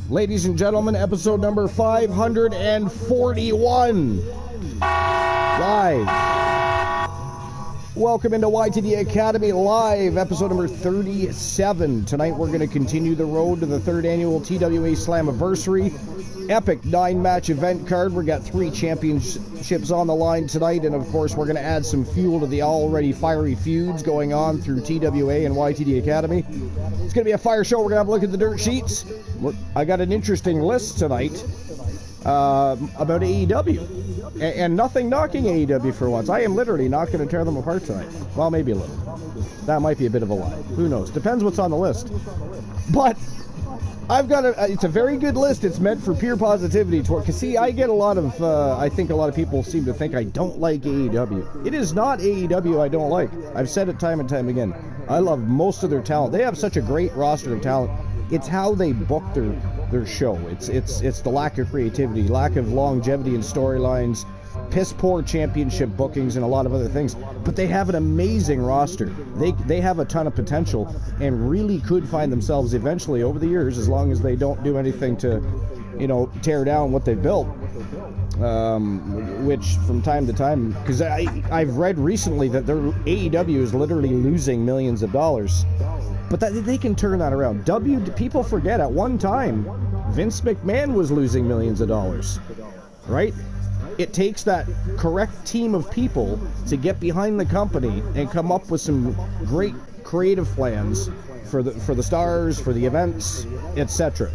Ladies and gentlemen, episode number 541. Live. Welcome into YTD Academy Live, episode number 37. Tonight we're going to continue the road to the third annual TWA Slammiversary. Epic 9-match event card. We got 3 championships on the line tonight, and of course we're going to add some fuel to the already fiery feuds going on through TWA and YTD Academy. It's going to be a fire show. We're going to have a look at the dirt sheets. I got an interesting list tonight about AEW, and nothing knocking AEW for once. I am literally not going to tear them apart tonight. Well, maybe a little. That might be a bit of a lie. Who knows? Depends what's on the list. But I've got it's a very good list. It's meant for pure positivity. Because, see, I get a lot of, I think a lot of people seem to think I don't like AEW. It is not AEW I don't like. I've said it time and time again. I love most of their talent. They have such a great roster of talent. It's how they book their show. It's the lack of creativity, lack of longevity in storylines, piss poor championship bookings, and a lot of other things. But they have an amazing roster. They have a ton of potential and really could find themselves eventually over the years, as long as they don't do anything to, tear down what they've built. Which from time to time, because I've read recently that their AEW is literally losing millions of dollars. But they can turn that around. People forget, at one time, Vince McMahon was losing millions of dollars, right? It takes that correct team of people to get behind the company and come up with some great creative plans for the stars, for the events, etc.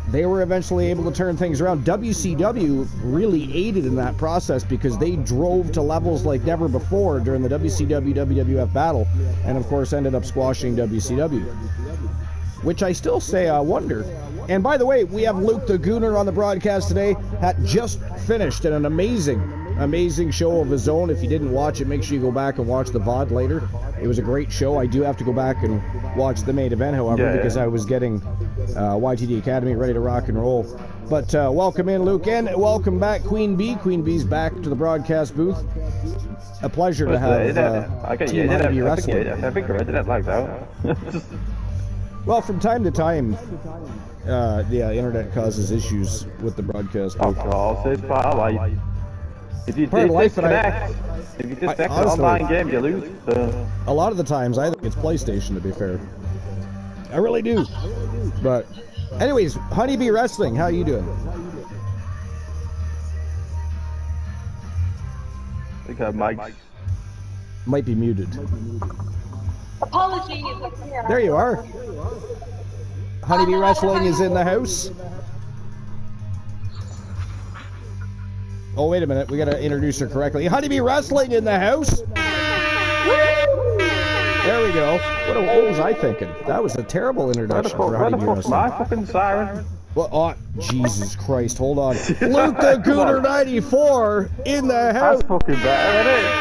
They were eventually able to turn things around. WCW really aided in that process because they drove to levels like never before during the WCW-WWF battle, and of course ended up squashing WCW. Which I still say I wonder. And by the way, we have Luke the Gooner on the broadcast today. Had just finished an amazing show of his own. If you didn't watch it, make sure you go back and watch the VOD later. It was a great show. I do have to go back and watch the main event, however, because I was getting YTD Academy ready to rock and roll. But welcome in, Luke, and welcome back, Queen B. Queen B's back to the broadcast booth. A pleasure to have Team YTD Wrestling. I think I did it like that. Well, from time to time, the internet causes issues with the broadcast booth. Of course, it's part of life. If you disconnect an online game, you lose. A lot of the times, I think it's PlayStation, to be fair. I really do. But, anyways, Honeybee Wrestling, how you doing? I think I might be muted. Apologies. There you are. Honeybee Wrestling is in the house. Oh, wait a minute. We got to introduce her correctly. Honeybee Wrestling in the house. There we go. What was I thinking? That was a terrible introduction for Honeybee Wrestling. My fucking siren. Well, oh, Jesus Christ. Hold on. Luke the Gooner 94 in the house. That's fucking better, isn't it?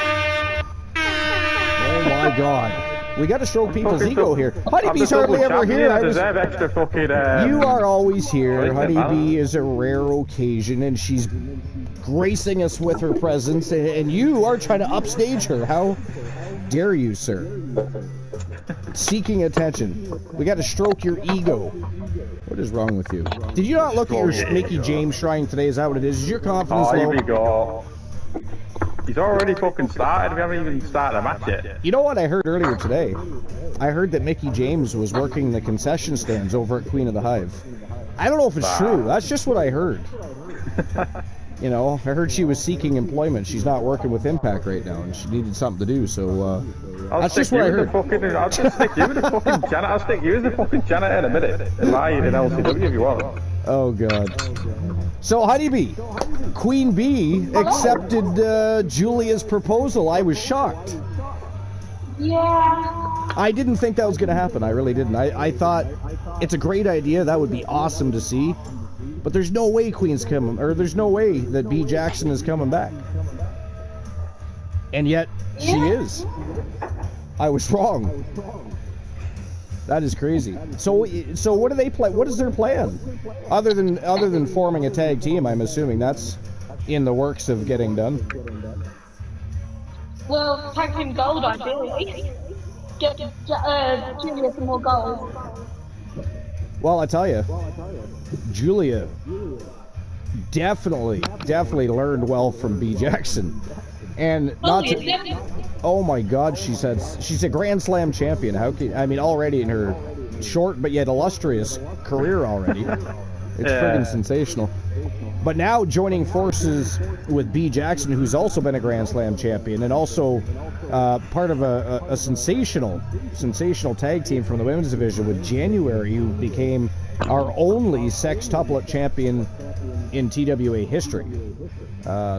Oh, my God. We got to stroke people's ego here. Honeybee's hardly ever here. You are always here. Honeybee is a rare occasion, and she's gracing us with her presence, and you are trying to upstage her. How dare you, sir? Seeking attention. We got to stroke your ego. What is wrong with you? Did you not look at your Mickey James shrine today? Is that what it is? Is your confidence low? Here we go. He's already fucking started. We haven't even started a match yet. You know what I heard earlier today? I heard that Mickey James was working the concession stands over at Queen of the Hive. I don't know if it's true. That's just what I heard. I heard she was seeking employment. She's not working with Impact right now, and she needed something to do, so, that's just what I heard. I'll just stick you as the fucking janitor. I'll stick you as the fucking janitor in a minute. And lie in LCW if you want. Oh, God. So, Honeybee, Queen B accepted Julia's proposal. I was shocked. Yeah. I didn't think that was going to happen. I really didn't. I thought it's a great idea. That would be awesome to see. But there's no way Queen's coming, or there's no way that B. Jackson is coming back. And yet, she is. I was wrong. That is crazy. So what do they play? What is their plan? Other than forming a tag team, I'm assuming that's in the works of getting done. Well, tag team gold, ideally. Get Julia some more gold. Well, I tell you, Julia definitely learned well from B. Jackson. And oh my God, she's a Grand Slam champion. Already in her short but yet illustrious career already. It's friggin' sensational. But now joining forces with B. Jackson, who's also been a Grand Slam champion and also part of a sensational tag team from the women's division with January, who became our only sextuplet champion in TWA history.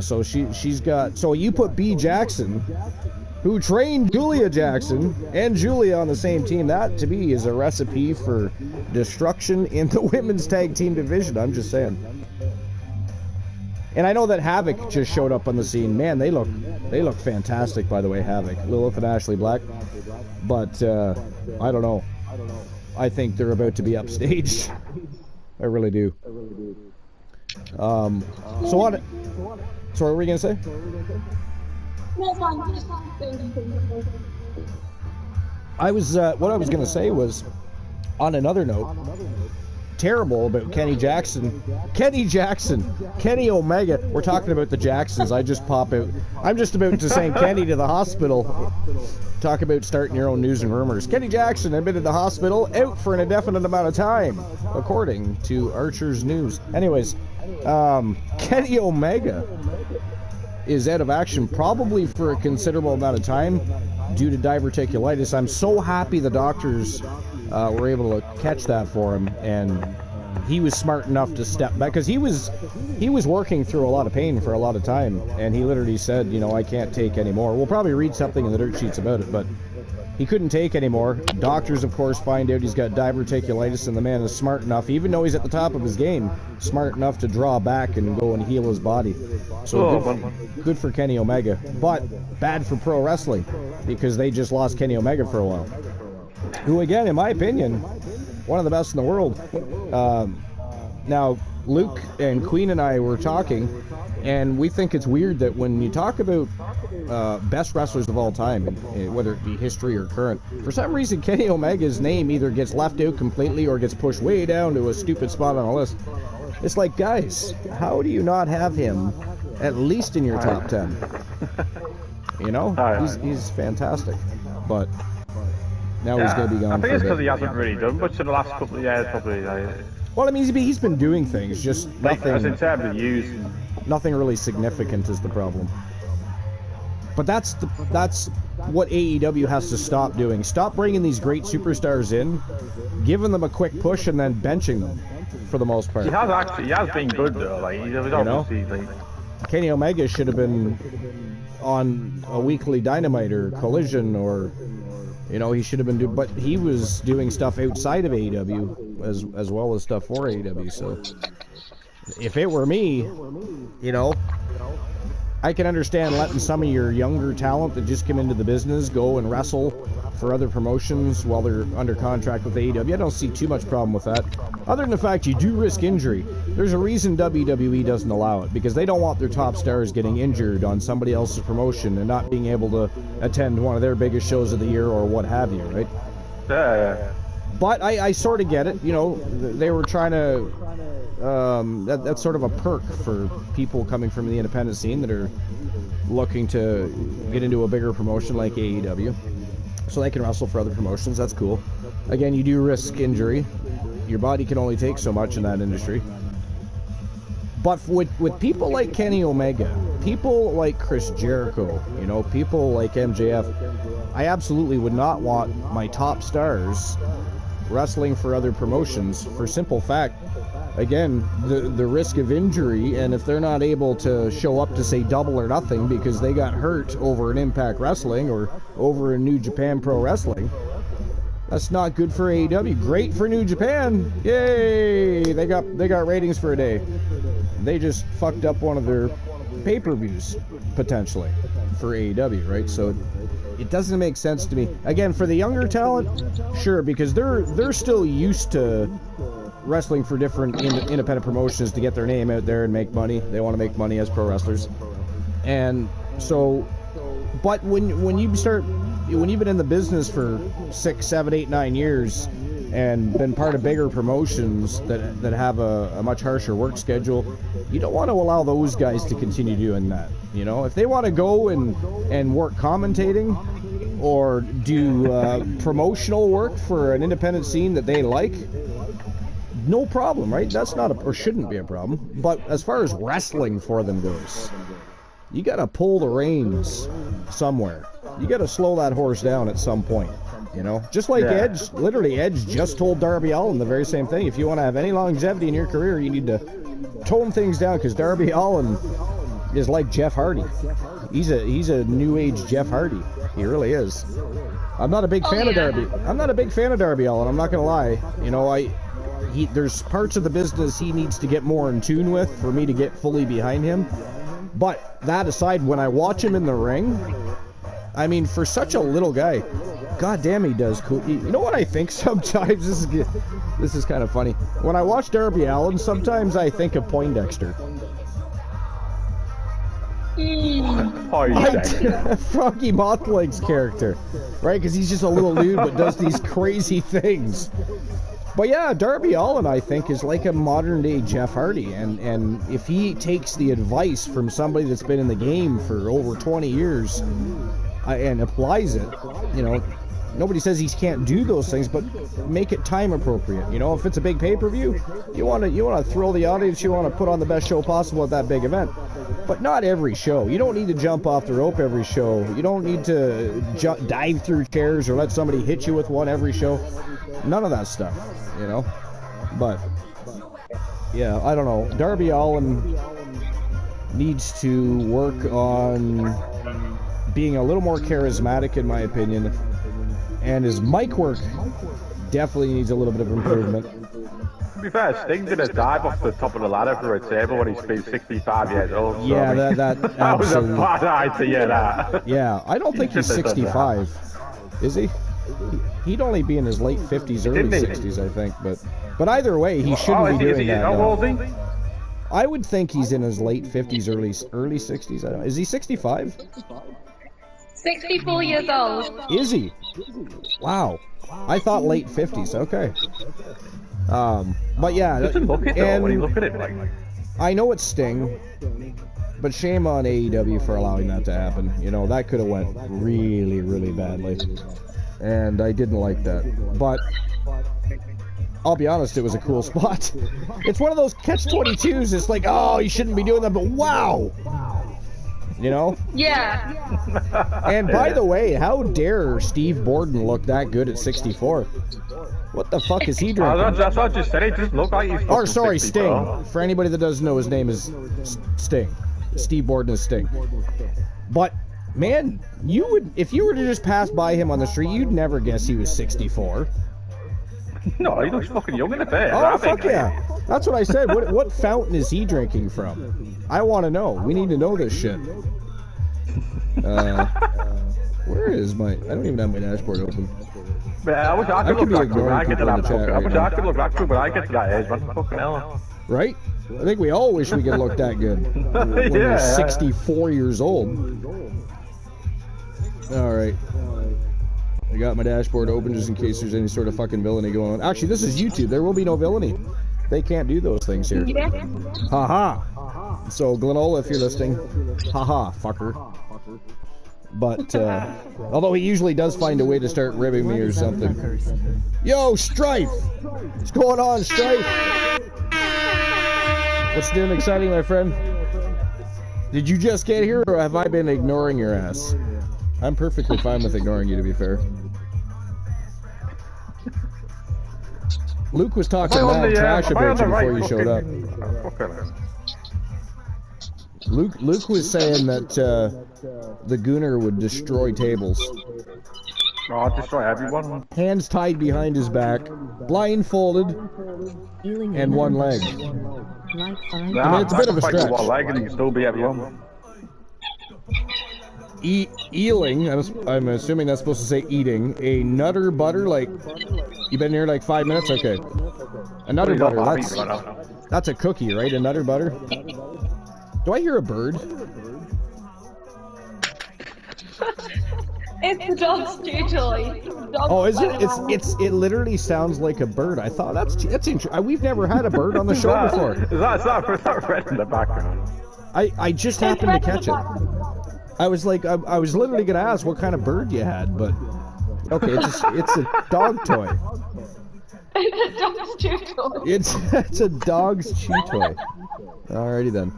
So she's got. So you put B. Jackson, who trained Julia Jackson, and Julia on the same team. That to me is a recipe for destruction in the women's tag team division. I'm just saying. And I know that Havoc just showed up on the scene. Man, they look fantastic, by the way, Havoc. Lilith and Ashley Black. But I don't know. I think they're about to be upstaged. I really do. So what? Sorry, what were you gonna say? What I was gonna say was, on another note, terrible about Kenny Omega. We're talking about the Jacksons. I just pop out. I'm just about to send Kenny to the hospital. Talk about starting your own news and rumors. Kenny Jackson admitted to the hospital, out for an indefinite amount of time, according to Archer's News. Anyways, Kenny Omega is out of action probably for a considerable amount of time due to diverticulitis. I'm so happy the doctors were able to catch that for him, and he was smart enough to step back, because he was working through a lot of pain for a lot of time, and he literally said, I can't take any more. We'll probably read something in the dirt sheets about it, but he couldn't take anymore. Doctors, of course, find out he's got diverticulitis, and the man is smart enough, even though he's at the top of his game, smart enough to draw back and go and heal his body. So good for Kenny Omega, but bad for pro wrestling, because they just lost Kenny Omega for a while. Who, again, in my opinion, one of the best in the world. Now, Luke and Queen and I were talking, and we think it's weird that when you talk about best wrestlers of all time, whether it be history or current, for some reason Kenny Omega's name either gets left out completely or gets pushed way down to a stupid spot on a list. It's like, guys, how do you not have him at least in your top 10? He's fantastic, but now he's going to be gone. I think it's because he hasn't really done much in the last couple of years, probably. Well, I mean, he's been doing things, just nothing. As in terms of use. Nothing really significant is the problem. But that's what AEW has to stop doing. Stop bringing these great superstars in, giving them a quick push, and then benching them for the most part. He has been good though. Kenny Omega should have been on a weekly Dynamite or Collision, or he should have been doing, but he was doing stuff outside of AEW as well as stuff for AEW. So if it were me, I can understand letting some of your younger talent that just come into the business go and wrestle for other promotions while they're under contract with AEW. I don't see too much problem with that, other than the fact you do risk injury. There's a reason WWE doesn't allow it, because they don't want their top stars getting injured on somebody else's promotion and not being able to attend one of their biggest shows of the year or what have you, right? Yeah. But I sort of get it. They were trying to that's sort of a perk for people coming from the independent scene that are looking to get into a bigger promotion like AEW, so they can wrestle for other promotions. That's cool. Again, you do risk injury. Your body can only take so much in that industry. But with people like Kenny Omega, people like Chris Jericho, people like MJF, I absolutely would not want my top stars wrestling for other promotions, for simple fact, again, the risk of injury, and if they're not able to show up to say Double or Nothing because they got hurt over an Impact Wrestling or over a New Japan Pro Wrestling, that's not good for AEW. Great for New Japan. Yay! They got ratings for a day. They just fucked up one of their pay-per-views, potentially, for AEW, right? So it doesn't make sense to me. Again, for the younger talent, sure, because they're still used to wrestling for different independent promotions to get their name out there and make money. They want to make money as pro wrestlers. And so, but when you've been in the business for 6, 7, 8, 9 years, and been part of bigger promotions that have a much harsher work schedule, you don't want to allow those guys to continue doing that. You know, if they want to go and work commentating or do promotional work for an independent scene that they like, no problem, right? That's not or shouldn't be a problem. But as far as wrestling for them goes, you got to pull the reins somewhere. You got to slow that horse down at some point, you know? Just like Edge, literally Edge just told Darby Allin the very same thing. If you want to have any longevity in your career, you need to tone things down, because Darby Allin is like Jeff Hardy. He's a new age Jeff Hardy. He really is. I'm not a big fan of Darby. I'm not a big fan of Darby Allin. I'm not gonna lie. You know, there's parts of the business he needs to get more in tune with for me to get fully behind him. But that aside, when I watch him in the ring, I mean, for such a little guy, god damn, he does cool. You know what I think sometimes? This is kind of funny. When I watch Darby Allin, sometimes I think of Poindexter. Froggy Mothleg's character, right? Because he's just a little dude but does these crazy things. But yeah, Darby Allin, I think, is like a modern-day Jeff Hardy, and if he takes the advice from somebody that's been in the game for over 20 years and applies it, you know, nobody says he can't do those things, but make it time appropriate. You know, if it's a big pay-per-view, you want to thrill the audience, you want to put on the best show possible at that big event. But not every show. You don't need to jump off the rope every show. You don't need to dive through chairs or let somebody hit you with one every show. None of that stuff, you know. But yeah, I don't know. Darby Allin needs to work on being a little more charismatic, in my opinion. And his mic work definitely needs a little bit of improvement. To be fair, Sting's gonna dive off the top of the ladder for a table when he's 65 years old. So yeah, I mean, that was a bad idea, that. Yeah, I don't think he's 65. Is he? He'd only be in his late 50s, early 60s, I think. But either way, he shouldn't be doing that. How old is he? I would think he's in his late 50s, early 60s. I don't know. Is he 65? 64 years old. Is he? Wow. I thought late 50s. Okay. But yeah. Doesn't look it though, when you look at it like. I know it's Sting, but shame on AEW for allowing that to happen. You know, that could have went really, really badly. And I didn't like that. But I'll be honest, it was a cool spot. It's one of those catch-22s. It's like, oh, you shouldn't be doing that, but wow. You know? Yeah. And by the way, how dare Steve Borden look that good at 64? What the fuck is he drinking? That's what I just said. It just looked like he's. Or sorry, 60, Sting. bro. For anybody that doesn't know, his name is Sting. Steve Borden is Sting. But man, if you were to just pass by him on the street, you'd never guess he was 64. No, he looks fucking young in the face. Oh, fuck yeah. That's what I said. What fountain is he drinking from? I want to know. We need to know this shit. Where is my... I don't even have my dashboard open. Man, I wish I could look back to when I get to that fucking... I wish I could look back to when I get to that age, man. Fucking hell. Right? I think we all wish we could look that good. When we're 64 years old. Alright. I got my dashboard open just in case there's any sort of fucking villainy going on. Actually, this is YouTube. There will be no villainy. They can't do those things here. Yeah. Haha. So, Glenola, if you're listening, haha, fucker. But, although he usually does find a way to start ribbing me or something. Yo, Strife! What's going on, Strife? What's new and exciting, my friend? Did you just get here, or have I been ignoring your ass? I'm perfectly fine with ignoring you, to be fair. Luke was talking mad trash about you before you showed up. Luke was saying that the Gooner would destroy tables. Oh, destroy everyone. Hands tied behind his back, blindfolded, and one leg. I mean, it's a bit of a stretch. One leg and you can still be everyone. Ealing, I'm assuming that's supposed to say eating, a Nutter Butter, like, you been here like 5 minutes? Okay. A Nutter Butter, that's a cookie, right? A Nutter Butter? Do I hear a bird? It's the dog's stew toy. Oh, is it? It literally sounds like a bird. I thought that's interesting. We've never had a bird on the show before. Is that red in the background? I just happened to catch it. I was like, I was literally gonna ask what kind of bird you had, but okay, it's a dog toy. It's a dog's chew toy. It's a dog's chew toy. Alrighty then.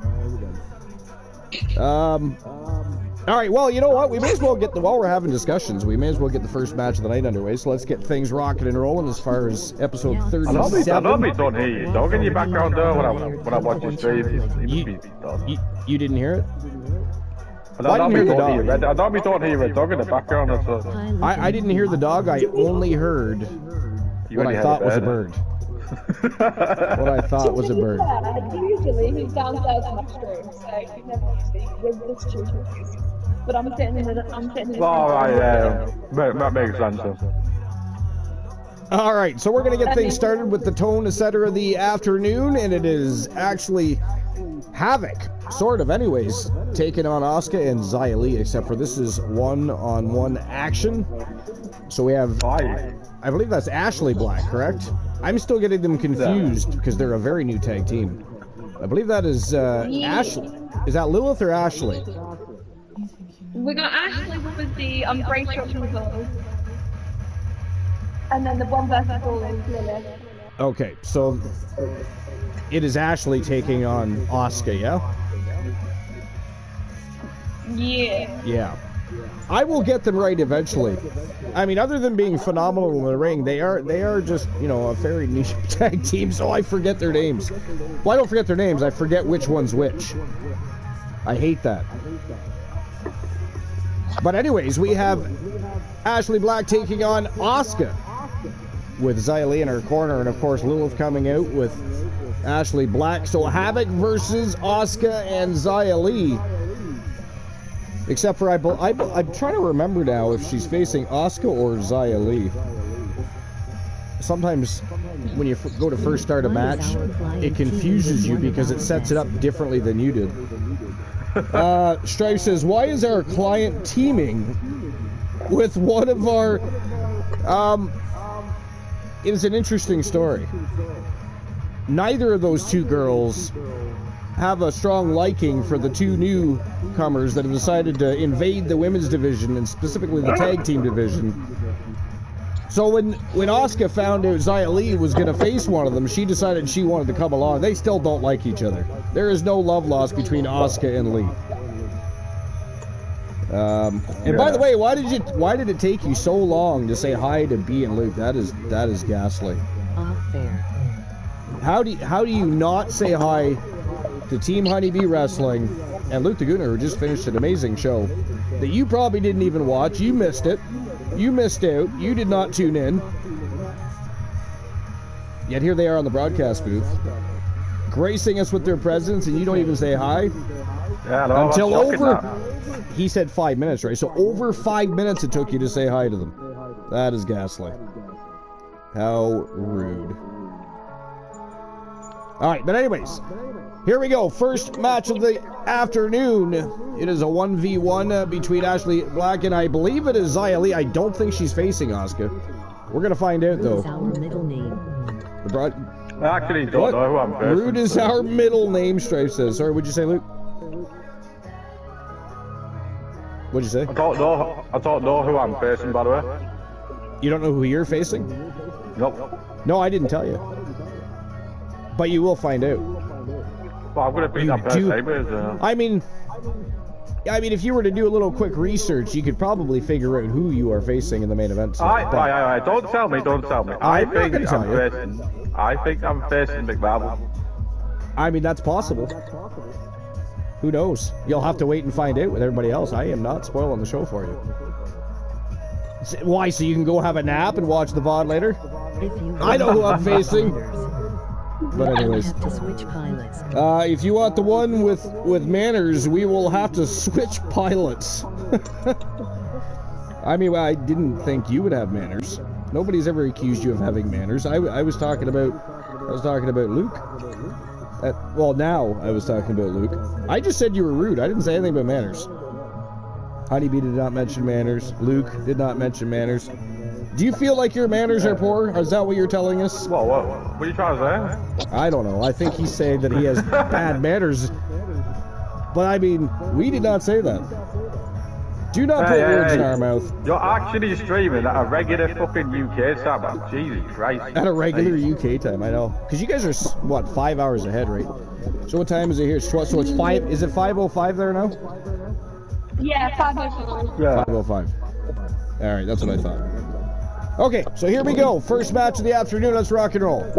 All right, well, you know what? We may as well while we're having discussions, we may as well get the first match of the night underway. So let's get things rocking and rolling as far as episode 37. I normally don't hear you dog in your background there when I watch your stream. You didn't hear it? I normally don't hear a dog in the background. I didn't hear the dog. I only heard what I thought was a bird. What I thought was a bird. Usually he's downstairs in my room, so he's never usually with this children. But I'm sitting in the. Oh, right, that makes sense. All right, so we're gonna get things started with the tone setter of the afternoon, and it is actually Havoc, sort of, anyways, taking on Asuka and Xia Li, except for this is one-on-one action. So we have, I believe that's Ashley Black, correct? I'm still getting them confused because they're a very new tag team. I believe that is Ashley. Is that Lilith or Ashley? We got Ashley with the bracelet resolve. And then the one versus all is Lilith. Okay, so it is Ashley taking on Asuka, yeah? Yeah. Yeah. I will get them right eventually. I mean, other than being phenomenal in the ring, they are just, you know, a very niche tag team, so I forget their names. Well, I don't forget their names, I forget which one's which. I hate that. But anyways, we have Ashley Black taking on Asuka with Xia Li in her corner, and of course Lilith coming out with Ashley Black. So Havoc versus Asuka and Xia Li. Except for I'm trying to remember now if she's facing Asuka or Xia Li. Sometimes when you go to first start a match, it confuses you because it sets it up differently than you did. Strife says, why is our client teaming with one of our... It is an interesting story. Neither of those two girls have a strong liking for the two newcomers that have decided to invade the women's division, and specifically the tag team division. So when Asuka found out Xia Li was going to face one of them, she decided she wanted to come along. They still don't like each other. There is no love lost between Asuka and Li. And by the way, why did it take you so long to say hi to B and Luke? That is ghastly. Fair. How do you not say hi to Team Honeybee Wrestling and Luke the Gooner, who just finished an amazing show that you probably didn't even watch? You missed it. You missed out. You did not tune in. Yet here they are on the broadcast booth, gracing us with their presence, and you don't even say hi. Yeah, no, until over. He said 5 minutes, right? So over 5 minutes it took you to say hi to them. That is ghastly. How rude. All right, but anyways, here we go. First match of the afternoon. It is a 1v1 between Ashley Black and I believe it is Xia Li. I don't think she's facing Asuka. We're gonna find out though. Rude is our middle name. I actually don't know who I'm facing. Rude is our middle name, Strife says. Sorry, what'd you say, Luke? What'd you say? I don't know who I'm facing, by the way. You don't know who you're facing? Nope. No, I didn't tell you. But you will find out. Well, I'm gonna beat that person anyways. I mean, if you were to do a little quick research, you could probably figure out who you are facing in the main event. So, don't tell me. I think I'm facing McMahon. I mean, that's possible. Who knows? You'll have to wait and find out with everybody else. I am not spoiling the show for you. Why? So you can go have a nap and watch the VOD later? I know who I'm facing. But anyways, if you want the one with manners, we will have to switch pilots. I mean, I didn't think you would have manners. Nobody's ever accused you of having manners. I was talking about Luke. Well, now I was talking about Luke. I just said you were rude. I didn't say anything about manners. Honeybee did not mention manners. Luke did not mention manners. Do you feel like your manners are poor? Is that what you're telling us? Whoa, what are you trying to say? I don't know. I think he's saying that he has bad manners. But I mean, we did not say that. Do not put words in our mouth. You're actually streaming at a regular fucking UK time, man. Jesus Christ. At a regular UK time, I know. Because you guys are, what, 5 hours ahead, right? So what time is it here? So it's 5, is it 5:05 there now? Yeah, 5:05. Yeah. 5:05. Alright, that's what I thought. Okay, so here we go. First match of the afternoon. Let's rock and roll. What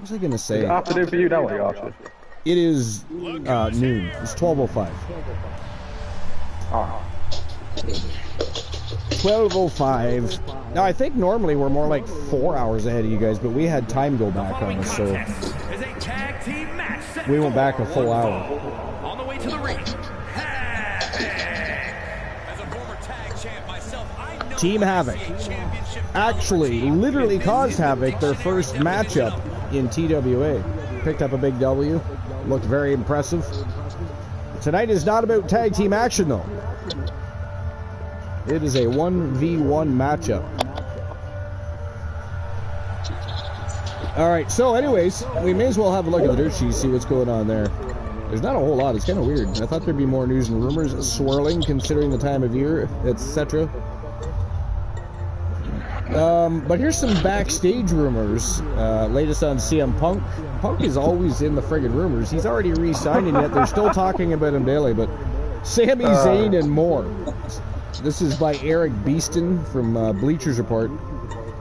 was I going to say? It's afternoon for you now, Archie. It is noon. It's 12:05. Oh. 12:05. Now, I think normally we're more like 4 hours ahead of you guys, but we had time go back on us, so we went back a full hour. On the way to the ring. Team Havoc actually literally caused Havoc their first matchup in TWA. Picked up a big W. Looked very impressive. Tonight is not about tag team action, though. It is a 1v1 matchup. Alright, so anyways, we may as well have a look at the dirt sheet, see what's going on there. There's not a whole lot. It's kind of weird. I thought there'd be more news and rumors swirling, considering the time of year, etc. But here's some backstage rumors. Latest on CM Punk. Punk is always in the friggin' rumors. He's already re-signed, and yet they're still talking about him daily. But Sami Zayn and more. This is by Eric Beeston from Bleachers Report.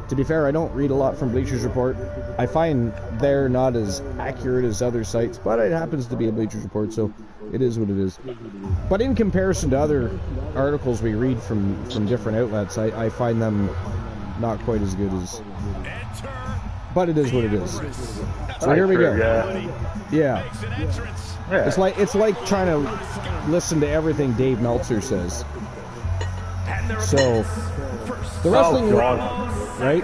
To be fair, I don't read a lot from Bleachers Report. I find they're not as accurate as other sites, but it happens to be a Bleachers Report, so it is what it is. But in comparison to other articles we read from different outlets, I find them not quite as good as... But it is what it is. So here we go. Yeah. It's like trying to listen to everything Dave Meltzer says. So, the wrestling world, right?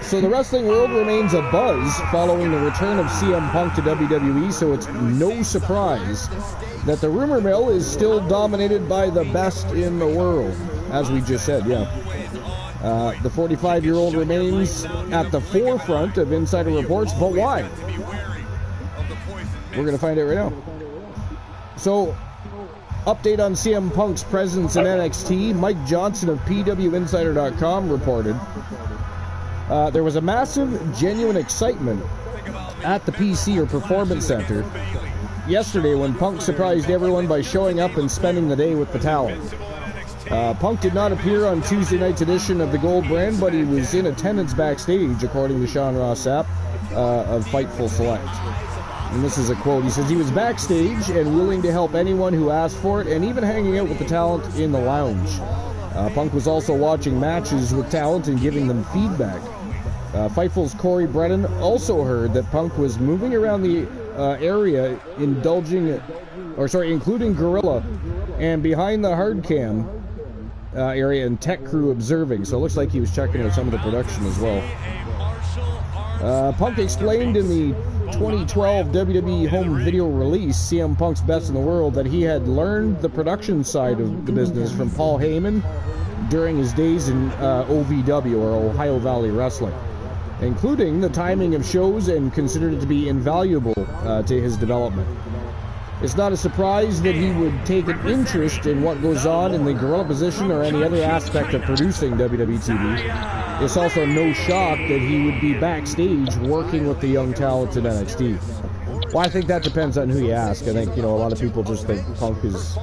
So the wrestling world remains abuzz following the return of CM Punk to WWE, so it's no surprise that the rumor mill is still dominated by the best in the world, as we just said, yeah. The 45-year-old remains at the forefront of insider reports, but why? We're going to find out right now. So, update on CM Punk's presence in NXT. Mike Johnson of PWInsider.com reported there was a massive, genuine excitement at the PC or Performance Center yesterday when Punk surprised everyone by showing up and spending the day with the talent. Punk did not appear on Tuesday night's edition of the Gold Brand, but he was in attendance backstage, according to Sean Ross Sapp of Fightful Select. And this is a quote. He says he was backstage and willing to help anyone who asked for it, and even hanging out with the talent in the lounge. Punk was also watching matches with talent and giving them feedback. Fightful's Corey Brennan also heard that Punk was moving around the area, including Gorilla, and behind the hard cam area and tech crew observing. So it looks like he was checking out some of the production as well. Punk explained in the 2012 WWE home video release, CM Punk's Best in the World, that he had learned the production side of the business from Paul Heyman during his days in OVW, or Ohio Valley Wrestling, including the timing of shows, and considered it to be invaluable to his development. It's not a surprise that he would take an interest in what goes on in the gorilla position or any other aspect of producing WWE TV. It's also no shock that he would be backstage working with the young talents in NXT. Well, I think that depends on who you ask. I think, a lot of people just think Punk is,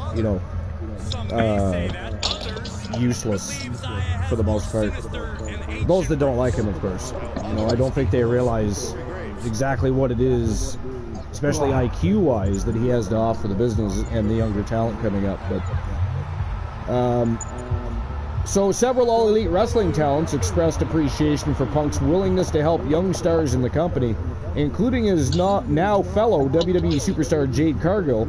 useless for the most part. Those that don't like him, of course. I don't think they realize exactly what it is, especially IQ-wise, that he has to offer the business and the younger talent coming up. But so several All Elite Wrestling talents expressed appreciation for Punk's willingness to help young stars in the company, including his now fellow WWE superstar Jade Cargill,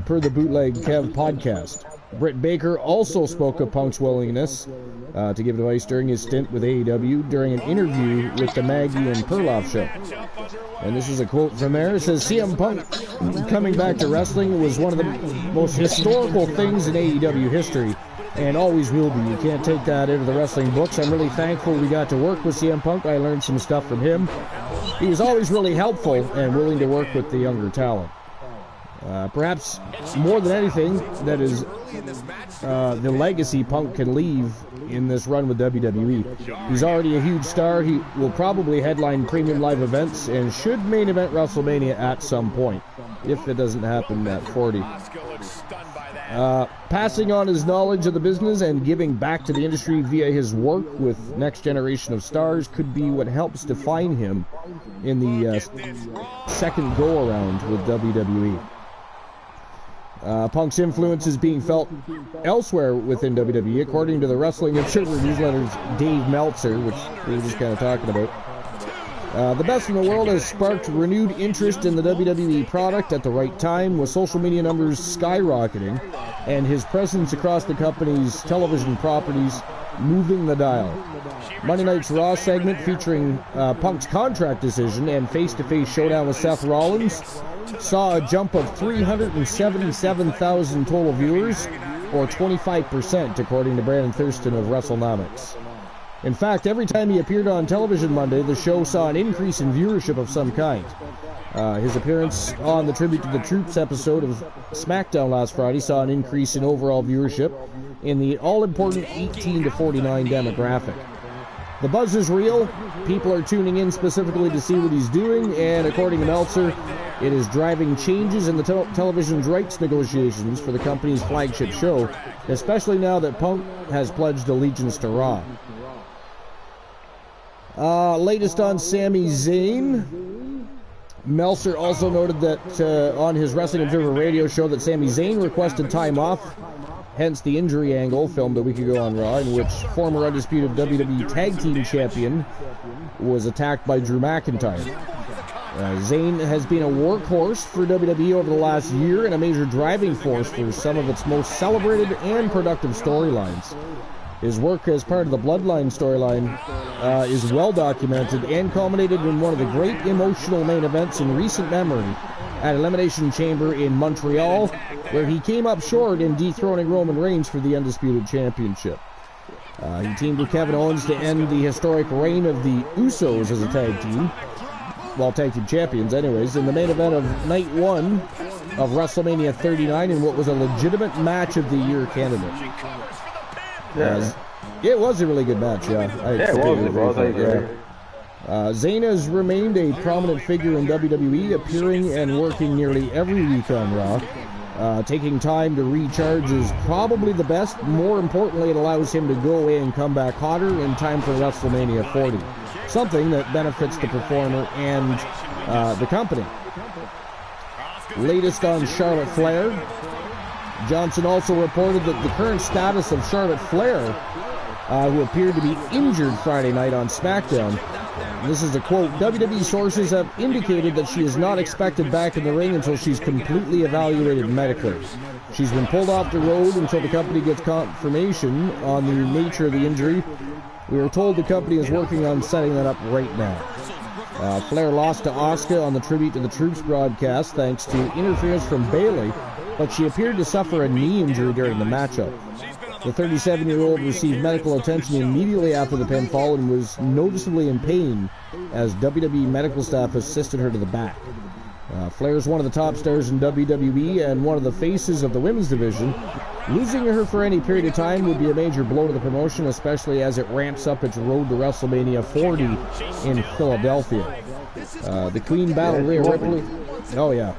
per the Bootleg Kev podcast. Britt Baker also spoke of Punk's willingness to give advice during his stint with AEW during an interview with the Maggie and Perloff show. And this is a quote from there. It says, CM Punk coming back to wrestling was one of the most historical things in AEW history, and always will be. You can't take that into the wrestling books. I'm really thankful we got to work with CM Punk. I learned some stuff from him. He was always really helpful and willing to work with the younger talent. Perhaps more than anything, that is the legacy Punk can leave in this run with WWE. He's already a huge star. He will probably headline premium live events and should main event WrestleMania at some point, if it doesn't happen at 40. Passing on his knowledge of the business and giving back to the industry via his work with next generation of stars could be what helps define him in the second go-around with WWE. Punk's influence is being felt elsewhere within WWE, according to the Wrestling Observer newsletter's Dave Meltzer, which we were just kind of talking about. The best in the world has sparked renewed interest in the WWE product at the right time, with social media numbers skyrocketing and his presence across the company's television properties moving the dial. Monday Night's Raw segment featuring Punk's contract decision and face-to-face showdown with Seth Rollins saw a jump of 377,000 total viewers, or 25%, according to Brandon Thurston of WrestleNomics. In fact, every time he appeared on television Monday, the show saw an increase in viewership of some kind. His appearance on the Tribute to the Troops episode of SmackDown last Friday saw an increase in overall viewership in the all-important 18 to 49 demographic. The buzz is real. People are tuning in specifically to see what he's doing, and according to Meltzer, it is driving changes in the television's rights negotiations for the company's flagship show, especially now that Punk has pledged allegiance to Raw. Latest on Sami Zayn. Meltzer also noted that on his Wrestling Observer radio show that Sami Zayn requested time off, hence the injury angle filmed a week ago on Raw, in which former undisputed WWE Tag Team Champion was attacked by Drew McIntyre. Zayn has been a workhorse for WWE over the last year and a major driving force for some of its most celebrated and productive storylines. His work as part of the Bloodline storyline is well documented and culminated in one of the great emotional main events in recent memory at Elimination Chamber in Montreal, where he came up short in dethroning Roman Reigns for the Undisputed Championship. He teamed with Kevin Owens to end the historic reign of the Usos as a tag team, well, tag team champions anyways, in the main event of Night 1 of WrestleMania 39 in what was a legitimate match of the year candidate. It was a really good match, yeah. Zayn has remained a prominent figure in WWE, appearing and working nearly every week on Raw. Taking time to recharge is probably the best. More importantly, it allows him to go away and come back hotter in time for WrestleMania 40. Something that benefits the performer and the company. Latest on Charlotte Flair. Johnson also reported that the current status of Charlotte Flair, who appeared to be injured Friday night on SmackDown. This is a quote. WWE sources have indicated that she is not expected back in the ring until she's completely evaluated medically. She's been pulled off the road until the company gets confirmation on the nature of the injury. We are told the company is working on setting that up right now. Flair lost to Asuka on the Tribute to the Troops broadcast thanks to interference from Bayley, but she appeared to suffer a knee injury during the matchup. The 37-year-old received medical attention immediately after the pinfall and was noticeably in pain as WWE medical staff assisted her to the back. Flair is one of the top stars in WWE and one of the faces of the women's division. Losing her for any period of time would be a major blow to the promotion, especially as it ramps up its road to WrestleMania 40 in Philadelphia. The Queen battled Rhea Ripley. Oh yeah.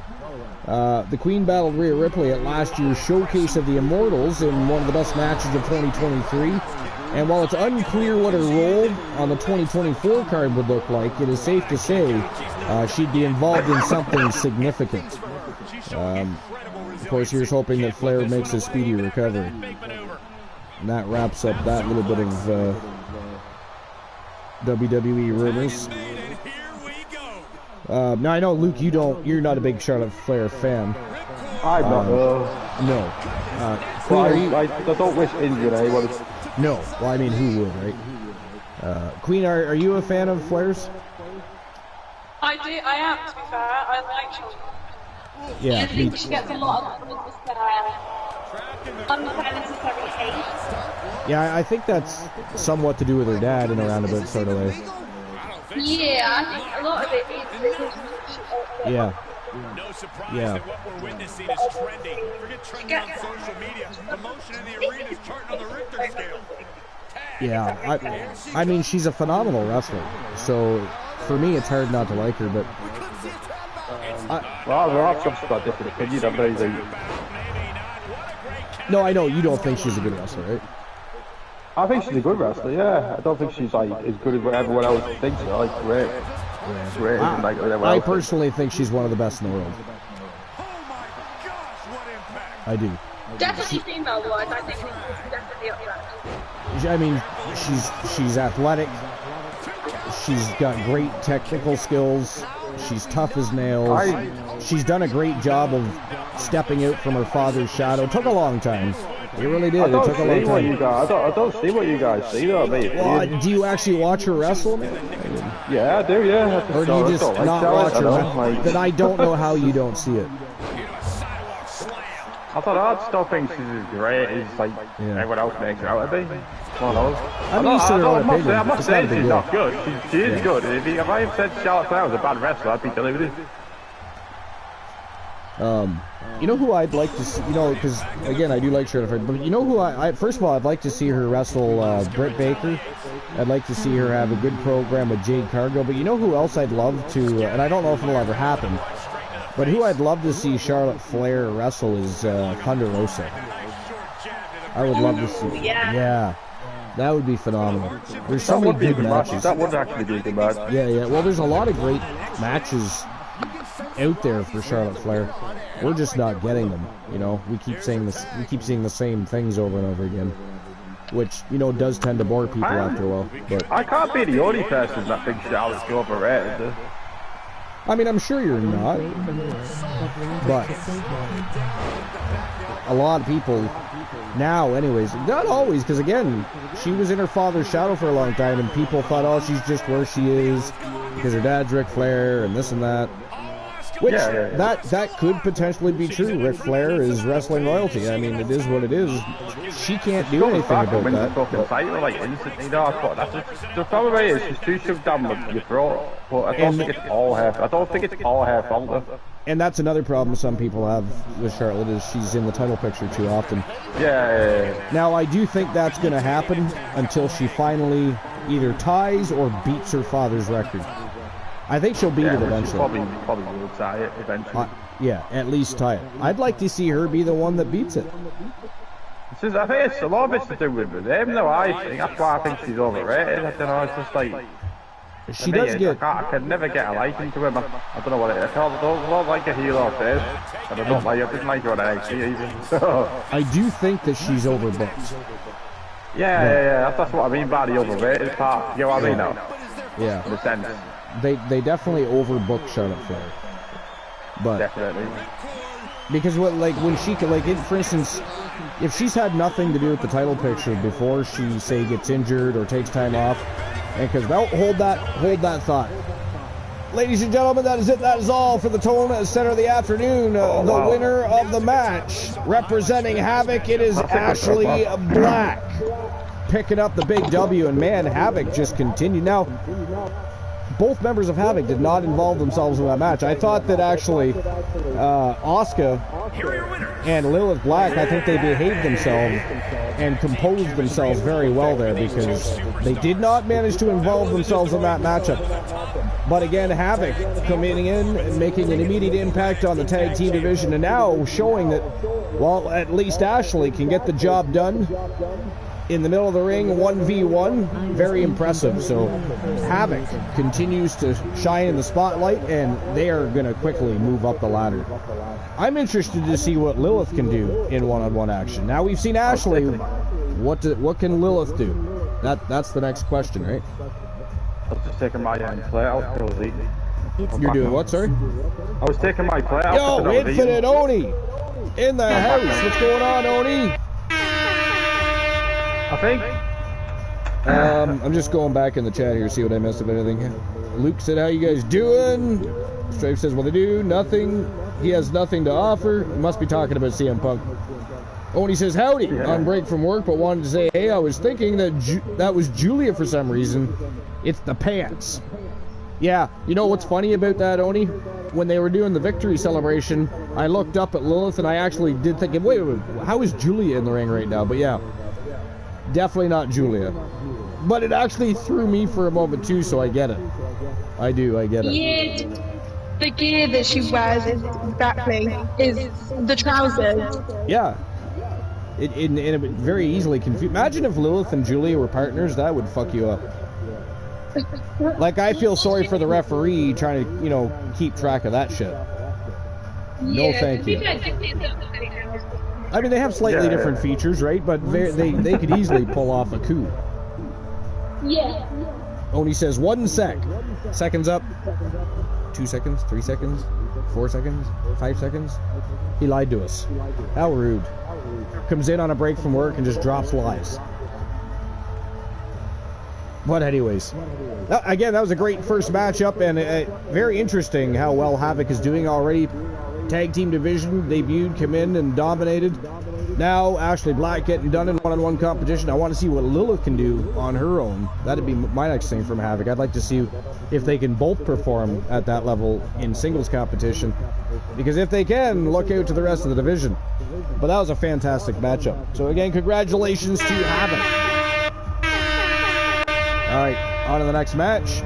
The Queen battled Rhea Ripley at last year's Showcase of the Immortals in one of the best matches of 2023. And while it's unclear what her role on the 2024 card would look like, it is safe to say she'd be involved in something significant. Of course, here's hoping that Flair makes a speedy recovery. And that wraps up that little bit of WWE rumors. Now I know, Luke, you're not a big Charlotte Flair fan. I don't know. No. Queen, I don't wish injured anyone. No. Well, I mean, who would, right? Queen, are you a fan of Flair's? I am, to be fair. I like her. Yeah. I think she gets a lot of unnecessary hate. Yeah, I think that's somewhat to do with her dad in a roundabout sort of way. Yeah, I think a lot of it is because yeah. No surprise Yeah. that what we're witnessing is trending. Forget trending on social media. Emotion in the arena is charting on the Richter scale. Yeah, I mean, she's a phenomenal wrestler. So, for me, it's hard not to like her, but... Well, I've got different opinion. I'm very No, I know, you don't think she's a good wrestler, right? I think she's a good wrestler, yeah. I don't think she's like as good as what everyone else thinks. Like, great. Yeah. Great. Like, I personally think she's one of the best in the world. I do. definitely female-wise, I think it's definitely up there. I mean, she's athletic. She's got great technical skills. She's tough as nails. She's done a great job of stepping out from her father's shadow. It took a long time. It really did. It took a long time. I don't see what you guys see, though, mate. Well, do you actually watch her wrestle? Yeah, I do, yeah. Or do you just not watch her? Then I don't know how you don't see it. I still think she's as great as like everyone else makes her out to be. Well, no. I'm used to her own opinion. I'm not It's saying not a big she's deal. not good. She is good. If I had said Charlotte Flair was a bad wrestler, I'd be deluded. You know who I'd like to see, you know, because, again, I do like Charlotte Flair, but you know who first of all, I'd like to see her wrestle Britt Baker. I'd like to see her have a good program with Jade Cargill, but you know who else I'd love to, and I don't know if it'll ever happen, but who I'd love to see Charlotte Flair wrestle is Thunder Rosa. I would love to see. Yeah. That would be phenomenal. There's so many good matches. That would actually be a good match. Yeah. Well, there's a lot of great matches out there for Charlotte Flair. We're just not getting them. You know, we keep saying this. We keep seeing the same things over and over again, which does tend to bore people after a while. But I can't be the only person that thinks Charlotte's overrated. I mean, I'm sure you're not, but a lot of people now, anyways, not always, because again, she was in her father's shadow for a long time, and people thought, oh, she's just where she is because her dad's Ric Flair and this and that. Which that could potentially be true. Ric Flair is wrestling royalty. I mean, it is what it is. She can't do anything about that. The problem is she's too shoved down your throat. But I don't think it's all her. I don't think it's all her fault. And that's another problem some people have with Charlotte, is she's in the title picture too often. Yeah. Now, I do think that's going to happen until she finally either ties or beats her father's record. I think she'll beat it eventually. Probably will tie it eventually. Yeah, at least tie it. I'd like to see her be the one that beats it. I think it's a lot of it's to do with them, though. I think that's why I think she's overrated. I don't know. It's just like she does get. I can never get a liking to him. I don't know what it is. I don't like a heel or this, and I didn't like her on NXT even. So I do think that she's overbooked. Yeah. That's what I mean by the overrated part. You know what I mean, though? Yeah. In a sense. They definitely overbook Charlotte Flair, but definitely because when she could, for instance, if she's had nothing to do with the title picture before she say gets injured or takes time off, and because hold that thought, ladies and gentlemen, that is it. That is all for the Tone Center of the afternoon. The winner of the match, representing Havoc, it is Ashley Black, picking up the big W, and man, Havoc just continued. Now, both members of Havoc did not involve themselves in that match. I thought that actually Asuka and Lilith Black, I think they behaved themselves and composed themselves very well there, because they did not manage to involve themselves in that matchup. But again, Havoc coming in and making an immediate impact on the tag team division, and now showing that, well, at least Ashley can get the job done in the middle of the ring, 1v1, very impressive. So Havoc continues to shine in the spotlight, and they are going to quickly move up the ladder. I'm interested to see what Lilith can do in one-on-one action. Now we've seen Ashley. What can Lilith do? That's the next question, right? I was just taking my play out. You're doing what, sorry? I was taking my play out. Yo, Infinite Oni in the house. What's going on, Oni? I think. I'm just going back in the chat here, see what I missed, if anything. Luke said, how you guys doing? Strafe says, well, they do nothing. He has nothing to offer. He must be talking about CM Punk. Oh, and he says, howdy, on break from work, but wanted to say, hey, I was thinking that that was Julia for some reason. It's the pants. Yeah, you know what's funny about that, Oni? When they were doing the victory celebration, I looked up at Lilith and I actually did think, wait, how is Julia in the ring right now? But yeah, definitely not Julia. But it actually threw me for a moment too, so I get it. I get it. Yeah, the gear that she wears is exactly the trousers. Yeah. It would very easily confuse. Imagine if Lilith and Julia were partners, that would fuck you up. Like, I feel sorry for the referee trying to, you know, keep track of that shit. No, thank you. I mean, they have slightly different features, right? But they could easily pull off a coup. Yeah. Oni says 1 sec. Seconds up. 2 seconds, 3 seconds, 4 seconds, 5 seconds. He lied to us. How rude. Comes in on a break from work and just drops lies. But anyways, again, that was a great first matchup, and very interesting how well Havoc is doing already. Tag team division, debuted, come in and dominated. Now Ashley Black getting done in one-on-one competition. I want to see what Lilith can do on her own. That'd be my next thing from Havoc. I'd like to see if they can both perform at that level in singles competition. Because if they can, look out to the rest of the division. But that was a fantastic matchup. So again, congratulations to Havoc. Alright, on to the next match.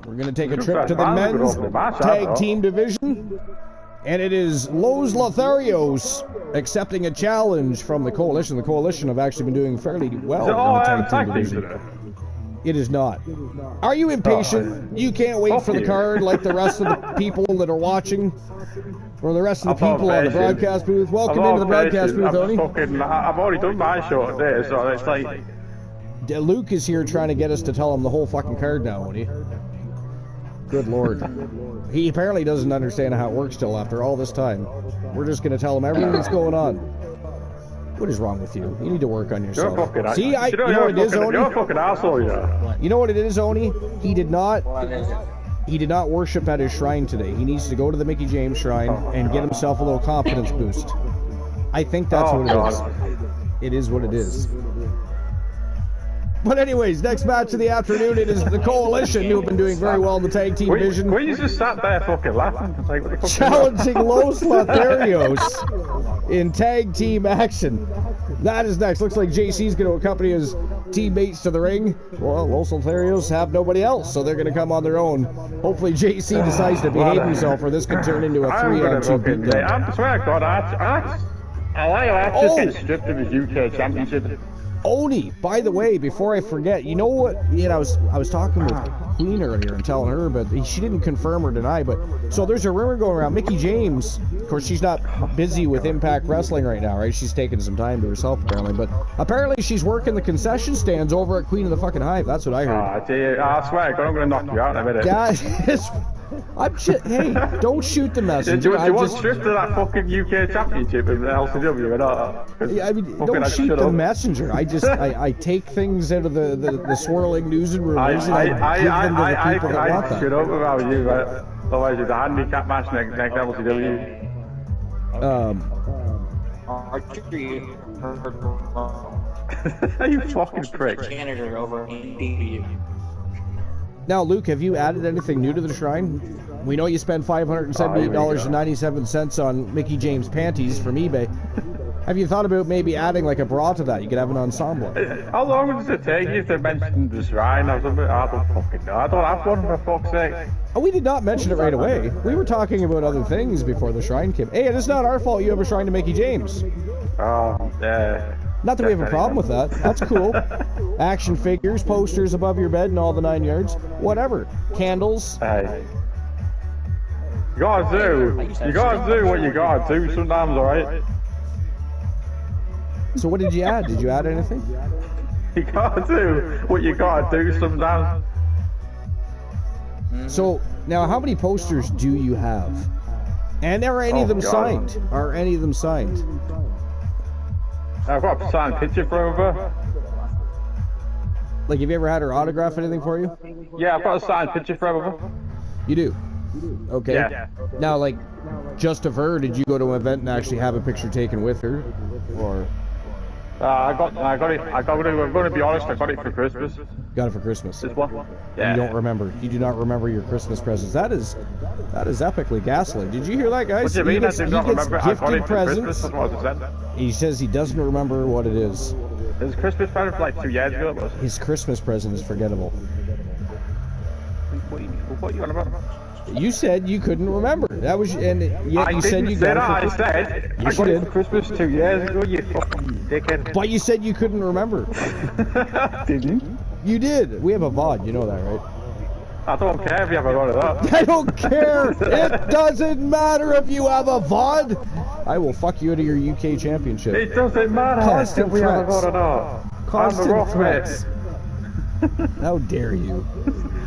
We're going to take a trip to the men's tag team division. And it is Los Lotharios accepting a challenge from the Coalition. The Coalition have actually been doing fairly well in the tag team division. It is not. Are you impatient? You can't wait for the card like the rest of the people that are watching? Or the rest of the people on the broadcast booth? Welcome into the broadcast booth, Oni. I've already done my short there, so it's like... Luke is here trying to get us to tell him the whole fucking card now, Oni. Good lord. He apparently doesn't understand how it works still after all this time. We're just going to tell him everything that's going on. What is wrong with you? You need to work on yourself. See, you know what it is, Oni? You're a fucking asshole, you know what it is, Oni? He did not worship at his shrine today. He needs to go to the Mickey James shrine and get himself a little confidence boost. I think that's what it is. It is what it is. But anyways, next match of the afternoon, it is the Coalition, who have been doing very well in the tag team division. We just sat there fucking laughing. Like, what the fuck challenging Los Lotharios in tag team action. That is next. Looks like JC's going to accompany his teammates to the ring. Well, Los Lotharios have nobody else, so they're going to come on their own. Hopefully JC decides to behave himself, or this could turn into a 3-on-2 beatdown. I swear to God, I just get stripped of his UK championship. Oni, by the way, before I forget, you know what? You know, I was talking with Queen earlier and telling her, but she didn't confirm or deny. But so there's a rumor going around. Mickey James, of course, she's not busy with Impact Wrestling right now, right? She's taking some time to herself apparently. But apparently she's working the concession stands over at Queen of the fucking Hive. That's what I heard. I swear to God, I'm gonna knock you out in a minute. Guys, hey, don't shoot the messenger. Do you want stripped of that fucking UK championship in the LCW or not? Yeah, I mean, don't shoot the messenger. I take things out of the swirling news and rumors and I give them to the people that want them. Shut up about you, but otherwise it's a handicap match next LCW. You fucking prick. Janitor over in DW. Now, Luke, have you added anything new to the shrine? We know you spent $578.97 on Mickey James panties from eBay. Have you thought about maybe adding like a bra to that? You could have an ensemble. How long does it take you to mention the shrine or something? I don't fucking know. I don't have one, for fuck's sake. Oh, we did not mention it right away. We were talking about other things before the shrine came. Hey, it is not our fault you have a shrine to Mickey James. Oh, yeah. Not that we have a problem with that. That's cool. Action figures, posters above your bed and all the 9 yards. Whatever. Candles. Hey. You gotta do what you gotta do sometimes, alright? So what did you add? Did you add anything? You gotta do what you gotta do sometimes. So, now how many posters do you have? And are any of them God. signed? Are any of them signed? I've got a signed picture for her. Like, have you ever had her autograph anything for you? Yeah, I've got a signed picture for her. You do? Okay. Yeah. Now, like, just of her, did you go to an event and actually have a picture taken with her? Or... I'm going to be honest, I got it for Christmas. Got it for Christmas. This one? Yeah. You don't remember. You do not remember your Christmas presents. That is epically gaslit. Did you hear that, guys? What do you mean? I did not remember. I got it for Christmas. That's what I said. He says he doesn't remember what it is. It was a Christmas present for like 2 years ago. It was. His Christmas present is forgettable. What are you on about? You said you couldn't remember. That was, and yet you said you got it. I said I got it for Christmas 2 years ago. You fucking dickhead. But you said you couldn't remember. Didn't? You did. We have a VOD. You know that, right? I don't care if you have a lot of that. I don't care. It doesn't matter if you have a VOD. I will fuck you out of your UK championship. It doesn't matter Constant if we have a threats. lot of that. Constant I'm the Rock, threats. mate. How dare you?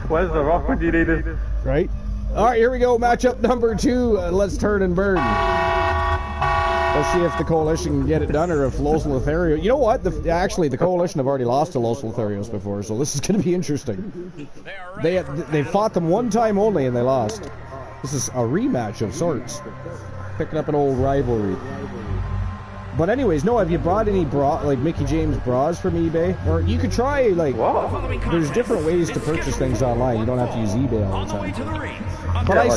Where's the Rock when you need him? Right? All right, here we go. Matchup number 2. Let's turn and burn. Let's see if the Coalition can get it done, or if Los Lotharios... You know what? Actually, the Coalition have already lost to Los Lotharios before, so this is going to be interesting. They fought them one time only, and they lost. This is a rematch of sorts. Picking up an old rivalry. But anyways, no, have you brought any like Mickey James bras from eBay? Or you could try, like, there's different ways to purchase things online. You don't have to use eBay all the time. But I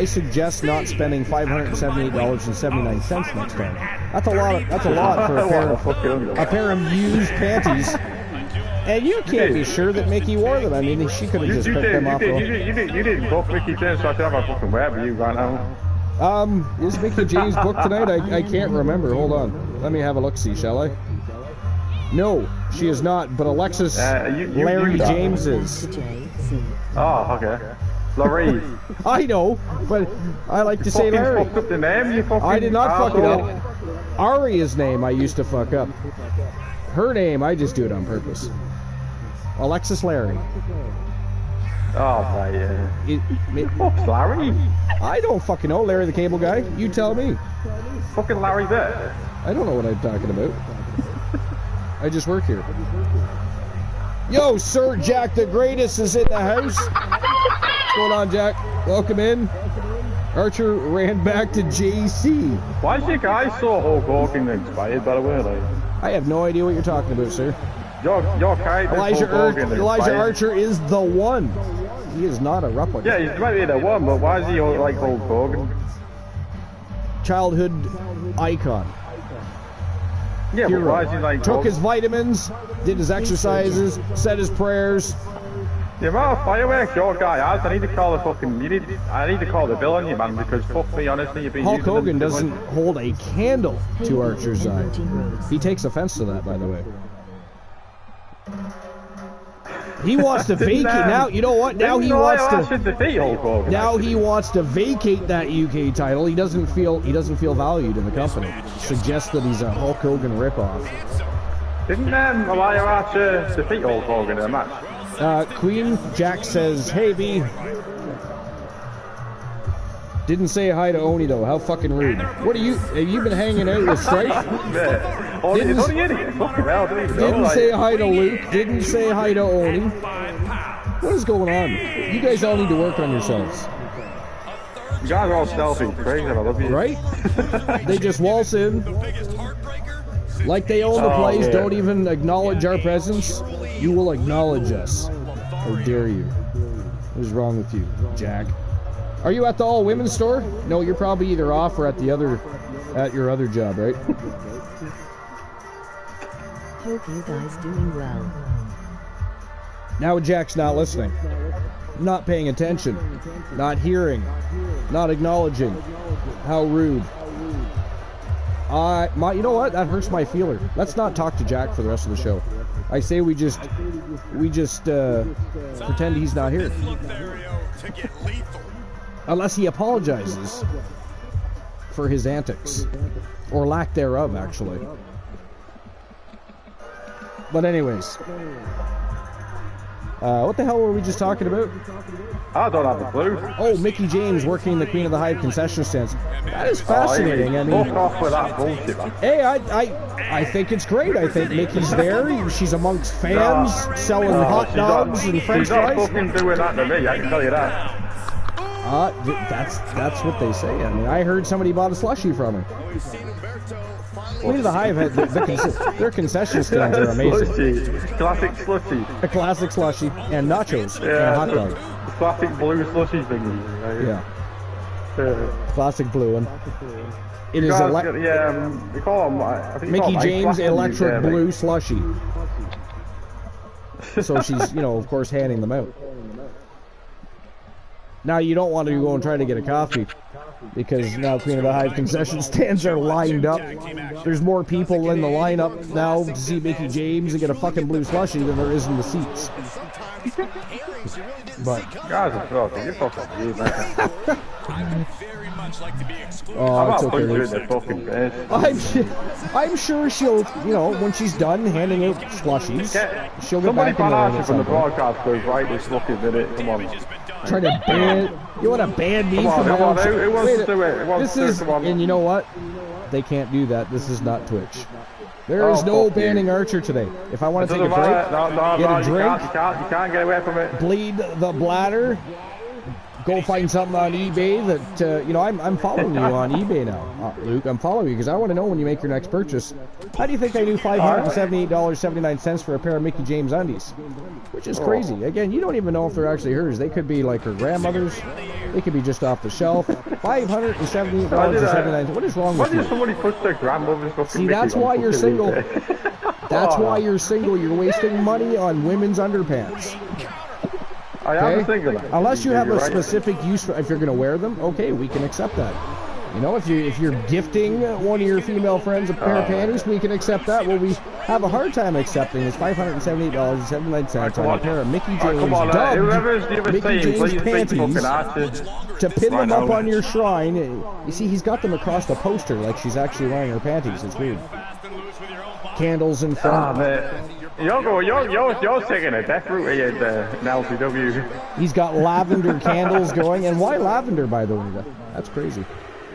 suggest not spending $578.79 next time. That's a lot for a pair of used panties. And you can't be sure that Mickey wore them. I mean, she could have just picked them up. You didn't book Mickey James, so I should have a fucking wear with you right now. Is Mickey James booked tonight? I can't remember. Hold on. Let me have a look-see, shall I? No, she is not, but Alexis Larry James is. Oh, okay. Larry. I know, but I like to say Larry. Fucked up the name, you fucking I did not fuck it asshole. up. Aria's name I used to fuck up. Her name, I just do it on purpose. Alexis Larry. Oh, my, Larry? I don't fucking know, Larry the Cable Guy. You tell me. Fucking Larry there. I don't know what I'm talking about. I just work here. Yo, Sir Jack the Greatest is in the house. What's going on, Jack? Welcome in. Archer ran back to JC. Why is your guy so Hulk Hogan inspired, by the way? Like, I have no idea what you're talking about, sir. Your guy is Hulk Hogan inspired. Elijah Archer is the one. He is not a replica. Yeah, he might be the one, but why is he like Hulk Hogan? Childhood icon. Yeah, but why is he like Took his vitamins, did his exercises, said his prayers. The amount of fireworks your guy has, I need to call the fucking. I need to call the bill on you, man, because fuck me, honestly, you've been. Hulk Hogan doesn't hold a candle to Archer's eye. He takes offense to that, by the way. He wants to vacate now. You know what? Now he wants to. Now he wants to vacate that UK title. He doesn't feel valued in the company. Suggests that he's a Hulk Hogan ripoff. Didn't Elijah Archer defeat Hulk Hogan in a match? Queen Jack says, "Hey B." Didn't say hi to Oni though. How fucking rude. What are you? Have you been hanging out with Strife? Didn't say hi to Luke. Didn't say hi to Oni. What is going on? You guys all need to work on yourselves. You guys are all selfie crazy. I love you. Right? They just waltz in like they own the place. Yeah. Don't even acknowledge our presence. You will acknowledge us. How dare you? What is wrong with you, Jack? Are you at the all-women's store? No, you're probably either off or at your other job, right? Hope you guys doing well. Now Jack's not listening, not paying attention, not hearing, not acknowledging. How rude. You know what? That hurts my feeler. Let's not talk to Jack for the rest of the show. I say we just pretend he's not here. Unless he apologizes for his antics. Or lack thereof, actually. But anyways. What the hell were we just talking about? I don't have a clue. Oh, Mickey James working the Queen of the Hive concession stands. That is fascinating. I mean, fuck off with that bullshit, man. hey, I think it's great. I think Mickey's there. She's amongst fans, selling hot dogs and French she's not fries. fucking doing that to me, I can tell you that. That's what they say. I mean, I heard somebody bought a slushie from her. Queen of the Hive had their concession stands are amazing. Slushy. Classic slushy. A classic slushie and nachos and a hot dog. Classic blue slushy thingy. Yeah. Classic blue one. It is they call them, I think Mickey they call them James ice electric flashes, blue slushie. So she's, of course, handing them out. Now you don't want to go and try to get a coffee, because now Queen of the Hive concession stands are lined up. There's more people in the lineup now to see Mickey James and get a fucking blue slushie than there is in the seats. But guys are fucking, you're fucking weird, man. oh, it's okay. In the fucking face. I'm sure she'll, when she's done handing out slushies, she'll get somebody back in there. from the broadcast goes, right, this fucking minute, come on. Trying to ban, you want to ban me from my own Who wants to do it? And you know what? They can't do that. This is not Twitch. There is no banning Archer today. If I want to take a break, get a drink, you can't get away from it. Bleed the bladder, go find something on eBay that, I'm following you on eBay now, Luke. I'm following you because I want to know when you make your next purchase. How do you think I do $578.79 for a pair of Mickey James undies? Which is crazy. Again, you don't even know if they're actually hers. They could be like her grandmother's. They could be just off the shelf. $578.79. What is wrong with you? Why did somebody put their grandmother's fucking See, that's why you're single. That's why you're single. You're wasting money on women's underpants. I am single. Unless you have a specific use for, if you're going to wear them, okay, we can accept that. If you're gifting one of your female friends a pair of panties, we can accept that. What we have a hard time accepting is $578.79 on a pair of Mickey James Mickey James panties to pin them up on your shrine. You see, he's got them across the poster like she's actually wearing her panties. It's weird. Candles in front. You're taking a death route here at LCW. He's got lavender candles going, and why lavender, by the way? That's crazy.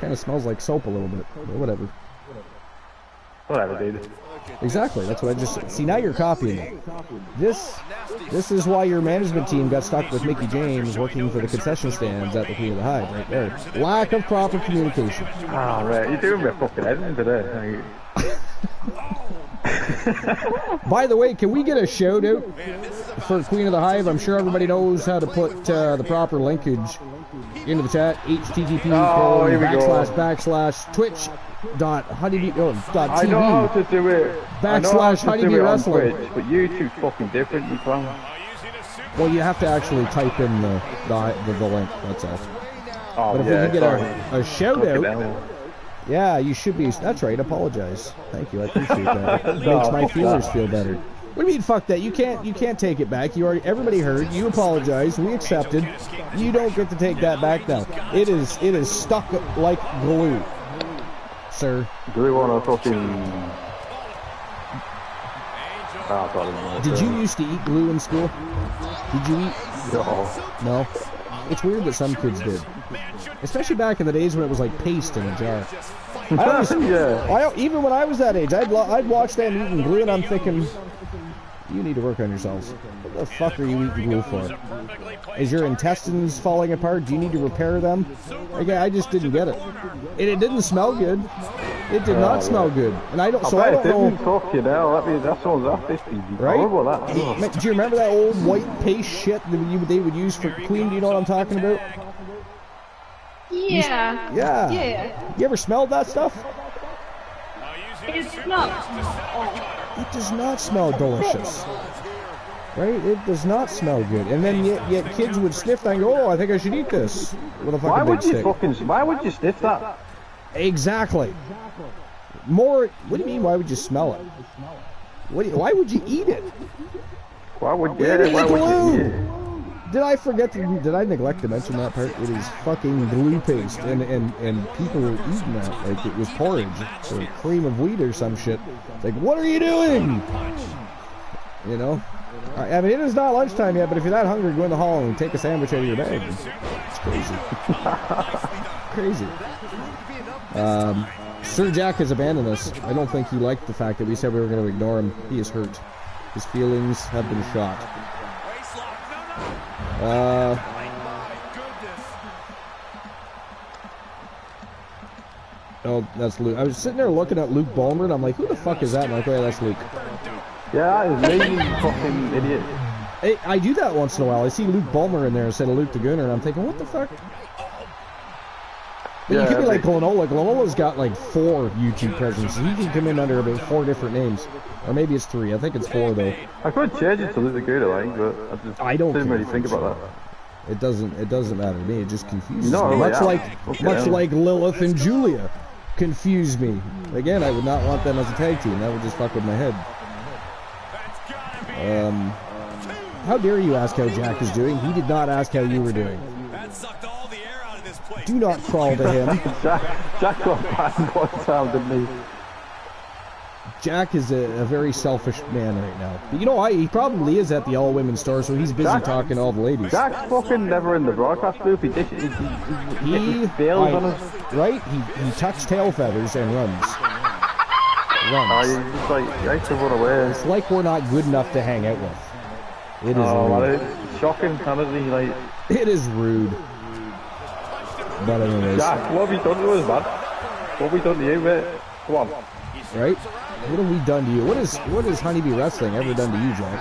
Kind of smells like soap a little bit, but whatever. Whatever, dude. Exactly. That's what I just see. Now you're copying it. This is why your management team got stuck with Mickey James working for the concession stands at the Queen of the Hive, right there. Lack of proper communication. Oh, man, you're doing me fucking editing today. By the way, can we get a shout out for Queen of the Hive? I'm sure everybody knows how to put the proper linkage into the chat. http://twitch.honeybee.tv. I know how to do it. /honeybee wrestling. But YouTube's fucking different, you clown. Well, you have to actually type in the link. That's all. Oh, but if we can get a shout out. Yeah, you should be. That's right. Apologize. Thank you. I appreciate that. It makes my feelers feel better. What do you mean, fuck that? You can't take it back. Everybody heard. You apologized. We accepted. You don't get to take that back now. It is stuck like glue, sir. Glue on a fucking. Did you used to eat glue in school? Did you eat? No. It's weird that some kids did. Especially back in the days when it was like paste in a jar. Even when I was that age, I'd watch them eating glue and I'm thinking, you need to work on yourselves. What the fuck are you eating glue for? Is your intestines falling apart? Do you need to repair them? Again, I just didn't get it. It didn't smell good. It did not smell good. And I don't know. Cook, that's all that. Right? Do you remember that old white paste shit that they would use for Queen? Do you know what I'm talking about? Yeah. Yeah. You ever smelled that stuff? It smells. It does not smell delicious. Right? It does not smell good. And then yet kids would sniff that and go, oh, I think I should eat this. With a fucking big stick. Why would you sniff that? Exactly. What do you mean, why would you smell it? Why would you eat it? Why would you eat it? Did I neglect to mention that part? It is fucking glue paste, and people were eating that like it was porridge or cream of wheat or some shit. It's like, what are you doing? You know? I mean, it is not lunchtime yet, but if you're that hungry, go in the hall and take a sandwich out of your bag. It's crazy. Crazy. Sir Jack has abandoned us. I don't think he liked the fact that we said we were going to ignore him. He is hurt. His feelings have been shot. Oh, that's Luke. I was sitting there looking at Luke Ballmer, and I'm like, who the fuck is that? And I'm like, oh, yeah, that's Luke. Yeah, that is me, fucking idiot. Hey, I do that once in a while. I see Luke Ballmer in there instead of Luke the Gunner, and I'm thinking, what the fuck? But yeah, you could be like Glenola. Glenola's got like 4 YouTube presences. He can come in under about 4 different names. Or maybe it's 3. I think it's 4, though. I could change it to Luke the Gunner, like, but I just didn't really think about that. It doesn't matter to me. It just confuses me. Really much like Lilith and Julia confuse me. Again, I would not want them as a tag team. That would just fuck with my head. How dare you ask how Jack is doing? He did not ask how you were doing. Do not crawl to him. Jack got banned one time, didn't he? Jack is a very selfish man right now. But you know what? He probably is at the all-women store, so he's busy talking to all the ladies. Jack's fucking never in the broadcast booth. He bails on us. Right? He tucks tail feathers and runs. He's just like, he likes to run away. It's like we're not good enough to hang out with. It is rude. It's shocking, honestly. Like, it is rude. But anyways. Jack, what have we done to us, man? What have we done to you, mate? Come on. Right? What have we done to you? What has Honeybee Wrestling ever done to you, Jack?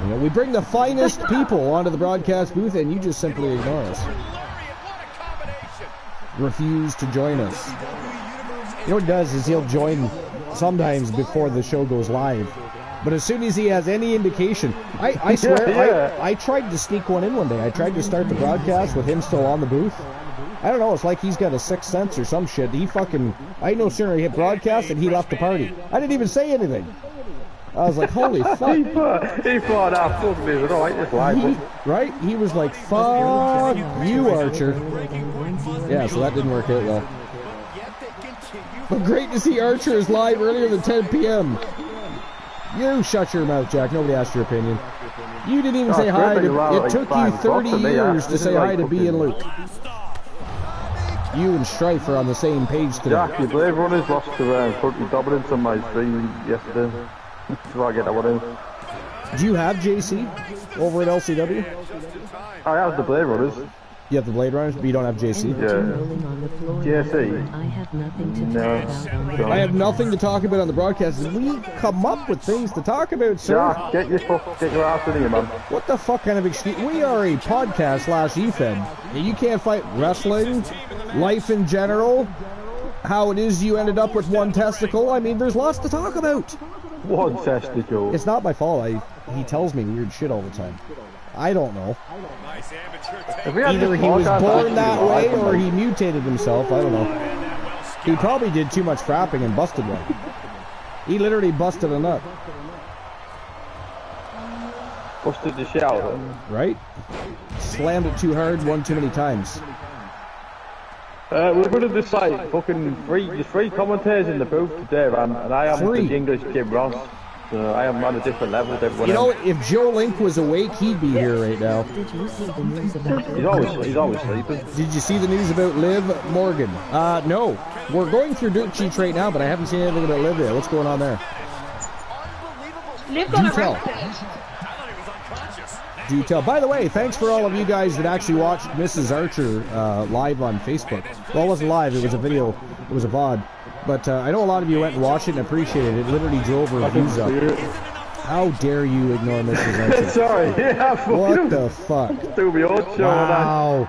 You know, we bring the finest people onto the broadcast booth, and you just simply ignore us. Refuse to join us. You know what he does is he'll join sometimes before the show goes live. But as soon as he has any indication, I swear, I tried to sneak one in one day. I tried to start the broadcast with him still on the booth. I don't know, it's like he's got a sixth sense or some shit. I no sooner he hit broadcast and he left the party. I didn't even say anything. I was like, holy fuck. He thought, fuck me, I don't like this live. Right? He was like, fuck you, Archer. Yeah, so that didn't work out well. But great to see Archer is live earlier than 10 p.m. You shut your mouth, Jack. Nobody asked your opinion. You didn't even say hi to... It took you 30 years to say hi to B and Luke. You and Strife are on the same page today. Jack, your Blade Runners lost to fucking Dominance on my stream yesterday. So I get that one in. Do you have JC over at LCW? I have the Blade Runners. You have the Blade Runners, but you don't have JC? Yeah. JC? I have nothing to talk about. I have nothing to talk about on the broadcast. We come up with things to talk about, sir. Jack, get your ass in here, man. What the fuck kind of excuse? We are a podcast /EFED. And you can't fight wrestling, life in general, how it is you ended up with one testicle. I mean, there's lots to talk about. One testicle. It's not my fault. He tells me weird shit all the time. I don't know. Either he was born that way or he mutated himself. I don't know. He probably did too much frapping and busted one. He literally busted a nut. Busted the shit out of it. Right? Slammed it too hard, one too many times. We're going to decide fucking three commentators in the booth today, man. And I am the English Jim Ross. I am on a different level than everyone else. You know, if Joe Link was awake, he'd be here right now. Did you see the news about He's always sleeping. Did you see the news about Liv Morgan? No. We're going through Dirt Sheets right now, but I haven't seen anything about Liv yet. What's going on there? Liv got arrested. Do tell. By the way, thanks for all of you guys that actually watched Mrs. Archer live on Facebook. Well, it wasn't live. It was a video. It was a VOD. But I know a lot of you went and watched it and appreciated it. It literally drove her views up. How dare you ignore Mrs. Archer? Sorry. Yeah, what the fuck? Do me old show. Wow.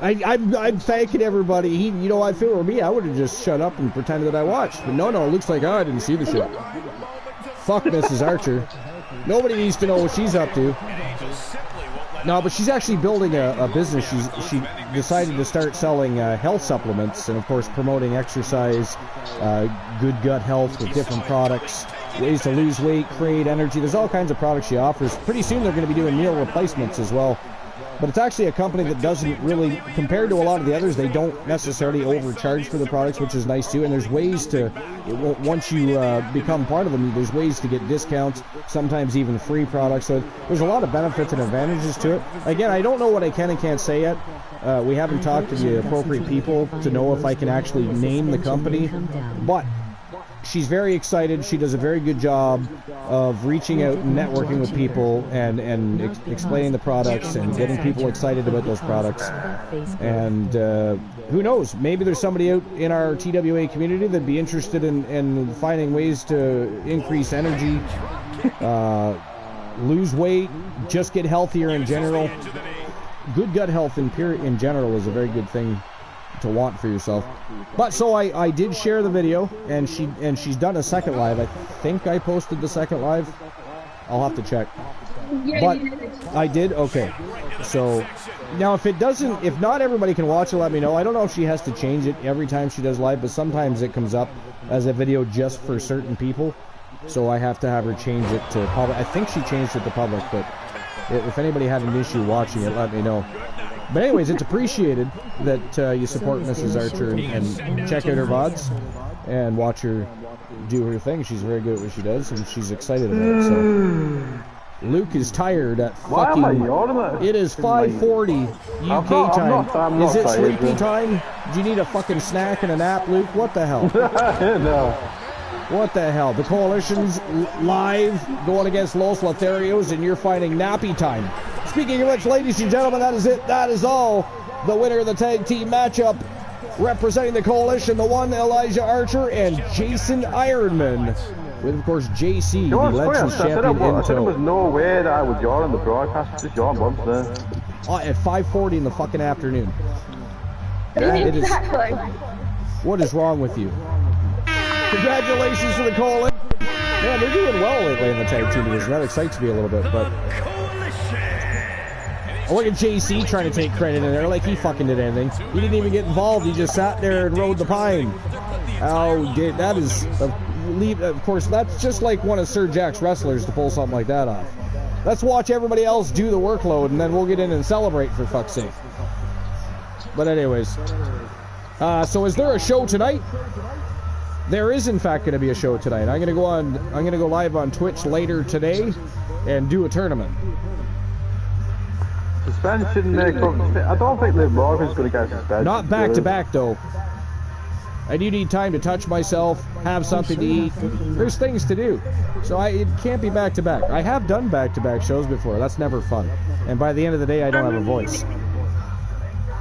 I'm thanking everybody. You know, I feel for me, I would have just shut up and pretended that I watched. But no, it looks like I didn't see the shit. Fuck Mrs. Archer. Nobody needs to know what she's up to. No, but she's actually building a business. She decided to start selling health supplements and, of course, promoting exercise, good gut health with different products, ways to lose weight, create energy. There's all kinds of products she offers. Pretty soon they're going to be doing meal replacements as well. But it's actually a company that doesn't really, compared to a lot of the others, they don't necessarily overcharge for the products, which is nice too. And there's ways to, once you become part of them, there's ways to get discounts, sometimes even free products. So there's a lot of benefits and advantages to it. Again, I don't know what I can and can't say yet. We haven't talked to the appropriate people to know if I can actually name the company. But she's very excited. She does a very good job of reaching out and networking with people and explaining the products and getting people excited about those products. And who knows? Maybe there's somebody out in our TWA community that'd be interested in finding ways to increase energy, lose weight, just get healthier in general. Good gut health in general is a very good thing to want for yourself. But so I did share the video, and she's done a second live. I think I posted the second live. I'll have to check. But I did? Okay. So now if not everybody can watch it, let me know. I don't know if she has to change it every time she does live, but sometimes it comes up as a video just for certain people. So I have to have her change it to public. I think she changed it to public, but if anybody had an issue watching it, let me know. But anyways, it's appreciated that you support Mrs. Archer and check out her VODs and watch her do her thing. She's very good at what she does, and she's excited about it. So Luke is tired at fucking... It is 5:40 UK time. Is it sleepy time? Do you need a fucking snack and a nap, Luke? What the hell? No. What the hell? The Coalition's live going against Los Lotharios, and you're finding nappy time. Speaking of which, ladies and gentlemen, that is it. That is all. The winner of the tag team matchup, representing the Coalition, the one Elijah Archer and Jason Ironman, with of course JC, the Legends champion in tow. There was no way that I would join the broadcast. Just join once there. At 5:40 in the fucking afternoon. Yeah, it is. What is wrong with you? Congratulations to the Coalition. Man, they're doing well lately in the tag team division. That excites me a little bit, but look at JC trying to take credit in there like he fucking did anything. He didn't even get involved. He just sat there and rode the pine. Oh, that is, of course, that's just like one of Sir Jack's wrestlers to pull something like that off. Let's watch everybody else do the workload, and then we'll get in and celebrate, for fuck's sake. But anyways, so is there a show tonight? There is, in fact, going to be a show tonight. I'm going to go live on Twitch later today and do a tournament. Suspension, I don't think Liv Morgan's going to get suspended. Not back to back, though. I do need time to touch myself, have something to eat. There's things to do. So it can't be back to back. I have done back to back shows before. That's never fun. And by the end of the day, I don't have a voice.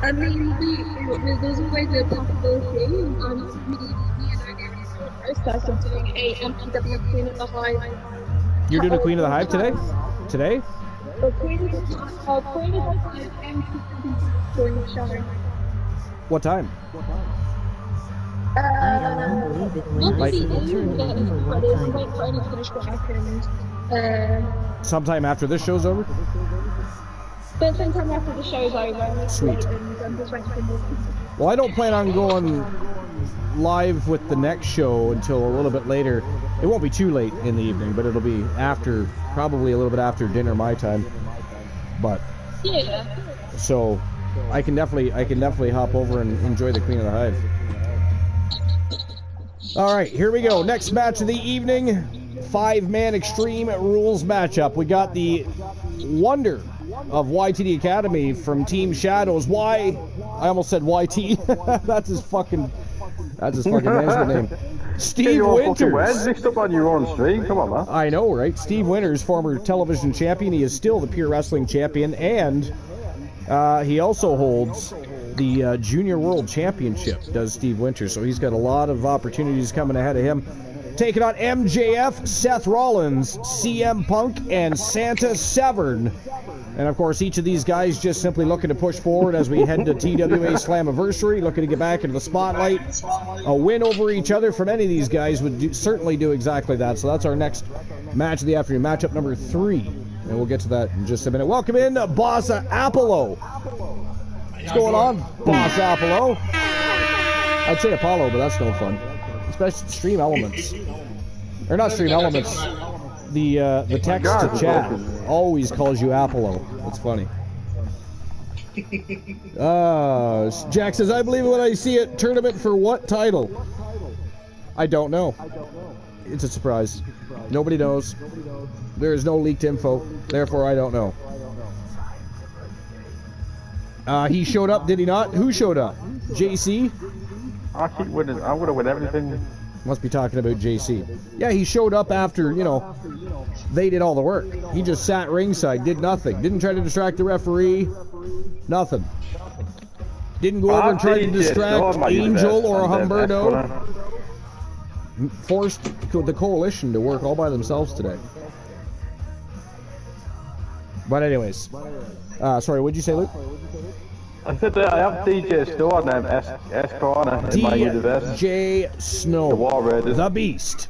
I mean, there's always a possibility. Me and I get first I'm doing a MPW Queen of the Hive. You're doing a Queen of the Hive today? Today? The Queen of the Hive MPW during the show. What time? Not the end, but it's wait for any finish what happened. Sometime after this show's over? But sometime after the show's over. Sweet. I'm just waiting for more people. Well, I don't plan on going live with the next show until a little bit later. It won't be too late in the evening, but it'll be after, probably a little bit after dinner my time. But yeah. So I can definitely hop over and enjoy the Queen of the Hive. All right, here we go. Next match of the evening, 5-man Extreme Rules matchup. We got the wonder of YTD Academy from Team Shadows. I almost said YT. That's his fucking management name. Steve Winters. Mixed up on your own stream. Come on, man. I know, right? Steve Winters, former television champion. He is still the Pure Wrestling champion, and he also holds the Junior World Championship, does Steve Winters. So he's got a lot of opportunities coming ahead of him. Taking on MJF, Seth Rollins, CM Punk, and Santa Severn. And of course, each of these guys just simply looking to push forward as we head to TWA Slammiversary, looking to get back into the spotlight. A win over each other from any of these guys would certainly do exactly that. So that's our next match of the afternoon, matchup number 3. And we'll get to that in just a minute. Welcome in, Boss Apollo. What's going on, Boss Apollo? I'd say Apollo, but that's no fun. Especially Stream Elements. Or not Stream Elements. The text to chat always calls you Apollo. That's funny. Jack says, I believe it when I see it. Tournament for what title? I don't know. It's a surprise. Nobody knows. There is no leaked info. Therefore, I don't know. He showed up, did he not? Who showed up? JC? I keep winning. I would have won everything. Must be talking about JC. Yeah, he showed up after, you know, they did all the work. He just sat ringside, did nothing. Didn't try to distract the referee. Nothing. Didn't go over and try to distract Angel or Humberto. Forced the coalition to work all by themselves today. But anyways. Sorry, what'd you say, Luke? I said that I have DJ Snow and S Corner in my universe. DJ Snow. The War Raiders. The Beast.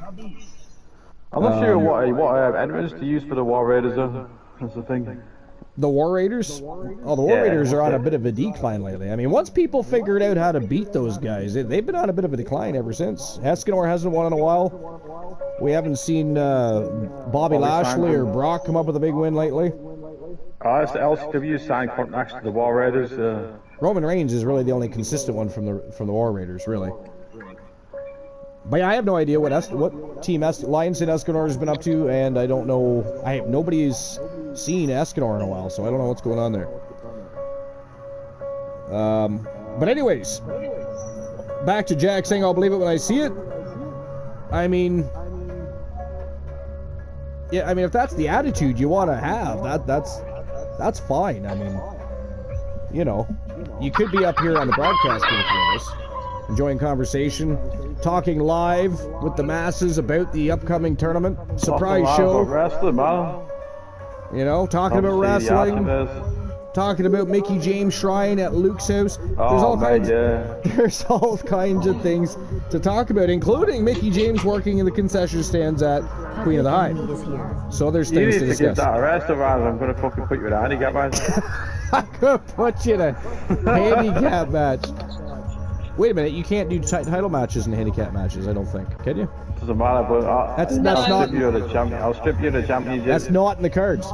I'm not sure what entrance to use for the War Raiders though. That's the thing. The War Raiders? Oh, the War Raiders are on a bit of a decline lately. I mean, once people figured out how to beat those guys, they've been on a bit of a decline ever since. Escanor hasn't won in a while. We haven't seen Bobby Lashley or Brock come up with a big win lately. It's the LCW signed contracts to the War Raiders. Roman Reigns is really the only consistent one from the War Raiders, really. But yeah, I have no idea what team Lionson Escanor has been up to, and I don't know. Nobody's seen Escanor in a while, so I don't know what's going on there. But anyways, back to Jack saying I'll believe it when I see it. I mean, yeah, I mean if that's the attitude you want to have, that's fine. I mean, you know, you could be up here on the broadcasting for this, enjoying conversation, talking live with the masses about the upcoming tournament. Surprise show. Wrestling, man. You know, talking about wrestling, talking about Mickey James Shrine at Luke's house. There's all kinds of things to talk about, including Mickey James working in the concession stands at Queen of the Hive. So there's things to discuss. You need to get that arrested, man. I'm going to fucking put you in a handicap match. I'm going to put you in a handicap match. Wait a minute, you can't do title matches and handicap matches, I don't think. Can you? Doesn't matter, but that's not. I'll strip you of the championship. That's not in the cards.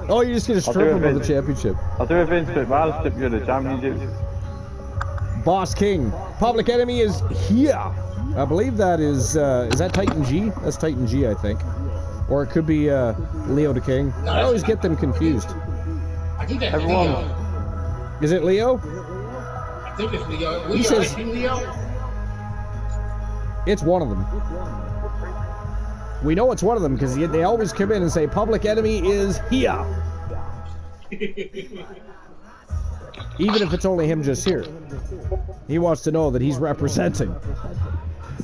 Oh, you're just going to strip him of the championship. I'll do it, Vince, but I'll strip you of the championship. Boss King. Public Enemy is here. I believe that is that Titan G? That's Titan G, I think. Or it could be Leo the King. I always get them confused. I think that's Leo. Is it Leo? I think it's Leo. He says Leo. It's one of them. We know it's one of them because they always come in and say Public Enemy is here. Even if it's only him just here. He wants to know that he's representing.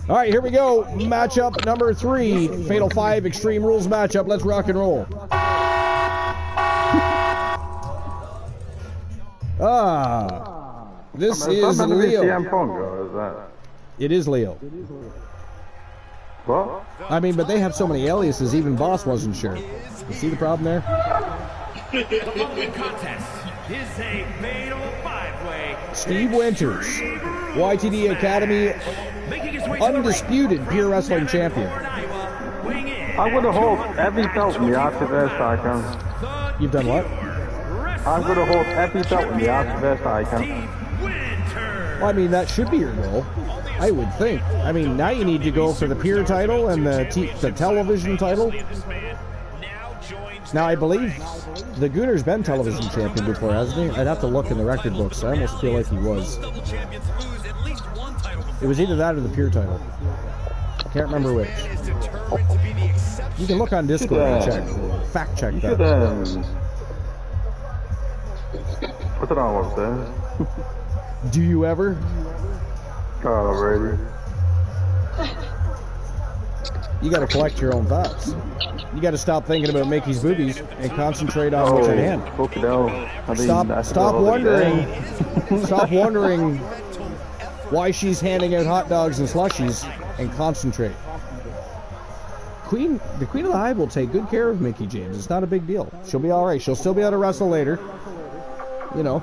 All right, here we go. Matchup number 3. Fatal 5 Extreme Rules matchup. Let's rock and roll. This is Leo. It is Leo. What? I mean, but they have so many aliases, even Boss wasn't sure. You see the problem there? The following contest is a fatal 5-way. Steve Winters, YTD Academy, undisputed pure wrestling champion. I'm going to hold every belt in the Archiverse I can. You've done what? I'm going to hold every belt in the Archiverse I can. Well, I mean, that should be your goal. I would think. I mean, now you need to go for the peer title and the television title. Now, I believe the Gooner's been television champion before, hasn't he? I'd have to look in the record books. I almost feel like he was. It was either that or the peer title. I can't remember which. You can look on Discord and check. Fact check that. What's it on there? Do you ever? Alrighty. You gotta collect your own thoughts. You gotta stop thinking about Mickey's boobies and concentrate on what's at hand. Stop wondering. Stop wondering why she's handing out hot dogs and slushies and concentrate. The Queen of the Hive will take good care of Mickey James. It's not a big deal. She'll be alright. She'll still be able to wrestle later. You know.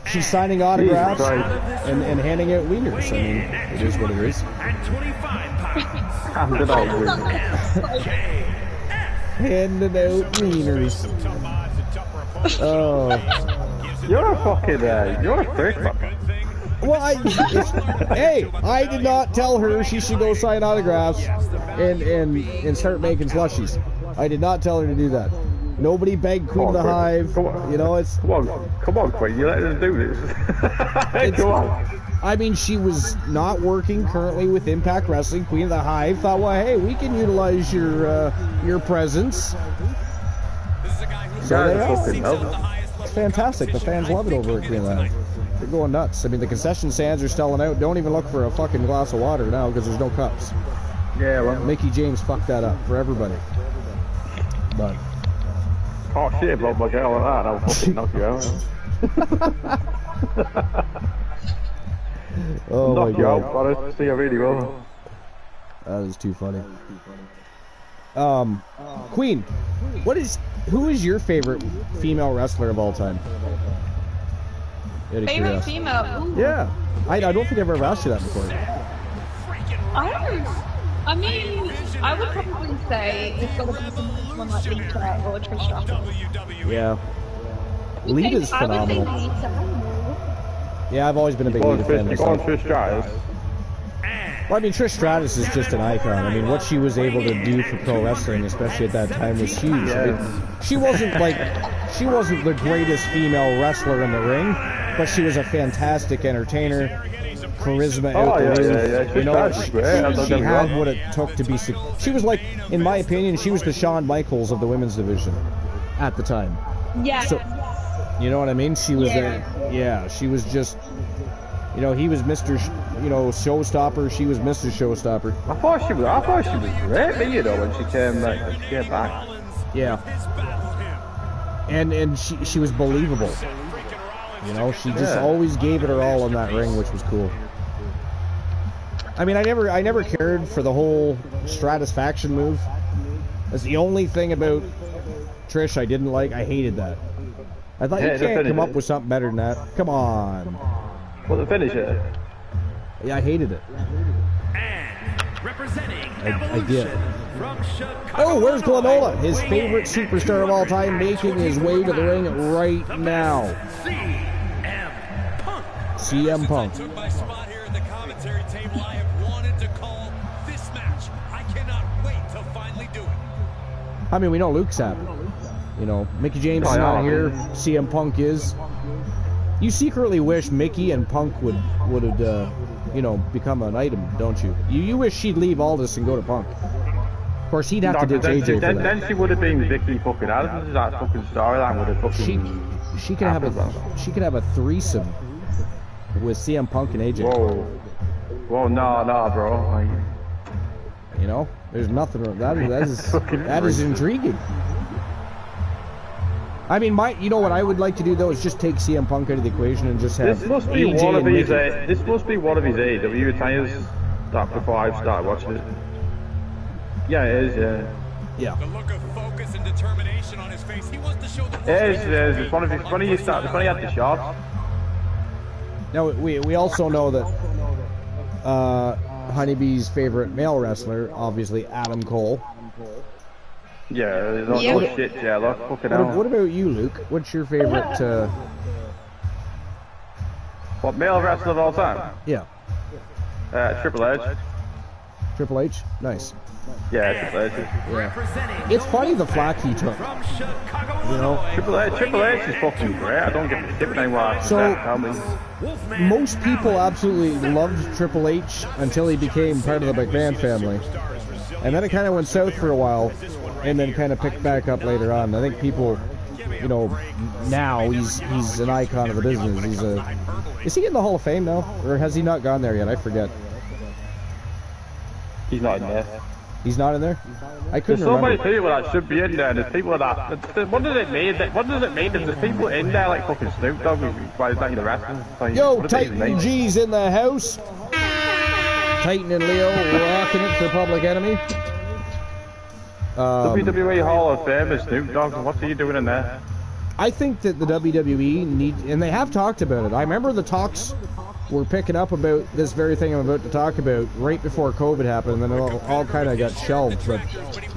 She's signing autographs and handing out wieners. I mean, it is what it is. Handing out wieners. Oh. You're a fucking, you're a prick, man. Well, hey, I did not tell her she should go sign autographs and start making slushies. I did not tell her to do that. Nobody begged Queen of the Hive. Come on. You know, it's... Come on, Queen. You let us do this. Come on. I mean, she was not working currently with Impact Wrestling. Queen of the Hive thought, well, hey, we can utilize your presence. So it's fantastic. The fans love it over at Queen of the Hive. They're going nuts. I mean, the concession stands are selling out. Don't even look for a fucking glass of water now because there's no cups. Yeah, well. Mickey James fucked that up for everybody. But... Oh shit, about my girl like that, I'll fucking knock you out. Oh my God. Out, see you really well. That is too funny. Queen, who is your favorite female wrestler of all time? Favorite female? Ooh. Yeah. I don't think I've ever asked you that before. I mean, I would probably say it's got to be someone like Lita or Trish Stratus. Yeah. Lita's phenomenal. I would say Lita. Yeah, I've always been a big Lita fan myself. Trish Stratus. Well, I mean, Trish Stratus is just an icon. I mean, what she was able to do for pro wrestling, especially at that time, was huge. I mean, she wasn't the greatest female wrestler in the ring, but she was a fantastic entertainer. Charisma out the roof. You know, she had what it took to be. She was like, in my opinion, she was the Shawn Michaels of the women's division at the time. Yeah. So, you know what I mean? She was she was just, you know, he was Mr. Showstopper. She was Mr. Showstopper. I thought she was great, you know, when she came back. Yeah. And she was believable. You know, she just always gave it her all in that ring, which was cool. I mean, I never cared for the whole Stratusfaction move. That's the only thing about Trish I didn't like. I hated that. I thought you can't come up with something better than that. Come on. Well, the finish it. Yeah, I hated it. I did. Oh, where's Glenola? His favorite superstar of all time, making his way to the ring right now. CM Punk. Took my spot here at the commentary table. I have wanted to call this match. I cannot wait to finally do it. I mean, we know Luke's happy. You know, Mickey James is not here. CM Punk is. You secretly wish Mickey and Punk would become an item, don't you? You wish she'd leave all this and go to Punk. Of course, he'd have to ditch AJ for that. Then she would have been Vicky fucking Adams. That fucking storyline would have fucking. She could have a threesome with CM Punk and AJ. Whoa, no, bro. You know, there's nothing wrong. That is intriguing. I mean, you know what I would like to do though is just take CM Punk out of the equation and just have. This must be AJ one of his. This must be one of his AEW attires. That before I started watching it. Yeah, it is. Yeah. The look of focus and determination on his face. He wants to show the world. It is. It's one of his. When he had the shots. Now we also know that Honeybee's favorite male wrestler, obviously Adam Cole. Yeah, no shit, look, fucking hell. What about you, Luke? What's your favorite? What male wrestler of all time? Yeah. Triple H. Triple H, nice. Yeah, Triple H. Yeah. It's funny the flack he took. You know, Triple H is fucking great. I don't give a shit anymore. So most people absolutely loved Triple H until he became part of the McMahon family, and then it kind of went south for a while, and then kind of picked back up later on. I think people, you know, now he's an icon of the business. Is he in the Hall of Fame now, or has he not gone there yet? I forget. He's not in there. He's not in there? I couldn't remember. There's so many people that should be in there, and there's people that... What does it mean? What does it mean if there's people in there like fucking Snoop Dogg? Why is that in the wrestling? Like, yo, Titan G's in the house. Titan and Leo rocking it for Public Enemy. WWE Hall of Fame is Snoop Dogg. What are you doing in there? I think that the WWE need... And they have talked about it. I remember the talks... We're picking up about this very thing I'm about to talk about right before COVID happened, and then it all kind of got shelved. But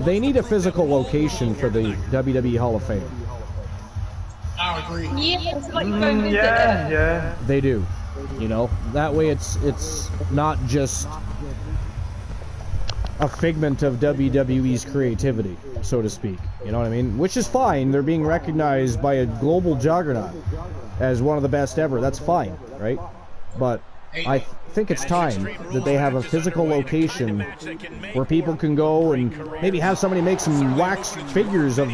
they need a physical location for the WWE Hall of Fame. free. Yeah, it's like going visit Yeah, it. yeah. They do. You know, that way it's not just a figment of WWE's creativity, so to speak. You know what I mean? Which is fine. They're being recognized by a global juggernaut as one of the best ever. That's fine, right? But I think it's time that they have a physical location where people can go and maybe have somebody make some wax figures of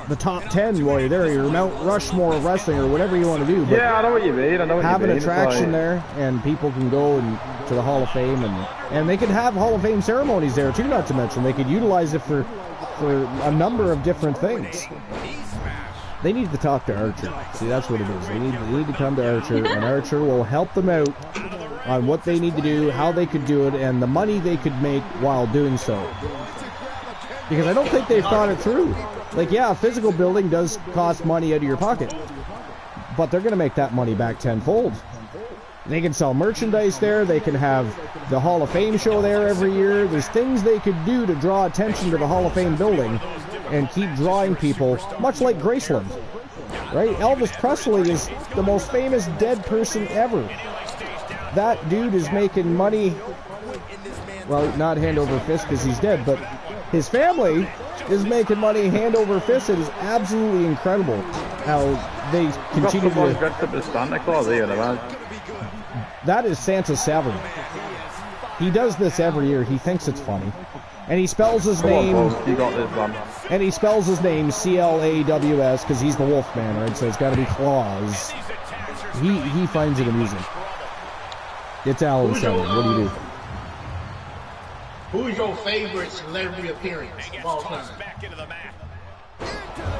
the top 10 while you're there, your Mount Rushmore of wrestling or whatever you want to do. But yeah, I know what you mean. I know what have you mean. an attraction there, and people can go to the Hall of Fame, and they could have Hall of Fame ceremonies there too. Not to mention, they could utilize it for a number of different things. They need to talk to Archer. See, that's what it is. They need to come to Archer, and Archer will help them out on what they need to do, how they could do it, and the money they could make while doing so. Because I don't think they've thought it through. Like, yeah, a physical building does cost money out of your pocket, but they're going to make that money back tenfold. They can sell merchandise there. They can have the Hall of Fame show there every year. There's things they could do to draw attention to the Hall of Fame building and keep drawing people, much like Graceland, right? Elvis Presley is the most famous dead person ever. That dude is making money, well, not hand over fist because he's dead, but his family is making money hand over fist. It is absolutely incredible how they continue to... dressed up as Santa Claus here, man. That is Santa Savage. He does this every year. He thinks it's funny. And he spells his name... You got this one. And he spells his name C-L-A-W-S because he's the wolf man, right? So it's got to be Claus. He finds it amusing. It's Alan Seven. What do you do? Who's your favorite celebrity appearance of all time?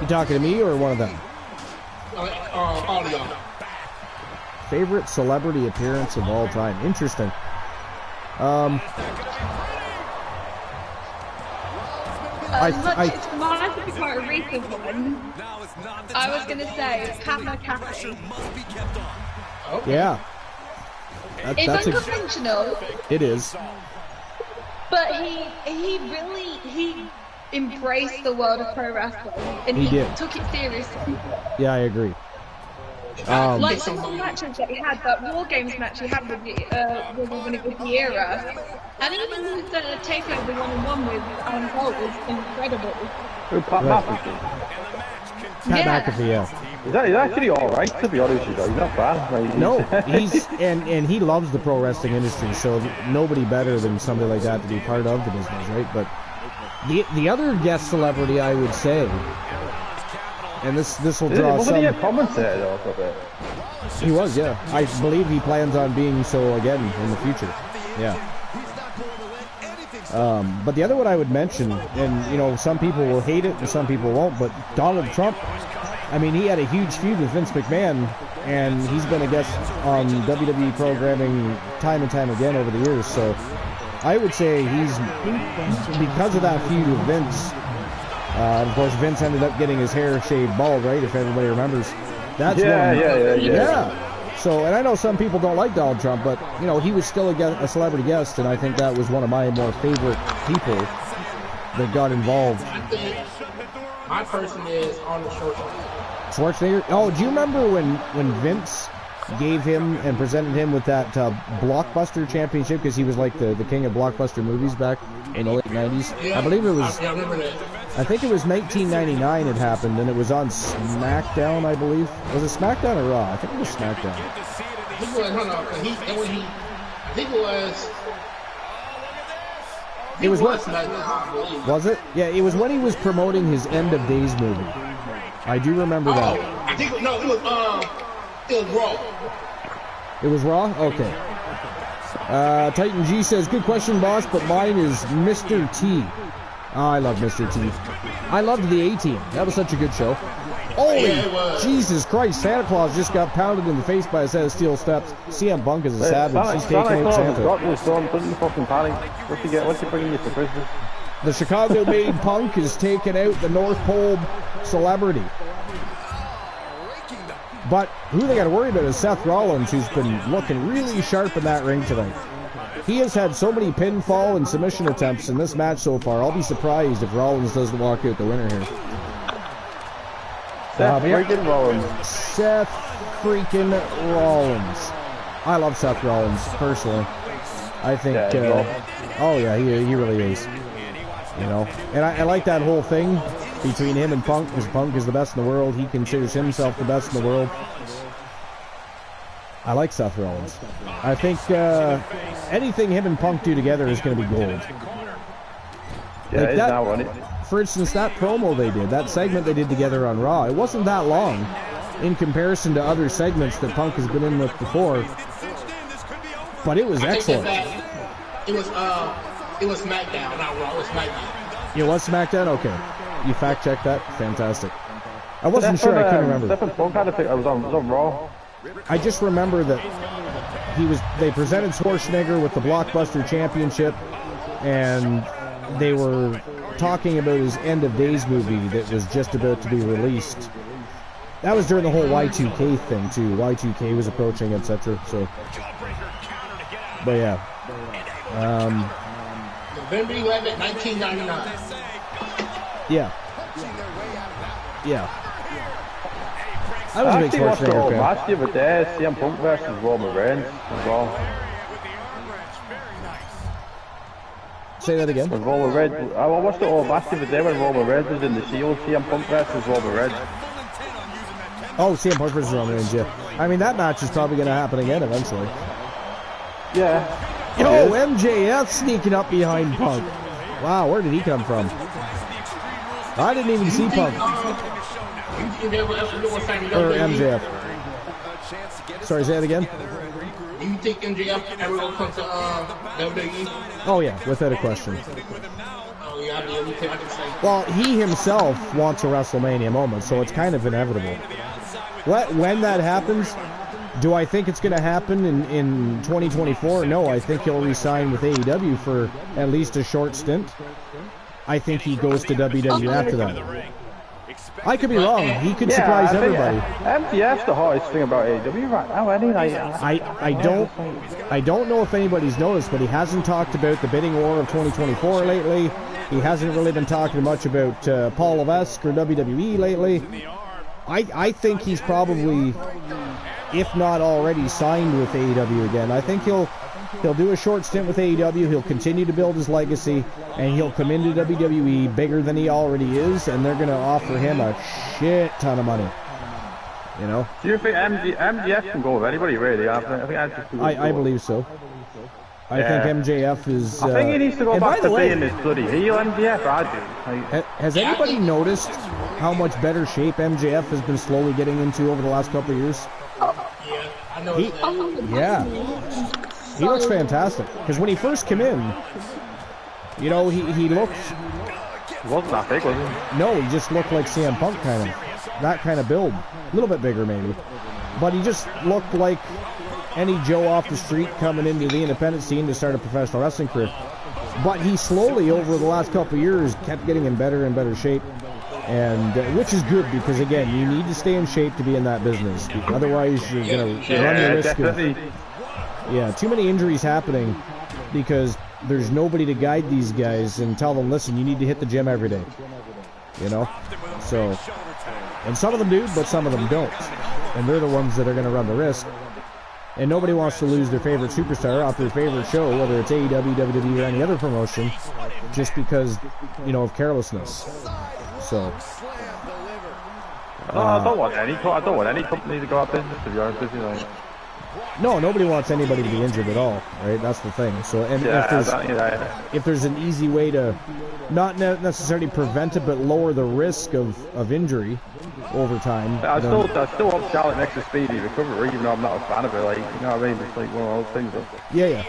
You talking to me or one of them? All of y'all. Favorite celebrity appearance of all time. Interesting. It's mine to be quite a recent one. I was going to say Pat McAfee. Okay. Yeah. It's unconventional. It is. But he really embraced the world of pro wrestling, and He did. took it seriously. Yeah, I agree. Like some of the matches that he had, that War Games match he had with when it was the era, and even his takeover 1-on-1 with Gold was incredible. Who, Pat McAfee? Pat McAfee, yeah. He's actually alright, to be honest with you. He's not bad. Like, No, he's and he loves the pro wrestling industry, so nobody better than somebody like that to be part of the business, right? But the other guest celebrity, I would say, and this will draw wasn't some... he a commentator though for a bit? He was, yeah. I believe he plans on being so again in the future. Yeah. But the other one I would mention, and you know, some people will hate it and some people won't, but Donald Trump. I mean, he had a huge feud with Vince McMahon, and he's been a guest on WWE programming time and time again over the years. So I would say he's, because of that feud with Vince, of course, Vince ended up getting his hair shaved bald, right? If everybody remembers. That's yeah. So, and I know some people don't like Donald Trump, but you know, he was still a celebrity guest, and I think that was one of my more favorite people that got involved. My person is Arnold Schwarzenegger. Oh, do you remember when Vince gave him and presented him with that Blockbuster Championship, because he was like the king of blockbuster movies back in the late 90s? Yeah. I believe it was. I remember that. I think it was 1999 it happened, and it was on SmackDown, I believe. Was it SmackDown or Raw? I think it was SmackDown. I think it was, I think it was. It was what? SmackDown. Was it? Yeah, it was when he was promoting his End of Days movie. I do remember that. I think it was Raw. It was Raw? Okay. Titan G says, good question, boss, but mine is Mr. T. Oh, I love Mr. T. I loved the A-Team. That was such a good show. Holy Jesus Christ, Santa Claus just got pounded in the face by a set of steel steps. CM Punk is a savage. He's taking out Santa. What's he bringing you for Christmas? The Chicago-made Punk is taking out the North Pole celebrity. But who they got to worry about is Seth Rollins, who's been looking really sharp in that ring tonight. He has had so many pinfall and submission attempts in this match so far. I'll be surprised if Rollins doesn't walk out the winner here. freaking Rollins. Seth freaking Rollins. I love Seth Rollins, personally. I think, oh yeah, he really is. You know, and I like that whole thing between him and Punk, because Punk is the best in the world. He considers himself the best in the world. I like Seth Rollins. I think anything him and Punk do together is going to be gold. Yeah, like now on it. For instance, that promo they did, that segment they did together on Raw, it wasn't that long in comparison to other segments that Punk has been in with before. But it was excellent. It was SmackDown, not Raw. It was SmackDown. It was SmackDown? Okay. You fact checked that? Fantastic. I wasn't sure. I couldn't remember. Punk had to think I was on Raw. I just remember that they presented Schwarzenegger with the Blockbuster Championship, and they were talking about his End of Days movie that was just about to be released. That was during the whole Y2K thing too. Y2K was approaching, etc. So, but yeah. November 11th, 1999. Yeah. Yeah. I was a big Schwarzenegger fan. Last year with CM Punk versus Roman Reigns as well. Say that again. With Roman Reigns, I watched it all last year with when Roman Reigns was in the Shield. CM Punk versus Roman Reigns. Oh, CM Punk versus Roman Reigns, yeah. I mean, that match is probably going to happen again eventually. Yeah. Yo, MJF sneaking up behind Punk. Wow, where did he come from? I didn't even see Punk. Or MJF. Sorry, say that again? Do you think MJF ever will come to WWE? Oh yeah, without a question. Oh yeah, I mean, I can say. Well, he himself wants a WrestleMania moment, so it's kind of inevitable. When that happens, do I think it's going to happen in 2024? No, I think he'll re-sign with AEW for at least a short stint. I think he goes to WWE after that. I could be wrong. He could surprise everybody. MJF's the hardest thing about AEW right now. I don't know if anybody's noticed, but he hasn't talked about the bidding war of 2024 lately. He hasn't really been talking much about Paul Levesque or WWE lately. I think he's probably, if not already, signed with AEW again. I think he'll do a short stint with AEW. He'll continue to build his legacy, and he'll come into WWE bigger than he already is, and they're going to offer him a shit ton of money. You know? Do you think MJF can go with anybody, really? I believe so. I think MJF is... I think he needs to go back to being this bloody heel MJF, I do. Has anybody noticed how much better shape MJF has been slowly getting into over the last couple of years? Yeah, I know. He looks fantastic. Because when he first came in, you know, he looked... He wasn't that big, was he? No, he just looked like CM Punk, kind of. That kind of build. A little bit bigger, maybe. But he just looked like any Joe off the street coming into the independent scene to start a professional wrestling career. But he slowly, over the last couple of years, kept getting in better and better shape. And which is good, because again, you need to stay in shape to be in that business. Otherwise, you're going to run the risk of... Yeah, too many injuries happening because there's nobody to guide these guys and tell them, listen, you need to hit the gym every day. You know? So, and some of them do, but some of them don't. And they're the ones that are going to run the risk. And nobody wants to lose their favorite superstar off their favorite show, whether it's AEW, WWE, or any other promotion, just because, you know, of carelessness. So... I don't want any company to go out business, to be honest with you. Like. No, nobody wants anybody to be injured at all, right? That's the thing. So, and if there's an easy way to not necessarily prevent it, but lower the risk of injury over time. I still want Charlotte next to Speedy recovery, even though I'm not a fan of it. Like, you know what I mean? It's like one of those things. Yeah.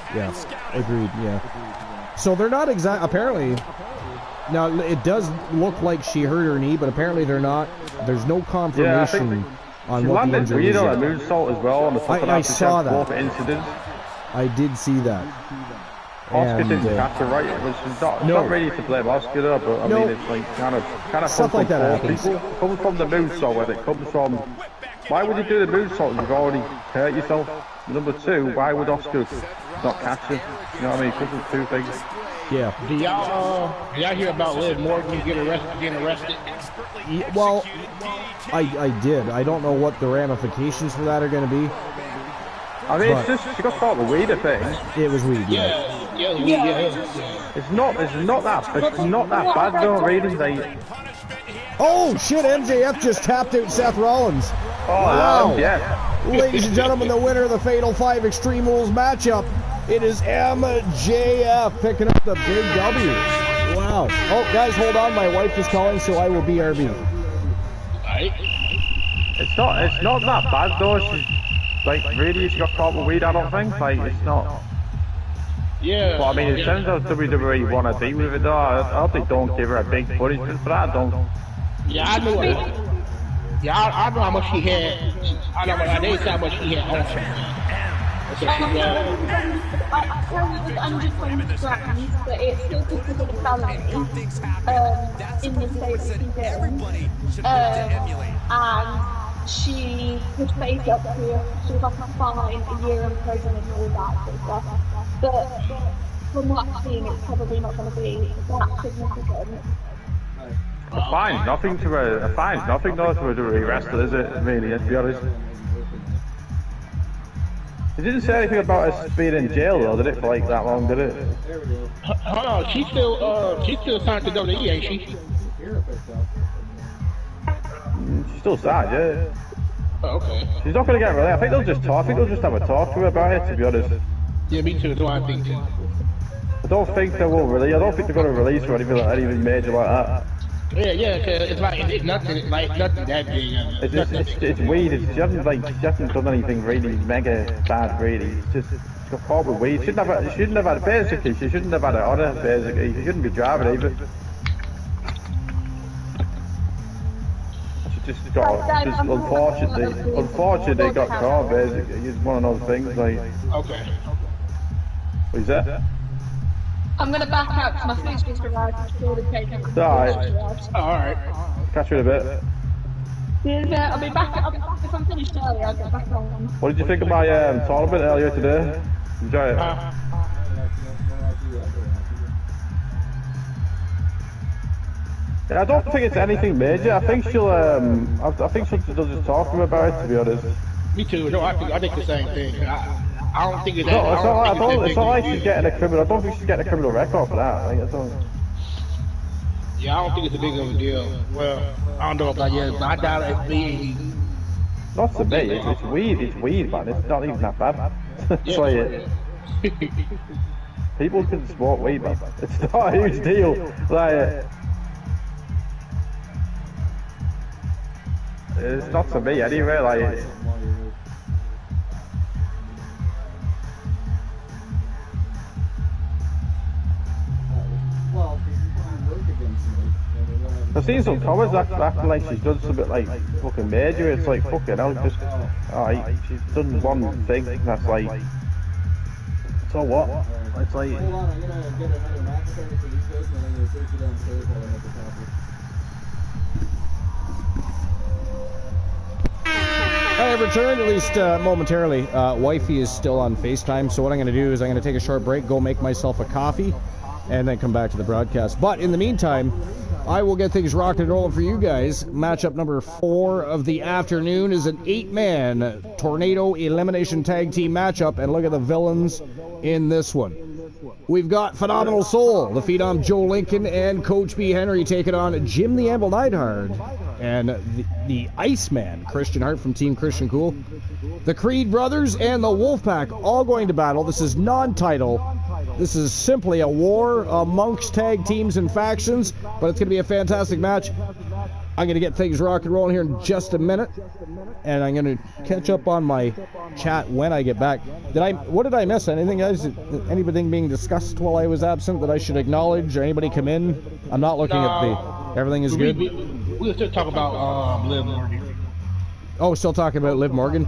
Agreed. Yeah. So they're not apparently. Now it does look like she hurt her knee, but apparently they're not. There's no confirmation. On what the injury is. She landed weird on a moonsault as well on the top of that. I saw that. Incident. I did see that. Oscar didn't catch her right, which is not really to blame Oscar though, but I mean it's like kind of stuff like that happens. Comes from the moonsault, whether it comes from why would you do the moonsault if you've already hurt yourself? Number two, why would Oscar not catch her? You know what I mean? Because of two things. Yeah. Do y'all hear about Liv Morgan getting arrested? Yeah, well, I did. I don't know what the ramifications for that are going to be. I mean, it's just she got caught with weed, I think. It was weed. Yeah. It's not that bad though, really. Like, oh shit! MJF just tapped out Seth Rollins. oh wow! Yeah. Ladies and gentlemen, the winner of the Fatal 5 Extreme Rules matchup, it is MJF picking up the big W. Wow! Oh, guys, hold on. My wife is calling, so I will BRB. Right. It's not that bad though. She's like really, she got caught with weed. I don't think. Like, it's not. Yeah. But I mean, it depends how WWE want to deal with it though. I hope they don't give her a big punishment for that. Yeah, I know it. Yeah, I know how much she had. I know how much she had on her. I tell you, it was under 20 grams, but it's still considered a felony in the state of Sweden. And she could face up to, she was a fine, a year in prison and all that sort of stuff. But from what I've seen, it's probably not going to be that significant. A fine, nothing to a fine, nothing though to a WWE wrestler, is it? Really, to be honest. It didn't say anything about her being in jail though, did it? For like that long, did it? Hold on, she's still signed to WWE, ain't she? She's still sad, yeah. Oh, okay. She's not gonna get released. I think they'll just talk. I think they'll just have a talk to her about it. To be honest. Yeah, me too. So I think too. I don't think they will release. I don't think they're gonna release her or anything major like that. Yeah, cause it's nothing that big. It's weed. She hasn't done anything really mega bad, really. It's just she got caught with weed. She shouldn't have had basically. She shouldn't have had it on her. Basically, she shouldn't be driving either. She just unfortunately got caught. Basically, it's one of those things. Like, okay. What is that? I'm going to back out because my food's just arrived. Alright. Catch you in a bit. Yeah, I'll be back if I'm finished early. I'll get back on. What did you think of my tournament earlier today? Enjoy it. Yeah, I don't think it's anything major. I think she'll just talk to him about it. To be honest. Me too. No, I think the same thing. I don't think it's that. No, it's not like she's getting a criminal. I don't think she's getting a criminal record for that. I don't. Yeah, I don't think it's a big of a deal. Well, I don't know about you, but I doubt it being. Not to me. It's weed. It's weed, man. It's not even that bad. It's like people can smoke weed, man. It's not a huge deal. Like, it's not to me anyway. Like. I've seen some comments acting like she's done something like fucking major. It's like fucking hell, just alright, she's done one thing that's like, so what? It's like. I have returned, at least momentarily. Wifey is still on FaceTime, so what I'm going to do is I'm going to take a short break, go make myself a coffee, and then come back to the broadcast. But in the meantime, I will get things rocking and rolling for you guys. Matchup number 4 of the afternoon is an 8-man Tornado Elimination Tag Team matchup, and look at the villains in this one. We've got Phenomenal Soul, the Phenom Joe Lincoln, and Coach B. Henry taking on Jim the Anvil Neidhart and the Iceman, Christian Hart from Team Christian Cool. The Creed Brothers and the Wolfpack all going to battle. This is non-title. This is simply a war amongst tag teams and factions, but it's going to be a fantastic match. I'm going to get things rock and rolling here in just a minute, and I'm going to catch up on my chat when I get back. What did I miss? Anything, guys? Anything being discussed while I was absent that I should acknowledge, or anybody come in? I'm not looking at the... Everything is good? We'll still talk about Liv Morgan. Oh, still talking about Liv Morgan?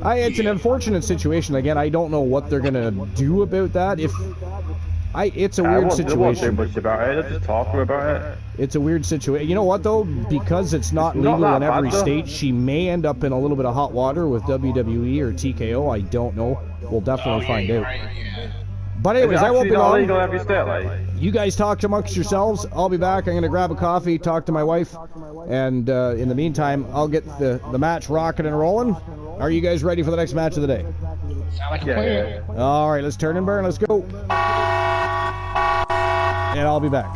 It's an unfortunate situation. Again, I don't know what they're going to do about that. It's a weird situation. I won't say much about it. I'll just talk to her about it. It's a weird situation. You know what, though? Because it's not legal in every state, she may end up in a little bit of hot water with WWE or TKO. I don't know. We'll definitely find out. But anyways, I won't be long. Legal every state, like? you guys talk amongst yourselves. I'll be back. I'm going to grab a coffee, talk to my wife, and in the meantime, I'll get the match rocking and rolling. Are you guys ready for the next match of the day? Sound like a plan. All right, let's turn and burn. Let's go. And I'll be back.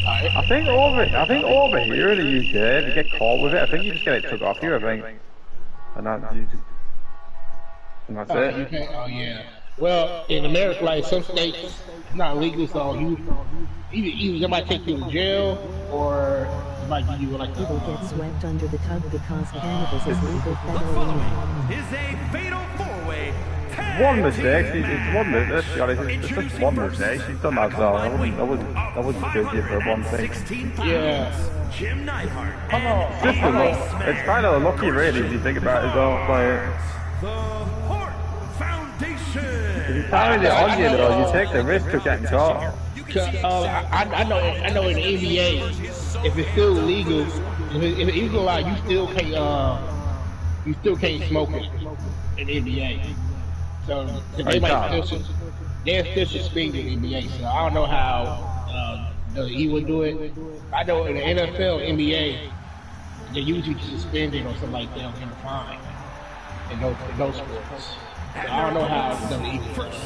I think over here in the UK, if you get caught with it, I think you just get it took off you, I think. And that's it. Oh, yeah. Well, in America, like some states, it's not legal, so either they might take you to jail or they might give you like People get swept under the tug because cannabis is legal federally now. Is a fatal four-way. One mistake, it's one mistake, it's just one mistake, she's done that though, I wouldn't judge you for one thing. Yeah. Jim Neidhart. It's kind of lucky really if you think about it as well, like... The Hart Foundation. If you carry it on you though, you take the risk of getting caught. I know in the NBA, if it's still legal, if it's legalized, you still can't smoke it in the NBA. So they might still suspend the NBA. So I don't know how he would do it. I know in the NFL, NBA, they usually suspend it or something like that in the fine in those sports. So I don't know how WWE works.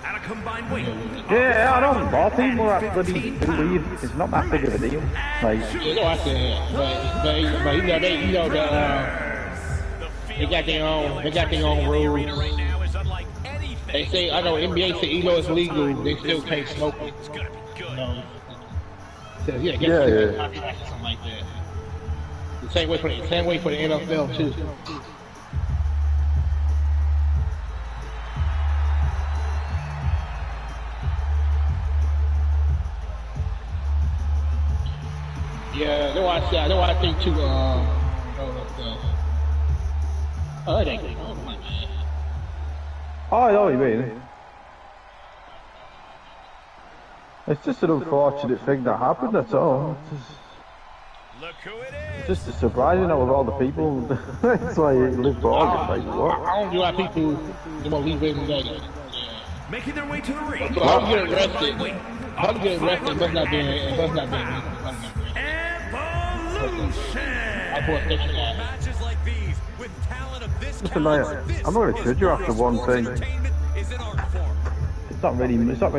At a combined weight. Yeah, I don't know. People actually believe it's not that big of a deal. Like, You know, I said, but they got their own rules. They say, I know NBA say even though it's legal, they still can't smoke it. You know, so yeah, copyright or something like that. The same way for the NFL too. Yeah, I know I think too. It ain't going on, man. oh, I know what you mean. It's just an unfortunate thing that happened, that's all. It's just surprising with all the people. It's like live for August, like what? I don't know why people want to leave it in the day. Making their way to the ring. So I'm getting arrested. It must not be legal. I bought this guy. Matches like these with talent of this Listen, mate, I'm not going to judge you after one thing. is an art form. It's not really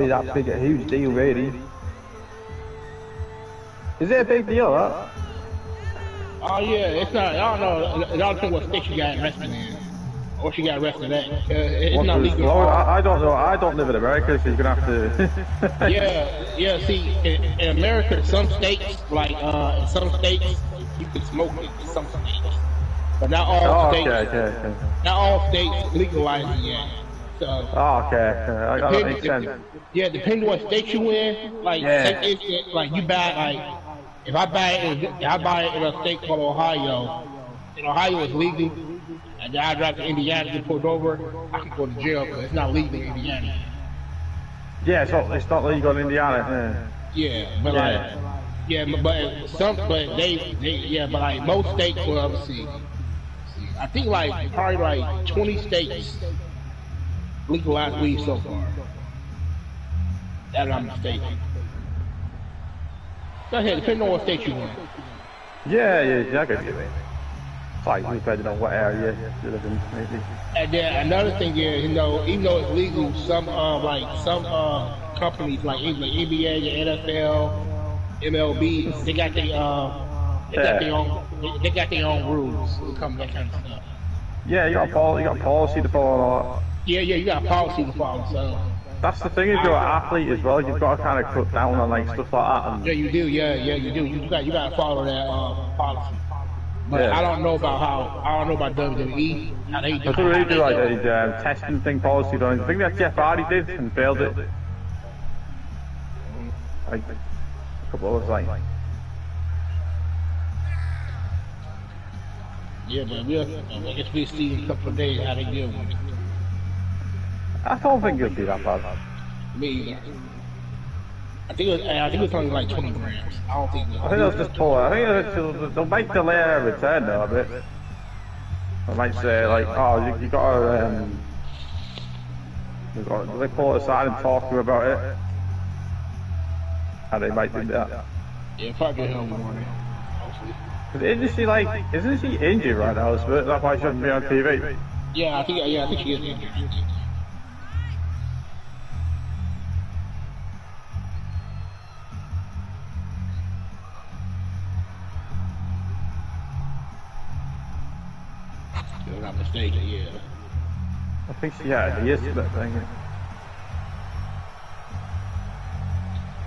that big a huge deal, really. Is it a big deal, that? Oh yeah, it's not. I don't know. It all depends what state you got arrested in, or she got arrested at. It's not legal. I don't know. I don't live in America, so you're gonna have to. Yeah. See, in America, some states, like in some states, you can smoke it. In some states, but not all states. Okay. Not all states legalize it yet. So. Okay. That makes sense. Yeah, depending on what state you in, like like you buy like. If I buy it in a state called Ohio, and Ohio is legal, and then I drive to Indiana to get pulled over, I can go to jail because it's not legal in Indiana. Yeah, it's not legal in Indiana. Yeah, but like most states will obviously. I think like probably like 20 states legalized weed so far. That I'm mistaken. Go ahead, depending on what state you in. Yeah, I get you. It's like depending on what area you live in, maybe. And then another thing is, even though it's legal, some companies like NBA, the NFL, MLB, they got their own rules when it comes to that kind of stuff. Yeah, you got policy to follow and all that. Yeah, you got policy to follow. So that's the thing, if you're an athlete as well, you've got to kind of cut down on like stuff like that. And yeah, you do. Yeah, you do. You got to follow that policy. But I don't know about WWE. How they do. They really do like a testing thing policy. I think that Jeff Hardy did and failed it. Like a couple of like. Yeah, but I guess we'll see in a couple of days how they deal with it. I don't think it'll be that bad. Me either. I think it's only like 20 grams. I don't think. I think they'll just pull it. I think they'll make the layer return though a bit. They might say like, oh, you gotta they pull it aside and talk to you about it. how they might do that. Yeah, probably get home warning. Isn't she injured right now? So that's why she shouldn't be on TV. Yeah, I think she is injured. If I'm not mistaken, yeah. I think she had yesterday, I think.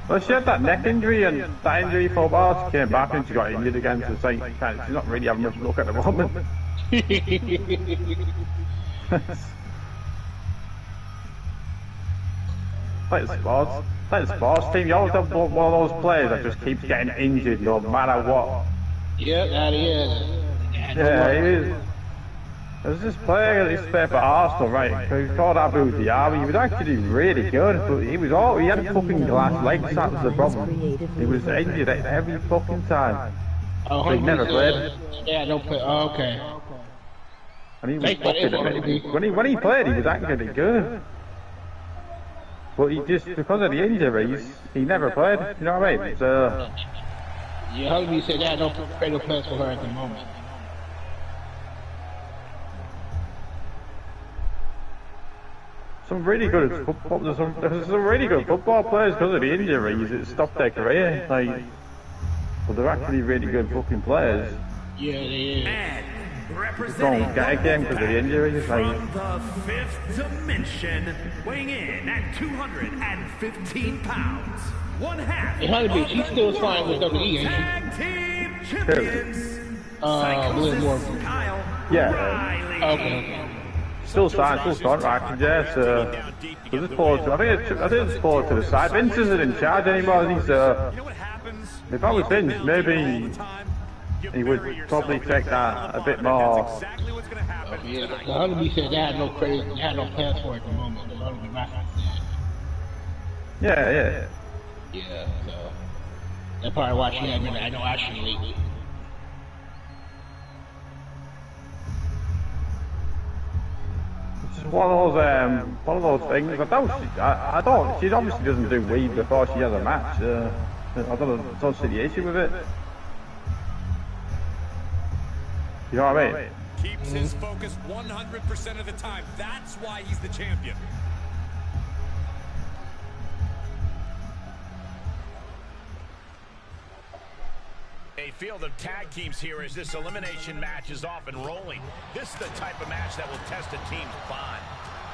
Well, she had that neck injury, and that injury for a while. She came back and she got injured again, so it's like, she's not really having much luck at the moment. Like the sports team, you always have one of those players that just keeps getting injured no matter what. Yeah, that is. Yeah, he is. There's this player that used to play for Arsenal, right? He was called Abu Diaby. He was actually really good, but he had a fucking glass legs, that was the problem. He was injured every fucking time. Oh, so he never played. Yeah, don't play. Oh, okay. And he was when he played, he was actually good. But he just, because of the injuries, he never played, you know what I mean? So... Yeah, Huggy said that, no plans for her at the moment. Some really good football, there's some really good football players because of the injuries, it stopped their career, like... But they're actually really good fucking players. Yeah, they is. Just don't get a game because of the injuries, like... From the fifth dimension, weighing in at 215 pounds. One half. Hey, Honeybee, she's still flying with WWE, ain't she? Tag team champions. Liz Morgan. Yeah. Okay. Still contracted, yeah, so... There's this forward to, I think it's forward to the side. Vince isn't in charge anymore, he's, if I was Vince, maybe... He would probably take that a bit more. Yeah, the Honeybee said they had no credit, they had no plans for it at the moment. The Honeybee Wrestling said. Yeah. Yeah, so that's probably why she hadn't been. I know action lately. It's just one of those things. I don't. She obviously doesn't do weed before she has a match. I don't see the issue with it. You know what I mean? Keeps his focus 100% of the time. That's why he's the champion. A field of tag teams here as this elimination match is off and rolling. This is the type of match that will test a team's bond.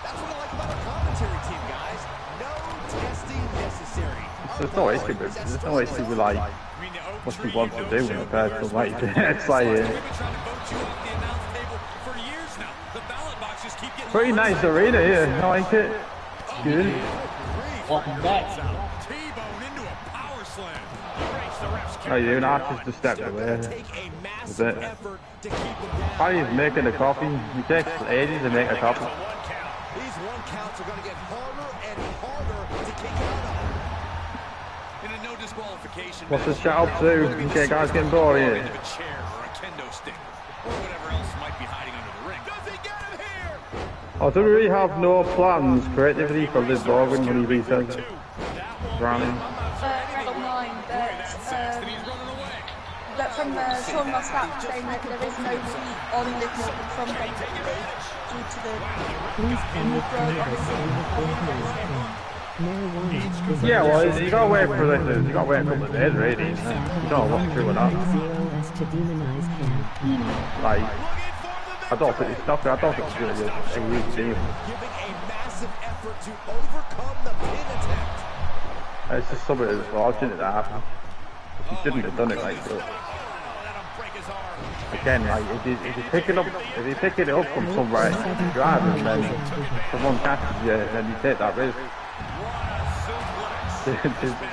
That's what I like about our commentary team, guys. No testing necessary. There's no issue with like what she wants to do in a personal way. It's like pretty nice arena here, I like it. Good. Welcome back. Oh, you Archer's just stepped away. That's it. While he's making the coffee, he takes ages to make a coffee. These one counts are going to get harder and harder to kick out of. In a no disqualification. What's the shout up to? Okay, guys, getting bored here. A chair or a kendo stick or whatever else might be hiding under the ring. Does he get him here? I don't really have no plans creatively for Liz Morgan when he returns. Running. But from Sean Ross Sapp saying that there is no heat on Liv Morgan from WWE due to the yeah, well, you gotta wait for this. You gotta wait a couple of days, really. You don't know what's true or not. Like, I don't think it's nothing. I don't think it's really a huge deal. It's just something that's fortunate that happened. He shouldn't have done it like that. Again, like if you pick it up from somewhere, driving, then someone catches you, then you take that risk. Do you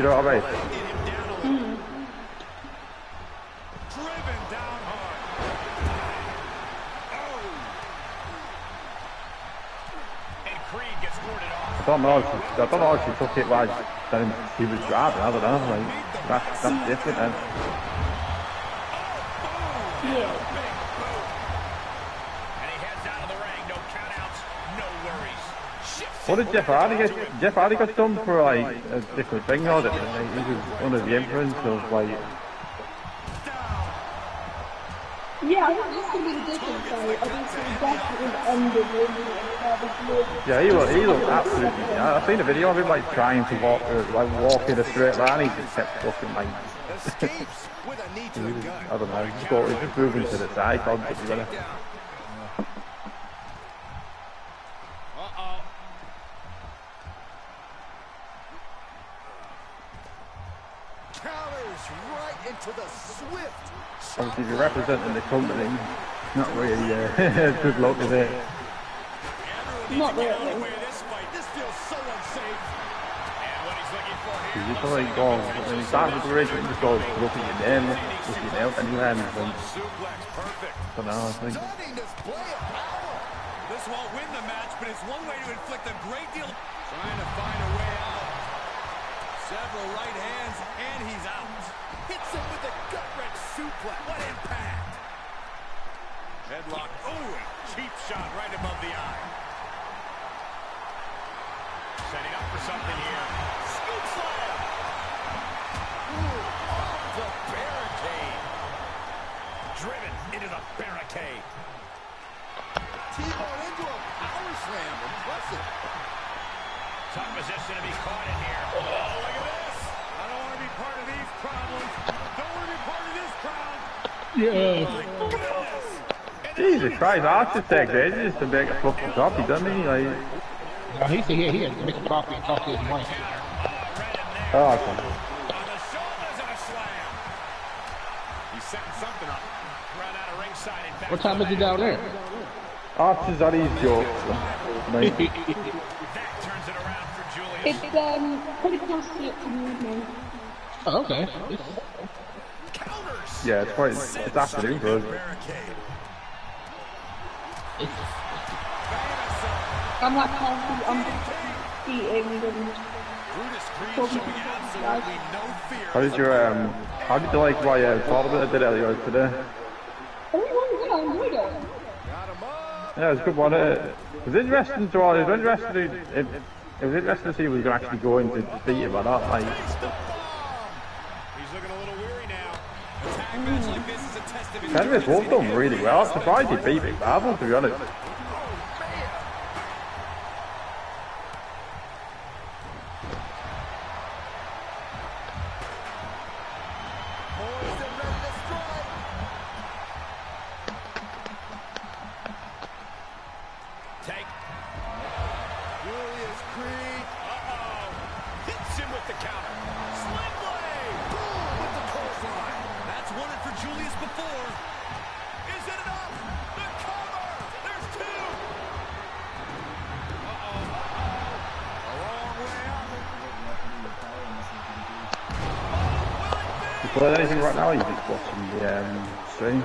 know what I mean? I don't know if she took it like then he was driving. I don't know. Like that's different then. Yeah. And he heads out of the ring. No countouts, no worries. Shifts What did Jeff Hardy get? Jeff Hardy got done for like a different thing, or didn't he? He was under the influence of like. Yeah, I think this could be the difference. Like, obviously, Jeff was under the Yeah, he looked absolutely. I've seen a video of him like trying to walk in a straight line. He just kept fucking like. I don't know. He's just moving to the side constantly. Right into the swift. Obviously, if you're representing the company, not really good luck, is it? Not really. This feels so unsafe. And what he's looking for here. You just like go, when you start with the race, you just go look at your name, look at your nail, and you land. So now I think. This won't win the match, but it's one way to inflict a great deal. Trying to find a way out. Several right hands, and he's out. Hits him with a gut-wrench suplex. What impact! Headlock. Oh, cheap shot right above the eye. Setting up for something here. Scoop slam. Ooh, off the barricade. Driven into the barricade. T-bone into a power slam. Impressive. Tough position to be caught in here. Oh, look at this. I don't want to be part of these problems. Don't want to be part of this crowd. Yeah. Jesus Christ, Archer takes ages to make a fucking copy, doesn't he? Like. No, he said he had to make a coffee and talk to his wife. Oh, okay. On the shoulders and a slam. He's setting something up. Right out of ringside and back. What time is it down there? Archer's on his jokes. That turns it around for Julius. It's pretty close to the evening. Oh, okay. Counters. Yeah, it's afternoon for us. I'm not counting, I'm eating and talking to guys. How did you like my tournament I did earlier today? Oh, yeah, I enjoyed it. Yeah, it was a good one. It was interesting to all. It was interesting to see if we could actually go into beat him or not. Like, He's looking a little weary now. A tag match like this is a test of his Henry's both done really well. I'm surprised he beat Big Marvel, to be honest. Playing anything right now? Or you just watching the stream?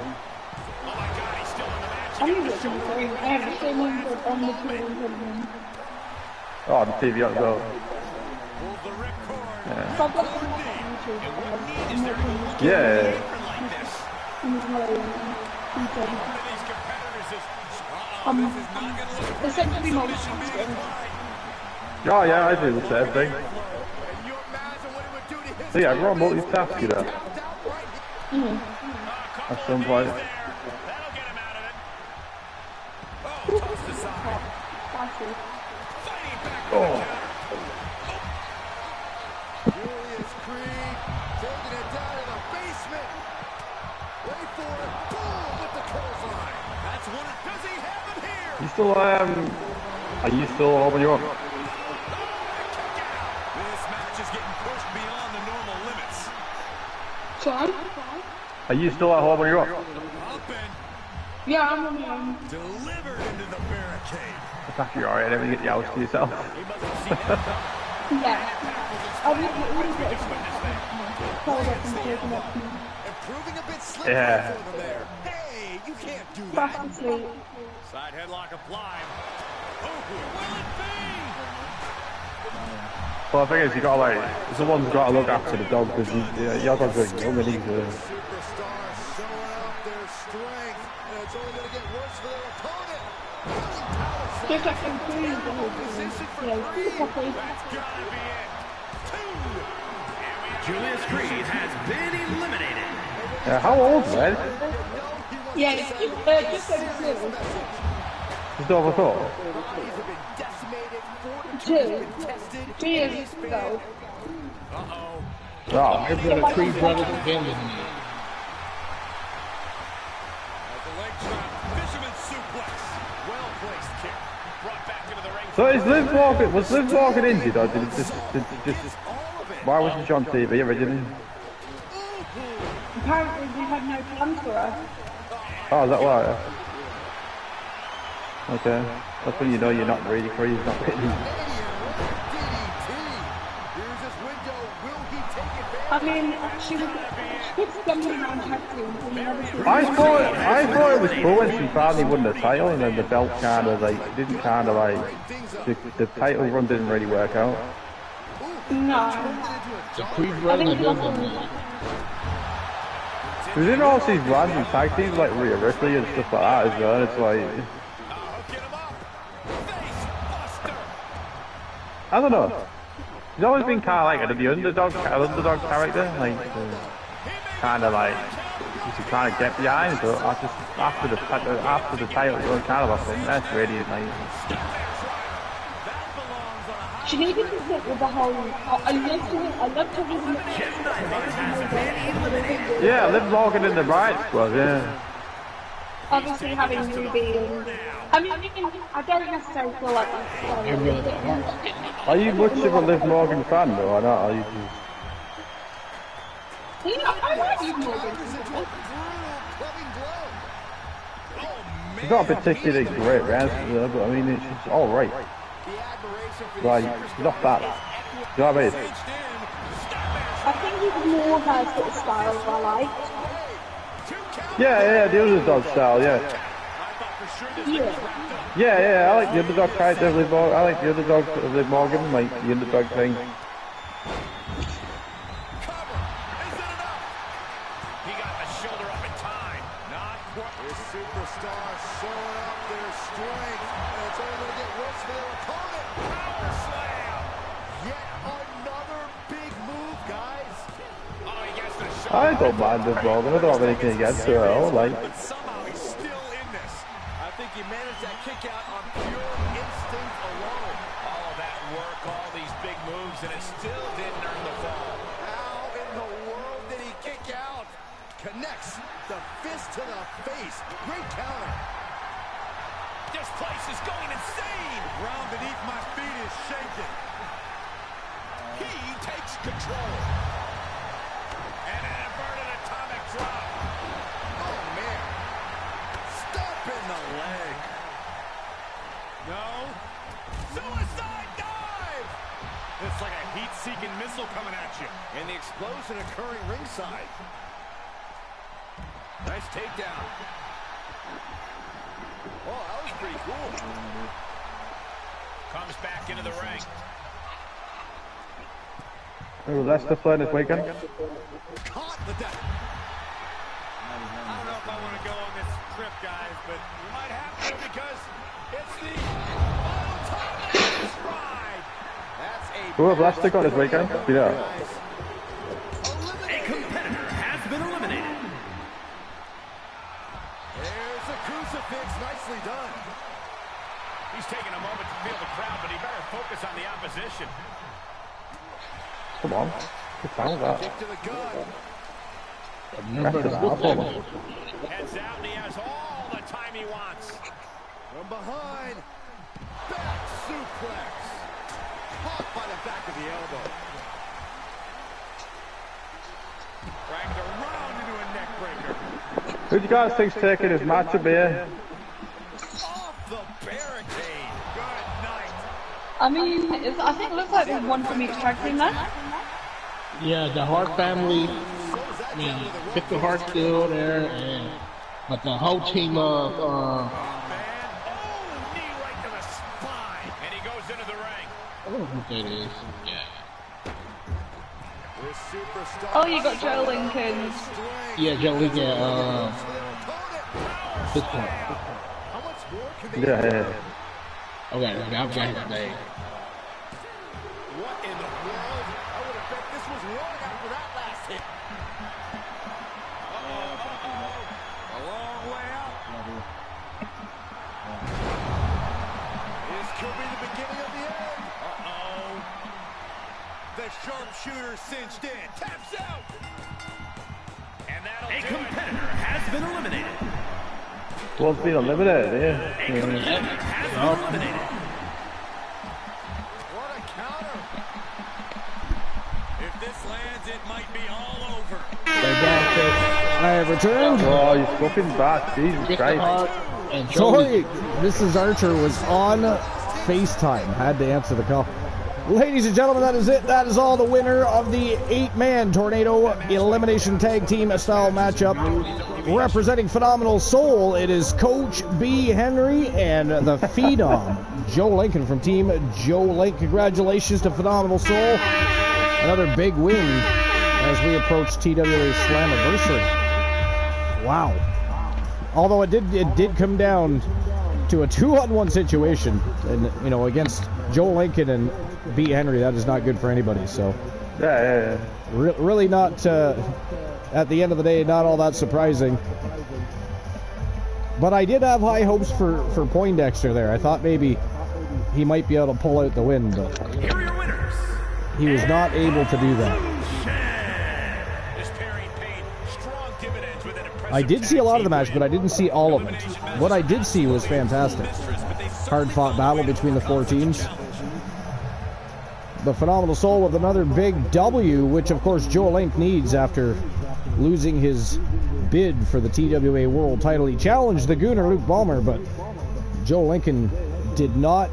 I'm watching the stream. I have the same one on the TV. Oh, on the TV as well. Yeah. Essentially multitasking. Oh yeah, I do the same thing. So yeah, we're on multitasking there. At some point. Oh. Julius Creed taking it down to the basement. Wait for it. Boom with the clothesline. That's one. Does he have him here? You still are you still holding you up? This match is getting pushed beyond the normal limits. Sorry? Are you still at home when you're up? Up and Yeah, I'm on my own. delivered into the barricade. It's actually alright, then you get the house to yourself. He must have seen that. Yeah. I'll leave it hold up and taking up. Improving a bit slippery Yeah. for them there. Hey, you can't do Fast that. and sleep. Side headlock applied. Oh, will it be? Well, the thing is, you gotta like, someone's gotta look after the dog because your dog's really young and he's Superstars showing off their strength, and it's only going to get worse for their opponent. Running power Just like improved properly. Julius Creed has been eliminated. How old, man? Yeah, just over Just over 4. 2 years ago. Oh. Everybody, the Creed brothers again with me. So is Liv Morgan, was Liv Morgan injured, or did it just why wasn't she on TV originally? Apparently we had no plans for her. Oh, is that why? Okay. That's when you know you're not ready for it, he's not hitting. I mean, she was jumping around tag teams and never seen I thought it was cool when she finally won the title and then the belt kind of like, didn't kind of like, the title run didn't really work out. No. The Creed brothers again. Because in all these random tag teams like Rhea Ripley and stuff like that as well, it's like, I don't know. He's always been kind of like the underdog character, like kind of like he's trying to get behind. But after the title run, kind of I think that's really like. She needed to sit with the whole. I love to read. Yeah, Liv Morgan in the Riot Squad, yeah. Obviously having Ruby and. I mean, I don't necessarily feel like that's. Are you much of a Liv Morgan fan though, or not? Are you just... Yeah, I like Liv Morgan. She's not a particularly great wrestler, but I mean, it's alright. Like, not bad. Do you know what I mean? I think it's more her sort of style I like. Yeah, the underdog style, yeah. Yeah, I like the underdog character of Liv Morgan. I like the underdog of Liv Morgan, like the underdog thing. He got the shoulder up in time. Not quite. This superstar showing up their strength, and it's only going to get worse for their opponent. Power slam. Yet another big move, guys. Oh, he gets the shoulder. I don't mind Liv Morgan. I don't have anything against her at all. Like. But somehow he's still in this. I think he managed that kick out on pure instinct alone. All of that work, all these big moves, and it still didn't earn the fall. How in the world did he kick out? Connects the fist to the face. Great counter. This place is going insane. The ground beneath my feet is shaking. He takes control. And an inverted atomic drop. Oh, man. Stop in the leg. No. Suicide dive. It's like a heat-seeking missile coming at you. And the explosion occurring ringside. Nice takedown. Oh, that was pretty cool. Comes back into the ring. Oh, that's the fun this weekend. Caught the death. I don't know if I want to go on this trip, guys, but we might have to because it's the ultimate stride. That's a... Oh, Blaster got this weekend. Yeah. A competitor has been eliminated. There's a crucifix. Nicely done. He's taking a moment to feel the crowd, but he better focus on the opposition. Come on. Good sound that. Kick to the gut. Heads out, and he has all the time he wants. From behind. Back suplex. Caught by the back of the elbow. Dragged around into a neck breaker. Who do you guys think's taking his matchup here? Off the barricade. Good night. I mean, I think it looks like there's one from each tag team there. Yeah, the Hart family. I mean, Victor Hart's still there, but the whole team of Knee right to the spine. And he goes into the ring. I don't know who that is. Yeah. Oh, you got Joe Lincoln. Yeah, Joe Lincoln. This one. Yeah. Okay, I've got his name. What in the world? I would have bet this was wrong after that last hit. A long way out. This could be the beginning of the end. The sharpshooter cinched in. Taps out. And that'll A competitor has been eliminated. One's been eliminated, yeah. A competitor has been eliminated. What a counter. If this lands, it might be all over. I have returned. Oh, you fucking bat. Jesus Christ. Sorry, Mrs. Archer was on FaceTime. Had to answer the call. Ladies and gentlemen, that is it. That is all. The winner of the 8-man Tornado Elimination Tag Team style matchup. Representing Phenomenal Soul, it is Coach B. Henry and the Phenom, Joe Lincoln from Team Joe Link. Congratulations to Phenomenal Soul. Another big win as we approach TWA Slammiversary. Wow. Although it did come down to a 2-on-1 situation, and you know, against Joe Lincoln and B. Henry, that is not good for anybody. So Yeah. really not at the end of the day, not all that surprising. But I did have high hopes for Poindexter there. I thought maybe he might be able to pull out the win, but Here are your winners. he was not able to do that. I did see a lot of the match, but I didn't see all of it. What I did see was fantastic. Hard-fought battle between the 4 teams. The Phenomenal Soul with another big W, which of course Joe Link needs after losing his bid for the TWA World title. He challenged the Gooner Luke Ballmer, but Joe Lincoln did not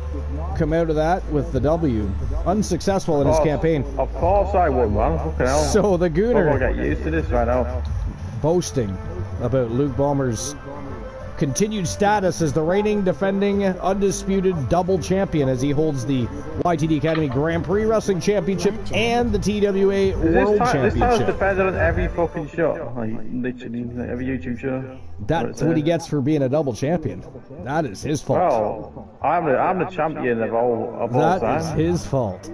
come out of that with the W. Unsuccessful in his campaign. Of course I would, man. Fucking hell. So the Gooner I'm gonna get used to this right now. boasting about Luke Ballmer's continued status as the reigning, defending, undisputed double champion as he holds the YTD Academy Grand Prix Wrestling Championship and the TWA World This Championship. time's defended on every fucking show. Like, literally, like every YouTube show. That's what he gets for being a double champion. That is his fault. Well, I'm the champion of all That time. is his fault.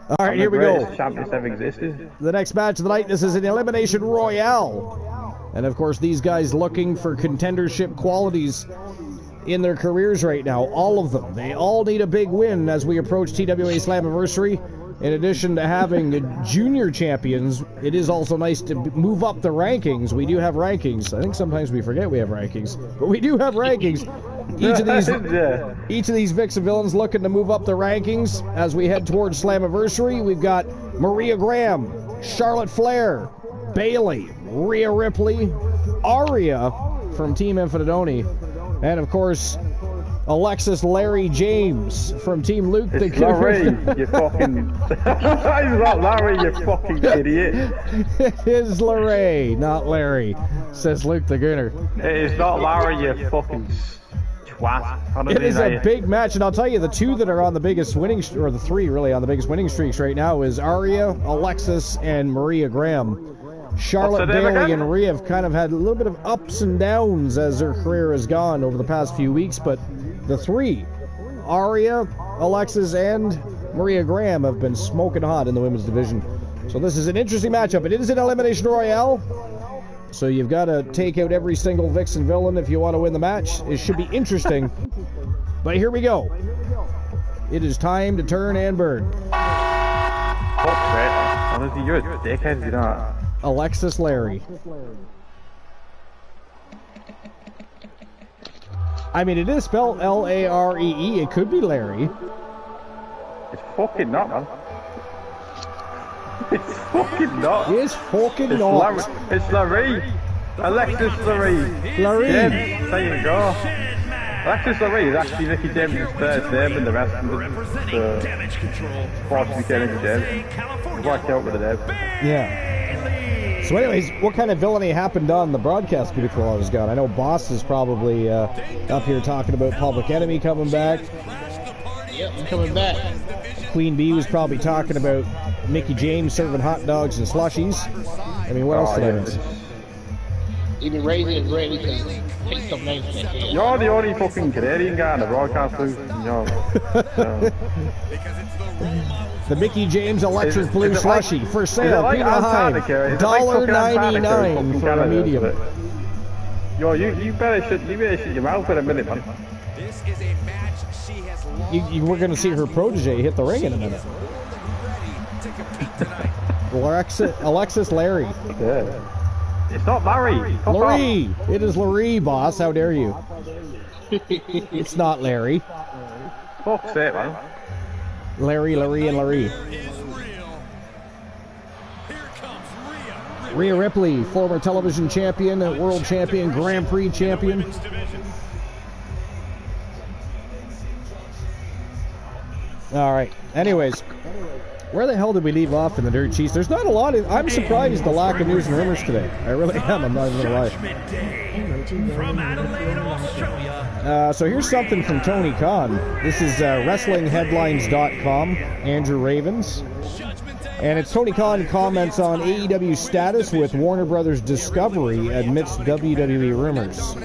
All right, I'm here the we go. greatest champion ever existed. The next match of the night, this is an Elimination Royale. And of course, these guys looking for contendership qualities in their careers right now. All of them. They all need a big win as we approach TWA Slammiversary. In addition to having the junior champions, it is also nice to move up the rankings. We do have rankings. I think sometimes we forget we have rankings, but we do have rankings. Each of these Vixen villains looking to move up the rankings as we head towards Slammiversary. We've got Maria Graham, Charlotte Flair, Bailey, Rhea Ripley, Aria from Team Infinitoni, and of course Alexis Larry James from Team Luke the Larry, you fucking... It's not Larry, you fucking idiot. It is Larry, not Larry, says Luke the Gooner. It is not Larry, you fucking twat. It is a big match, and I'll tell you, the two that are on the biggest winning, or the three really on the biggest winning streaks right now is Aria, Alexis, and Maria Graham. Charlotte, Bailey, and Rhea have kind of had a little bit of ups and downs as their career has gone over the past few weeks, but the three, Aria, Alexis, and Maria Graham, have been smoking hot in the women's division. So this is an interesting matchup. It is an Elimination Royale, so you've got to take out every single Vixen villain if you want to win the match. It should be interesting. But here we go. It is time to turn and burn. Fuck it. Honestly, you're a dickhead, you know. Alexis Larry. I mean, it is spelled L-A-R-E-E. It could be Larry. It's fucking not, man. It's fucking not. It's fucking not. It's Larry. Alexis Larry. Larry. Yeah, there you go. Alexis Larry is actually Nicky James' first name in the rest of the fortunately getting the James. Watch out with the name. Yeah. So anyways, what kind of villainy happened on the broadcast booth while I was gone? I know Boss is probably up here talking about Public Enemy coming back. Yep, I'm coming back. Queen Bee was probably talking about Mickey James serving hot dogs and slushies. I mean, what else did I miss? Either raise it or ready to take some names from that head. You're the only fucking Canadian guy in the broadcast booth. The Mickey James Electric Blue is it Slushy for sale. like Peter Hive, $1.99 for a medium. Yo, you better shut your mouth in a minute, man. This is a match she has long We're going to see her protege hit the ring in a minute. to compete tonight. Alexis Larry. Yeah. It's not Larry. Fuck Larry. off. It is Larry, boss. How dare you? It's not Larry. Fuck's sake, man. Larry, and Larry. Rhea Ripley, former television champion, world champion, Grand Prix champion. All right. Anyways, where the hell did we leave off in the Dirt Sheets? There's not a lot of... I'm surprised the lack of news and rumors today. I really am. I'm not even going to lie. From Adelaide, Australia. So here's something from Tony Khan. This is WrestlingHeadlines.com, Andrew Ravens. And it's Tony Khan comments on AEW's status with Warner Brothers Discovery amidst WWE rumors.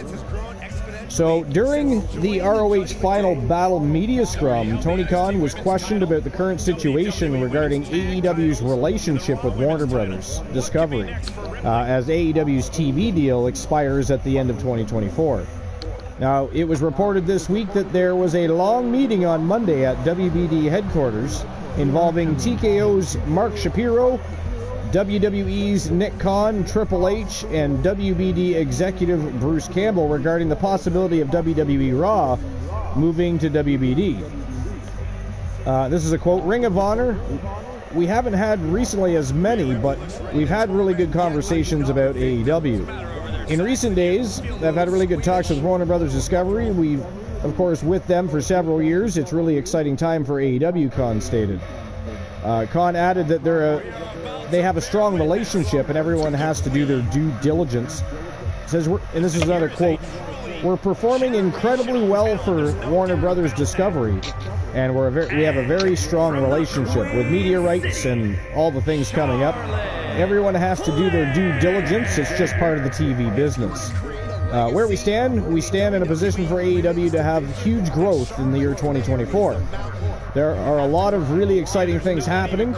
So during the ROH Final Battle media scrum, Tony Khan was questioned about the current situation regarding AEW's relationship with Warner Brothers Discovery, as AEW's TV deal expires at the end of 2024. Now, it was reported this week that there was a long meeting on Monday at WBD headquarters involving TKO's Mark Shapiro, WWE's Nick Khan, Triple H, and WBD executive Bruce Campbell regarding the possibility of WWE Raw moving to WBD. This is a quote, Ring of Honor, we haven't had recently as many, but we've had really good conversations about AEW. In recent days, I've had really good talks with Warner Brothers Discovery. We've, of course, with them for several years. It's really exciting time for AEW, Khan stated. Khan added that they have a strong relationship and everyone has to do their due diligence. Says, and this is another quote, we're performing incredibly well for Warner Brothers Discovery, and we have a very strong relationship with media rights and all the things coming up. Everyone has to do their due diligence. It's just part of the TV business. Where we stand in a position for AEW to have huge growth in the year 2024. There are a lot of really exciting things happening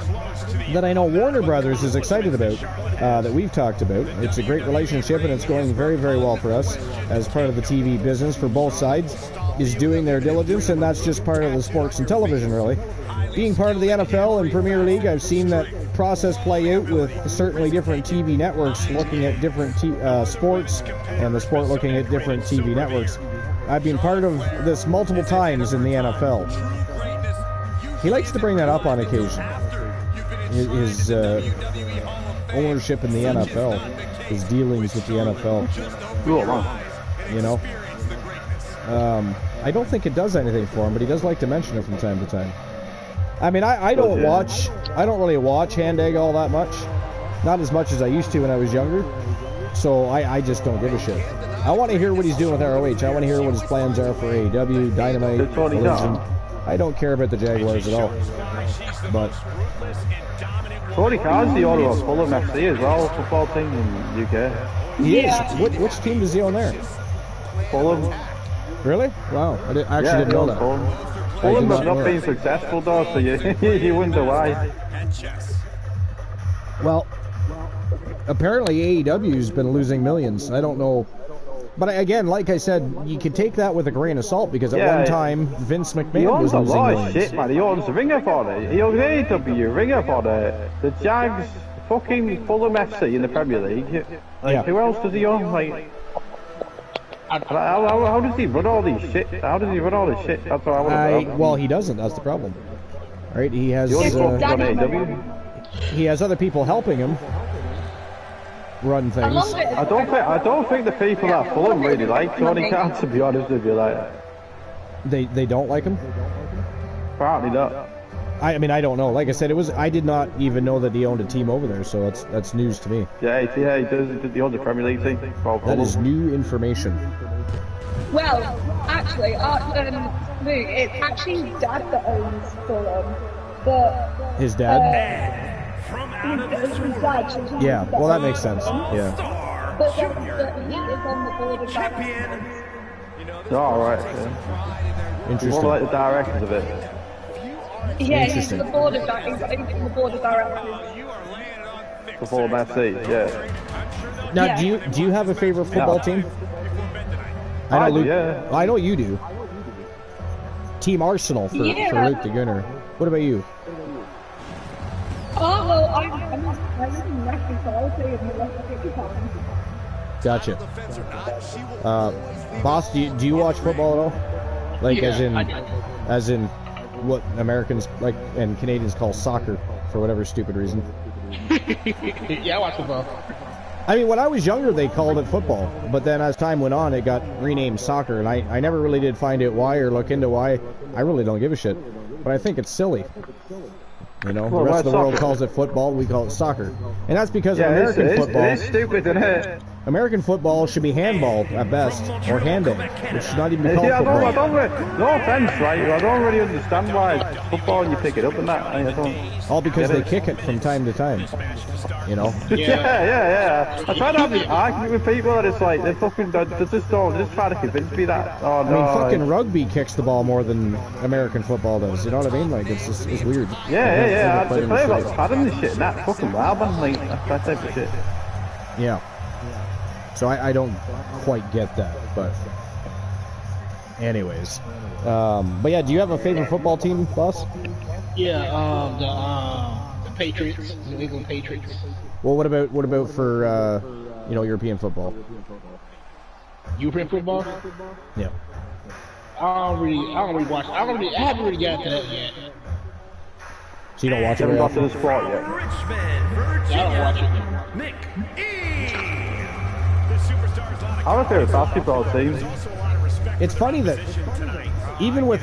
that I know Warner Brothers is excited about, that we've talked about. It's a great relationship and it's going very, very well for us as part of the TV business for both sides is doing their diligence, and that's just part of the sports and television, really. Being part of the NFL and Premier League, I've seen that process play out with certainly different TV networks looking at different sports and the sport looking at different TV networks. I've been part of this multiple times in the NFL. He likes to bring that up on occasion. His ownership in the NFL, his dealings with the NFL. You know? I don't think it does anything for him, but he does like to mention it from time to time. I mean, I don't really watch Hand Egg all that much. Not as much as I used to when I was younger. So I just don't give a shit. I want to hear what he's doing with ROH. I want to hear what his plans are for AEW, Dynamite, Collision. I don't care about the Jaguars at all. But Tony Khan's the owner of Fulham FC as well, football team in the UK. He is. Which team does he own there? Fulham. Really? Wow. I actually didn't know that. Fulham have not been successful though, so you wonder why. Well, apparently AEW's been losing millions. I don't know. But again, like I said, you can take that with a grain of salt because at one time Vince McMahon was losing millions. He owns a lot of shit, man. He owns Ring of Honor. He owns AEW, Ring of Honor, the Jags, fucking Fulham FC in the Premier League. Who else does he own? How does he run all these shit? How does he run all this shit? That's what I want to know. Well, he doesn't. That's the problem. Right? He has. He has other people helping him run things. I don't think the people at Fulham really like Tony Khan, to be honest with you. They don't like him? Apparently not. I mean, I don't know. Like I said, I did not even know that he owned a team over there, so that's news to me. Yeah, he does. He owns the Premier League thing. That is new information. Well, actually, Luke, it's actually his dad that owns Fulham, but his dad. His dad. Yeah, well, that makes sense. Yeah. but then he is on the board of directors. Oh, right. Yeah. Interesting. More like the directors of it. Yeah, he's on the board of directors. Before FC, yeah. Now, Yeah. do you have a favorite football team? I know, yeah. I know you do. Team Arsenal for Luke the Gunner. What about you? Oh, well, I'm wrestling, so I'll say I'm wrestling. Gotcha. Boss, do you watch football at all? Like, Yeah, as in what Americans like and Canadians call soccer for whatever stupid reason. Yeah, I watch football. I mean, when I was younger, they called it football, but then as time went on, it got renamed soccer, and I never really did find out why or look into why. I really don't give a shit, but I think it's silly. You know, the rest of the world calls it football, we call it soccer. And that's because American football... It is stupid, isn't it? American football should be handball at best, or handball, which should not even be called football. I don't no offense, right? I don't really understand why it's football and you pick it up and that. All because they kick it from time to time, you know? Yeah. I try to have this argument with people and it's like, they fucking, they just try to convince me that. Oh, no. I mean, fucking rugby kicks the ball more than American football does, you know what I mean? Like, it's weird. Yeah. They play like padding and shit and that fucking wild, man. Like, that type of shit. Yeah. So I don't quite get that, but anyways. But yeah, do you have a favorite football team, boss? Yeah, the Patriots, New England Patriots. Well, what about for European football? European football? Yeah. I don't really watch. I haven't really got to that yet. So you don't watch it very often? The sport yet. I don't watch it. I have a favorite basketball team. It's funny that even with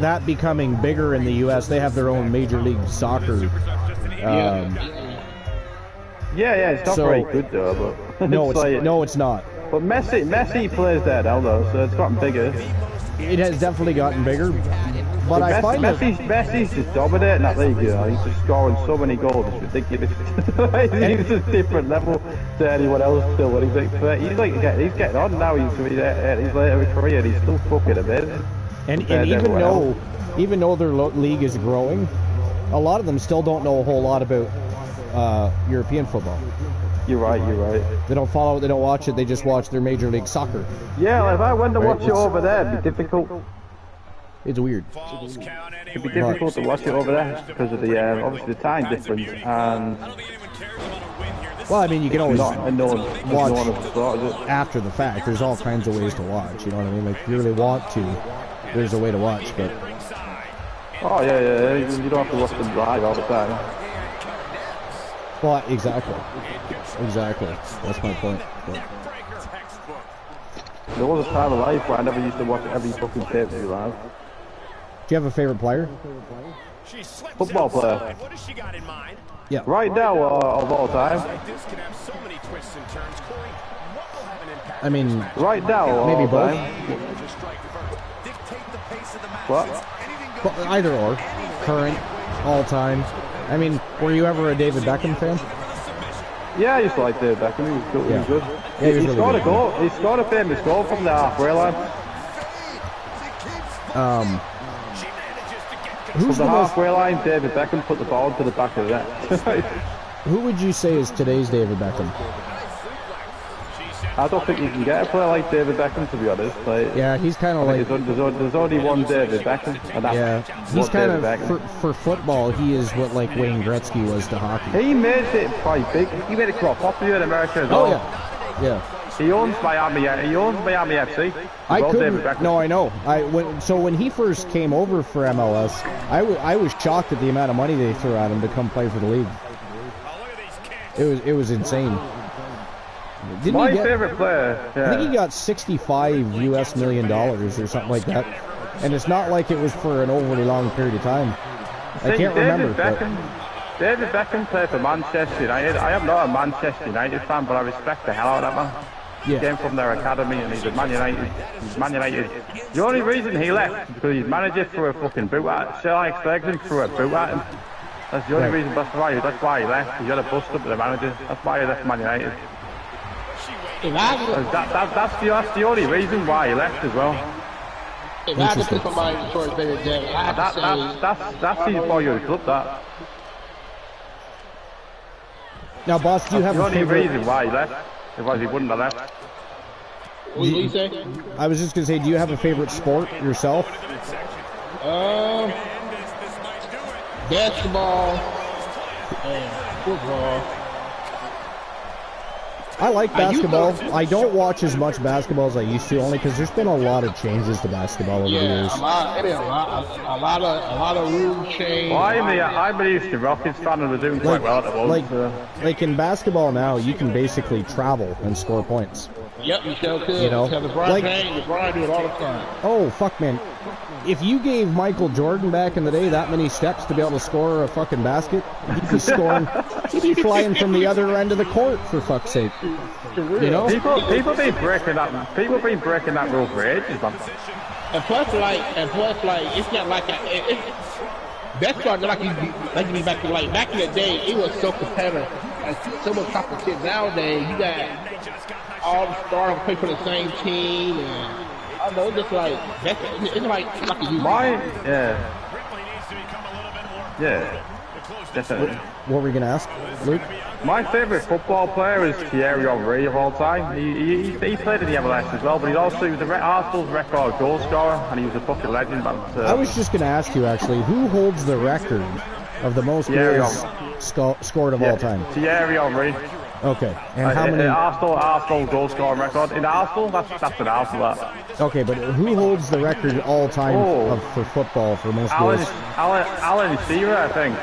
that becoming bigger in the U.S., they have their own Major League Soccer. It's not very good though. But no, it's not. But Messi plays there now though, so it's gotten bigger. It has definitely gotten bigger. But I find Messi's just dominating that league. You know, he's just scoring so many goals. It's ridiculous. He's a different level to anyone else still. When he's getting on now. He's later in career. And he's still fucking amazing. And even though their league is growing, a lot of them still don't know a whole lot about European football. You're right. They don't follow it. They don't watch it. They just watch their Major League Soccer. Yeah, like if I went to watch it over there, it'd be difficult. It's weird. It'd be difficult to watch it over there because of the obviously the time difference and. Well, I mean, you can always watch after after the fact. There's all kinds of ways to watch. You know what I mean? Like, if you really want to, there's a way to watch. But oh yeah, you don't have to watch them live all the time. Well, exactly. That's my point. But there was a time of life where I never used to watch every fucking tape to live. Do you have a favorite player? Football player. Yeah. Right now, of all time. I mean, right now, maybe both. Time. What? But either or. Current, all time. I mean, were you ever a David Beckham fan? Yeah, I used to like David Beckham. He was good. Yeah. He was good. Yeah, he scored a goal. He scored a famous goal from the halfway line. Who's from the halfway line, David Beckham put the ball into the back of the net. Who would you say is today's David Beckham? I don't think you can get a player like David Beckham, to be honest. Like, yeah, he's kind of like... There's only one David Beckham. And that's he's kind of... For football, he is what like Wayne Gretzky was to hockey. He made it quite big. He made it quite popular in America as well. Oh, yeah. He owns Miami FC. I couldn't... No, I know. So when he first came over for MLS, I was shocked at the amount of money they threw at him to come play for the league. It was insane. My favorite player. Yeah. I think he got $65 million or something like that, and it's not like it was for an overly long period of time. I can't remember. David Beckham played for Manchester United. I am not a Manchester United fan, but I respect the hell out of that man. Yeah. He came from their academy and he's at Man United. The only reason he left is because his manager threw a fucking boot at Sir Alex Ferguson threw a boot at him. That's the only reason. That's why he left. He had a bust up with the manager. That's why he left Man United. That's the only reason why he left as well. If I could put somebody in Detroit better than I have to say... That's his for your club, that. Now, boss, do you have the a only favorite... reason why he left. Otherwise he wouldn't have left. What do you say? I was just going to say, do you have a favorite sport yourself? Basketball and football. I like basketball. I don't watch as much basketball as I used to, only because there's been a lot of changes to basketball over the years. A lot of rule change. Well, I'm a Houston Rockets fan and we're doing quite well at the moment. Like in basketball now, you can basically travel and score points. Yep, you sure could. You know, LeBron do it all the time. Oh, fuck, man. If you gave Michael Jordan back in the day that many steps to be able to score a fucking basket, he'd be scoring, he'd be flying from the other end of the court, for fuck's sake. You know? People been breaking that rule for ages, man. And plus, it's not like that's not like you be back in the day. It was so competitive, and so much competition. Nowadays, you got all the stars play for the same team, and I know it's like it's like a definitely. What were you gonna ask, Luke? My favourite football player is Thierry Henry of all time. He played in the MLS as well, but he was Arsenal's record goal scorer, and he was a fucking legend, man. So. I was just gonna ask you actually, who holds the record of the most goals scored of all time? Thierry Henry. Okay, and how many? Arsenal goal scoring record in Arsenal. That's an Arsenal. That. Okay, but who holds the record all time for football for most goals? Alan Shearer, I think.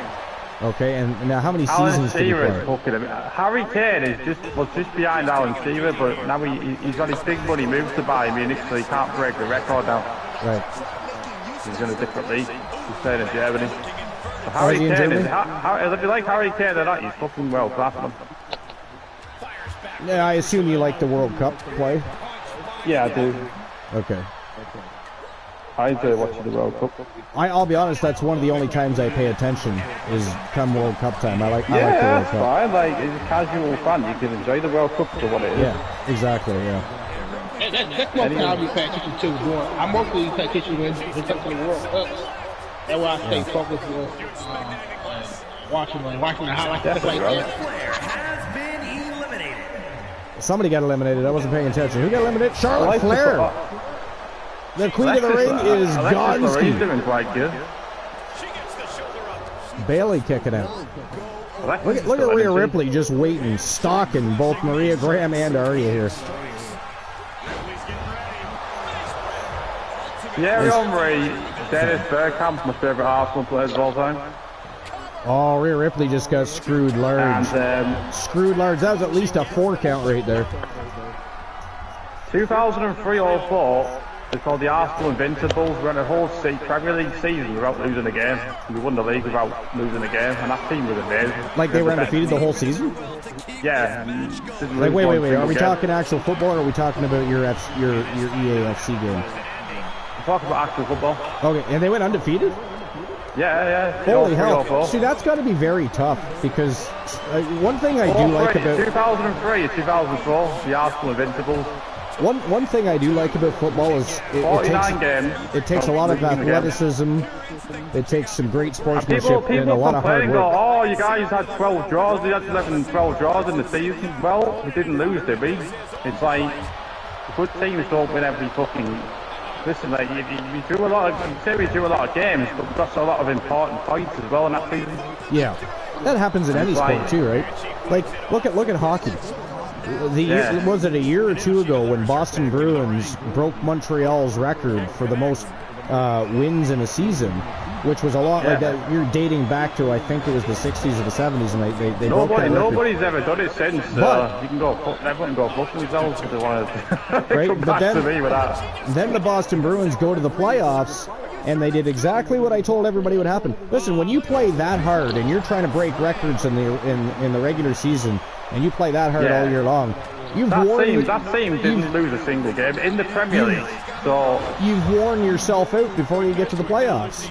Okay, and now how many seasons did he play? Harry Kane was just behind Alan Shearer, but now he's got his big money moves to Bayern Munich, so he can't break the record now. Right. He's in a different league. He's playing in Germany. So Harry Kane if you like Harry Kane or not, he's fucking well class, man. Yeah, I assume you like the World Cup play? Yeah, I do. Okay. I enjoy watching the World Cup. I'll be honest, that's one of the only times I pay attention is come World Cup time. I like the World Cup. Yeah, that's fine. Like, as a casual fan, you can enjoy the World Cup for what it is. Yeah, exactly, yeah. That's one thing I'll be paying attention to. I'm mostly paying attention when it comes to the World Cup. That's why I stay focused on watching the highlights. That's like that. Somebody got eliminated. I wasn't paying attention. Who got eliminated? Charlotte Flair. The queen of the ring is Gonski. Doing quite good. Bailey kicking out. Look at Rhea Ripley just waiting, stalking both Maria Graham and Arya here. Thierry Henry, Dennis Bergkamp's my favourite Arsenal players of all time. Oh, Rhea Ripley just got screwed large. Screwed large. That was at least a 4 count right there. 2003 or 4, it's called the Arsenal Invincibles. We went a whole Premier League season without losing a game. We won the league without losing a game, and that team was amazing. Like they were undefeated the whole season? Yeah. Like wait. Are we talking actual football, or are we talking about your EAFC game? We're talking about actual football. Okay, and they went undefeated? Yeah. Holy hell. See, that's got to be very tough, because one thing I do like about... 2003 to 2004, the Arsenal Invincibles. One thing I do like about football is it takes a lot of athleticism, it takes some great sportsmanship, and a lot of hard work. Oh, you guys had 12 draws, you had 12 draws in the season. Well, we didn't lose, did we? It's like, good teams don't win every fucking... Listen, like, we drew a lot of games, but we got a lot of important points as well in that season. Yeah, that happens in any sport too, right? Like, look at hockey. Was it a year or two ago when Boston Bruins broke Montreal's record for the most wins in a season, which was a lot like that. You're dating back to, I think it was the 60s or the 70s, and they broke that record. Nobody's ever done it since. You can go, everyone can go fuck themselves if they want to come back to me with that. Then the Boston Bruins go to the playoffs, and they did exactly what I told everybody would happen. Listen, when you play that hard and you're trying to break records in the regular season, and you play that hard all year long, that team didn't lose a single game in the Premier League. So you've worn yourself out before you get to the playoffs.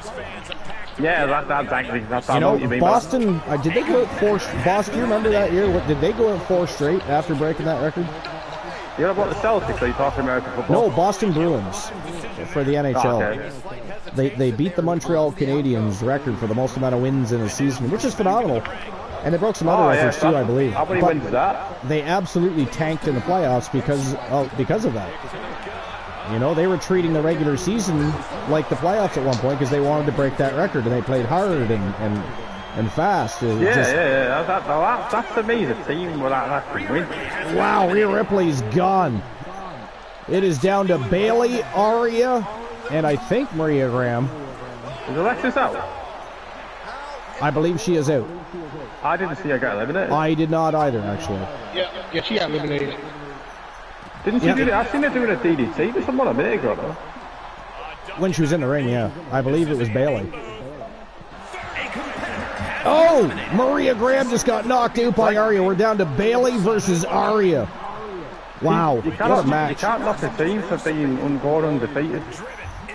Yeah, that's exactly. That's what you mean. Boston, did they go out 4? Boston, you remember that year? Did they go out 4 straight after breaking that record? You know about the Celtics? Are you talking American football? No, Boston Bruins for the NHL. Okay. They beat the Montreal Canadiens record for the most amount of wins in a season, which is phenomenal. And they broke some other records too, I believe. How many wins is that? They absolutely tanked in the playoffs because of that. You know, they were treating the regular season like the playoffs at one point because they wanted to break that record, and they played hard and fast. That's amazing. Team with that can win. Wow, Rhea Ripley's gone. It is down to Bayley, Aria, and I think Maria Graham. Is Alexis out? I believe she is out. I didn't see her get eliminated. I did not either, actually. Yeah, she got eliminated. Didn't she do that? I've seen her doing a DDT with someone a minute ago, though. When she was in the ring, yeah. I believe it was Bayley. Oh! Maria Graham just got knocked out by Aria. We're down to Bayley versus Aria. Wow, what a match. You can't knock a team for being undefeated.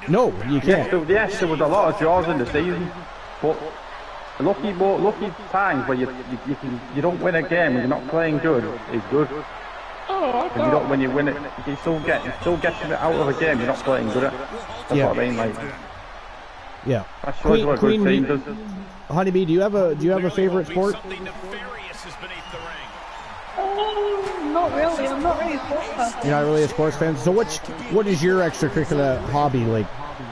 No, you can't. Yes, there was a lot of draws in the season, but lucky times where you don't win a game and you're not playing good is good. When you win it, you still get something out of a game you're not playing good at. That's what I mean, like. Yeah. That shows what a good team does. Honeybee, do you have a favorite sport? Not really. I'm not really a sports person. You're not really a sports fan. So what is your extracurricular hobby? Like,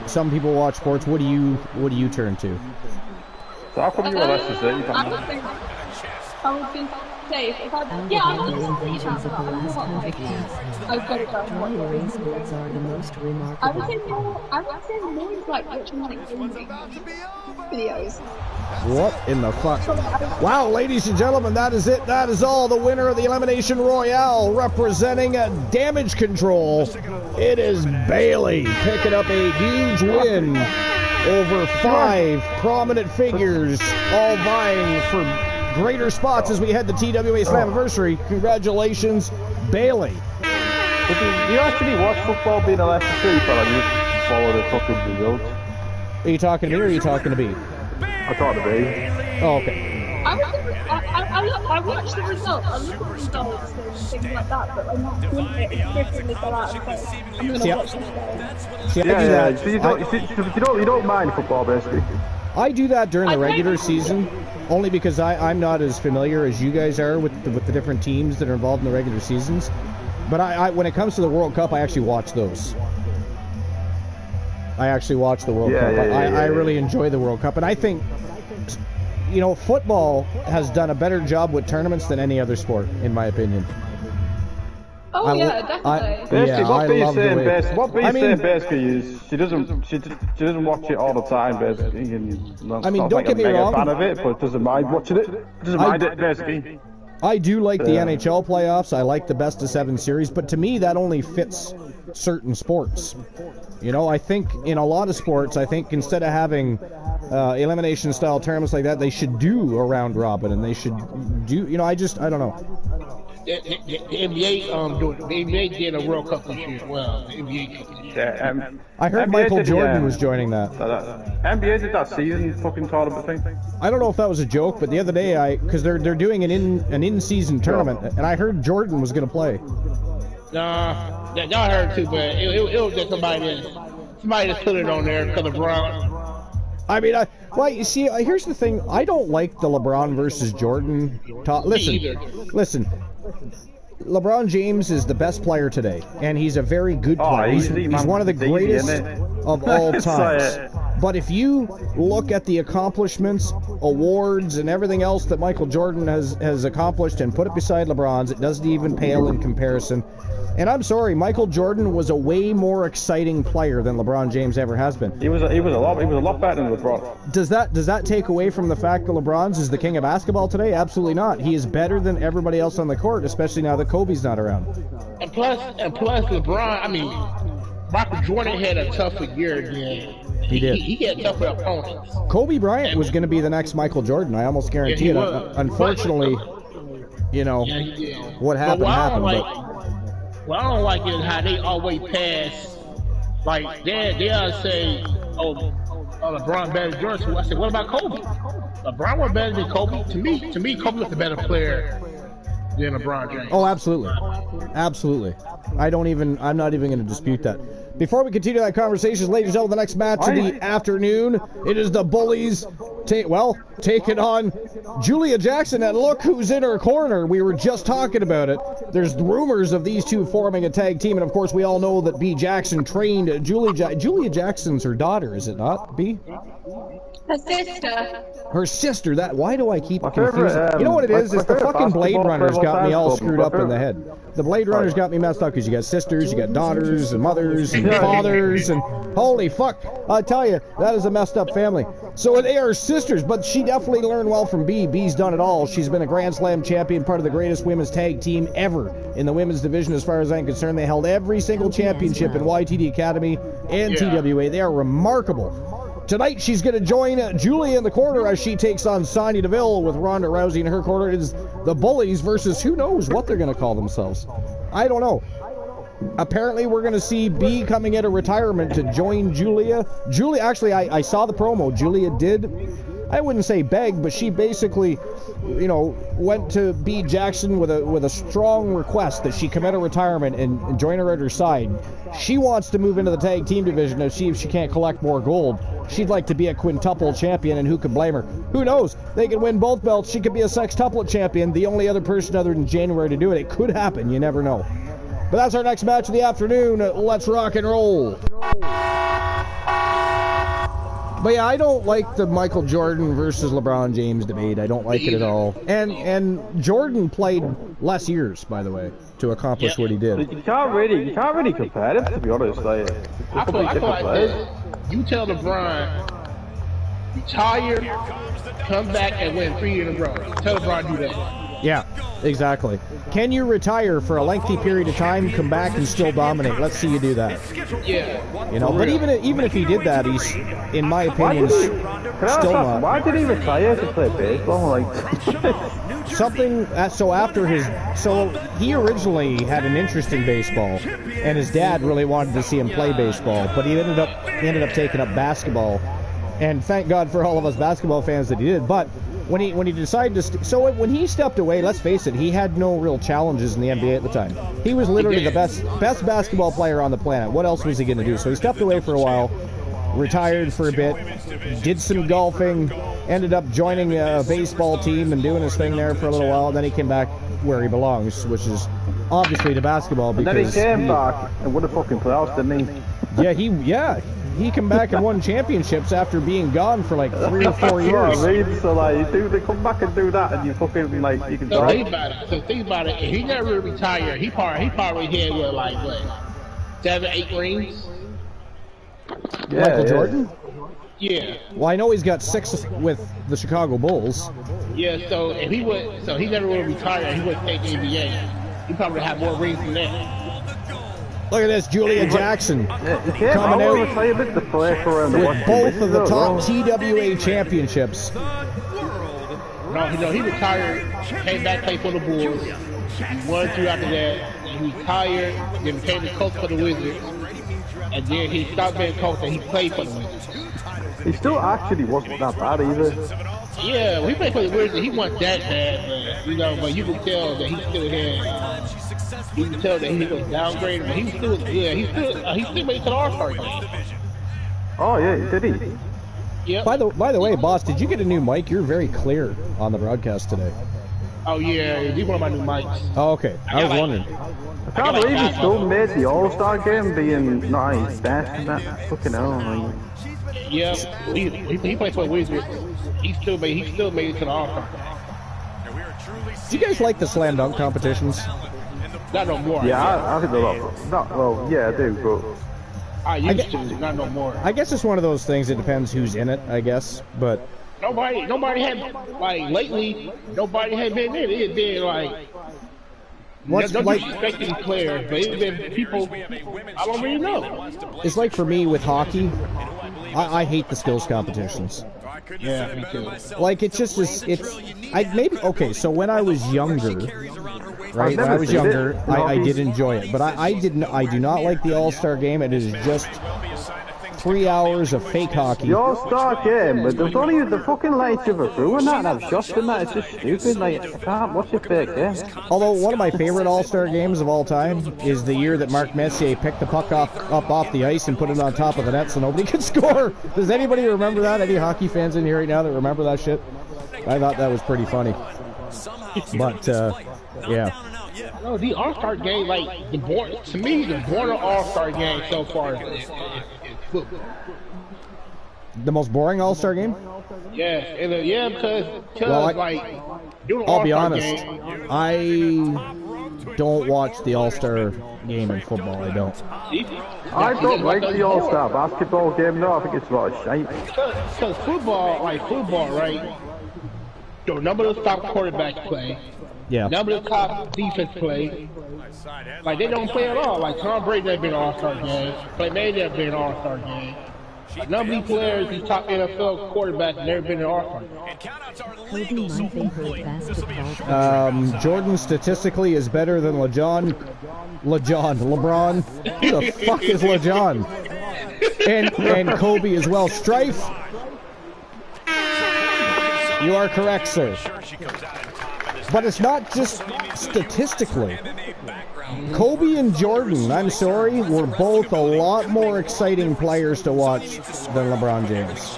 some people watch sports. What do you turn to? So how come you were less to say? I would be safe. I'm Invasions of the last 100 years. I've got it done. Warrior sports are the most remarkable. I would say more like watching like videos. What in the fuck? Wow, ladies and gentlemen, that is it. That is all. The winner of the Elimination Royale, representing Damage Control, it is Bayley, picking up a huge win over 5 prominent figures, all vying for greater spots as we head to TWA Slammiversary. Congratulations, Bayley. But do you actually watch football being a lesson too, fella? You just follow the fucking results. Are you talking to me or are you talking to B? I thought to B. Oh, okay. I watch the results. I look at the results and things like that, but I'm not doing it differently for that. I'm going to watch this game. So you don't mind football, basically. I do that during the regular season, only because I'm not as familiar as you guys are with the different teams that are involved in the regular seasons. But I when it comes to the World Cup, I actually watch those. I actually watch the World Cup. I really enjoy the World Cup, and I think, you know, football has done a better job with tournaments than any other sport, in my opinion. Oh yeah, definitely. What B's saying basically is she doesn't watch it all the time, basically. And I mean, don't get me wrong. Fan of it, but doesn't mind watching it. Doesn't mind it, basically. I do like the NHL playoffs. I like the best of 7 series, but to me that only fits certain sports. You know, I think in a lot of sports, I think instead of having elimination style tournaments like that, they should do a round robin, and they should do, you know, I don't know. The NBA did a World Cup this year as well. The NBA I heard NBA Michael Jordan was joining that. NBA did that season fucking tournament thing. I don't know if that was a joke, but the other day, because they're doing an in-season tournament, and I heard Jordan was going to play. Nah, y'all heard too, but it was just somebody just put it on there because of LeBron. I mean, well, you see, here's the thing. I don't like the LeBron versus Jordan talk. Listen. LeBron James is the best player today, and he's a very good player. He's one of the greatest of all time. But if you look at the accomplishments, awards, and everything else that Michael Jordan has accomplished and put it beside LeBron's, it doesn't even pale in comparison. And I'm sorry, Michael Jordan was a way more exciting player than LeBron James ever has been. He was a lot better than LeBron. Does that take away from the fact that LeBron's is the king of basketball today? Absolutely not. He is better than everybody else on the court, especially now that Kobe's not around. And plus LeBron, I mean, Michael Jordan had a tougher year than he did. He had tougher opponents. Kobe Bryant was going to be the next Michael Jordan. I almost guarantee it. Unfortunately, you know, what happened happened. What I don't like is how they always pass, like they'll say, LeBron better than Jordan. So I said, what about Kobe? LeBron was better than Kobe. To me, Kobe was the better player than LeBron James. Oh, absolutely. Absolutely. I'm not even going to dispute that. Before we continue that conversation, ladies and gentlemen, the next match of the afternoon, it is the Bullies taking on Julia Jackson, and look who's in her corner. We were just talking about it. There's rumors of these two forming a tag team, and of course we all know that B. Jackson trained Julia Jackson's her daughter, is it not, B? Her sister. Her sister, why do I keep confusing? You know what it is? It's the fucking Blade Runners got me all screwed up in the head. The Blade Runners got me messed up because you got sisters, you got daughters, and mothers, and fathers, and holy fuck. I tell you, that is a messed up family. So they are sisters, but she definitely learned well from B. B's done it all. She's been a Grand Slam champion, part of the greatest women's tag team ever in the women's division as far as I'm concerned. They held every single championship in YTD Academy and TWA. They are remarkable. Tonight, she's going to join Julia in the corner as she takes on Sonya Deville with Ronda Rousey in her corner. It is the Bullies versus who knows what they're going to call themselves. I don't know. Apparently, we're going to see B coming out of retirement to join Julia. Julia, actually, I saw the promo. Julia did, I wouldn't say beg, but she basically, went to B. Jackson with a strong request that she come out of retirement and join her at her side. She wants to move into the tag team division to see if she can't collect more gold. She'd like to be a quintuple champion, and who can blame her? Who knows? They could win both belts. She could be a sextuplet champion, the only other person other than January to do it. It could happen. You never know. But that's our next match of the afternoon. Let's rock and roll. But yeah, I don't like the Michael Jordan versus LeBron James debate. I don't like it at all. And Jordan played less years, by the way, to accomplish what he did. You can't really compare them, to be honest. I feel like this. You tell LeBron, retire, come back and win 3 in a row. Tell LeBron do that. Yeah, exactly. Can you retire for a lengthy period of time, come back and still dominate? Let's see you do that. Yeah. But even if he did that, he's, in my opinion, still not. Why did he retire to play baseball? So he originally had an interest in baseball, and his dad really wanted to see him play baseball, but he ended up taking up basketball, and thank God for all of us basketball fans that he did. But when he decided to, when he stepped away, let's face it, he had no real challenges in the NBA at the time. He was literally the best basketball player on the planet. What else was he going to do? So he stepped away for a while, retired for a bit, did some golfing, ended up joining a baseball team and doing his thing there for a little while, and then he came back where he belongs, which is obviously to basketball. Because and then he came back and won the fucking playoffs, didn't he? He came back and won championships after being gone for like 3 or 4 years. So they come back and do that, and you fucking you can. So think about it. If he never retired, he probably had what 7, 8 rings. Michael Jordan? Yeah. Well, I know he's got 6 with the Chicago Bulls. Yeah. So if he never would retire, he wouldn't take the NBA. He probably have more rings than that. Look at this, Julia Jackson coming out with both of the top TWA championships. No, he retired, came back, played for the Bulls. He won 2 after that. He retired, then became the coach for the Wizards. And then he stopped being coach and he played for the Wizards. He still actually wasn't that bad either. Yeah, when he played for the Wizards, he wasn't that bad, but you could tell that he still had. You can tell that he was downgraded, but he was still good. He still made it to the All-Star game. Oh yeah, did he? Yeah. By the way, boss, did you get a new mic? You're very clear on the broadcast today. Oh yeah, these one of my new mics. Oh, okay. I was wondering. I can't believe he still made the All-Star game being not his best and that fucking hell. Yeah, he played for the Wizards. He still made it to the All-Star. Do you guys like the slam dunk competitions? Not no more. Yeah, I think they're I do, but I used to, not no more. I guess it's one of those things. It depends who's in it, I guess. But nobody had lately. Nobody had been in it. It's been what's don't disrespect these players, but it's been people I don't really know. It's like for me with hockey. I hate the skills competitions. Yeah, me too. So when I was younger, right? When I was younger, I did enjoy it, but I do not like the All-Star game. It is just 3 hours of fake hockey. The All-Star game, but there's only the fucking let each other through and that, and have shots and that. It's just stupid. Like, I can't watch a fake game. Although one of my favorite All-Star games of all time is the year that Mark Messier picked the puck up off the ice and put it on top of the net so nobody could score. Does anybody remember that? Any hockey fans in here right now that remember that shit? I thought that was pretty funny. But, yeah. No, the All-Star game, like, to me, the border All-Star game so far is football. The most boring All-Star game? Yeah, because well, like, I'll be honest, I don't watch the All-Star game in football. I don't. I don't like the All-Star basketball game. No, I think it's a lot of shite. Because football, right? The number of top quarterbacks play. Yeah. Number of top defense play. Like, they don't play at all. Like, Tom Brady never been an All-Star game. Clay May never been an All-Star game. A number of players, these top NFL quarterbacks, never been an All-Star game. Jordan statistically is better than LeBron. Who the fuck is LeBron? And Kobe as well. Strife. You are correct, sir. But it's not just statistically. Kobe and Jordan, I'm sorry, were both a lot more exciting players to watch than LeBron James.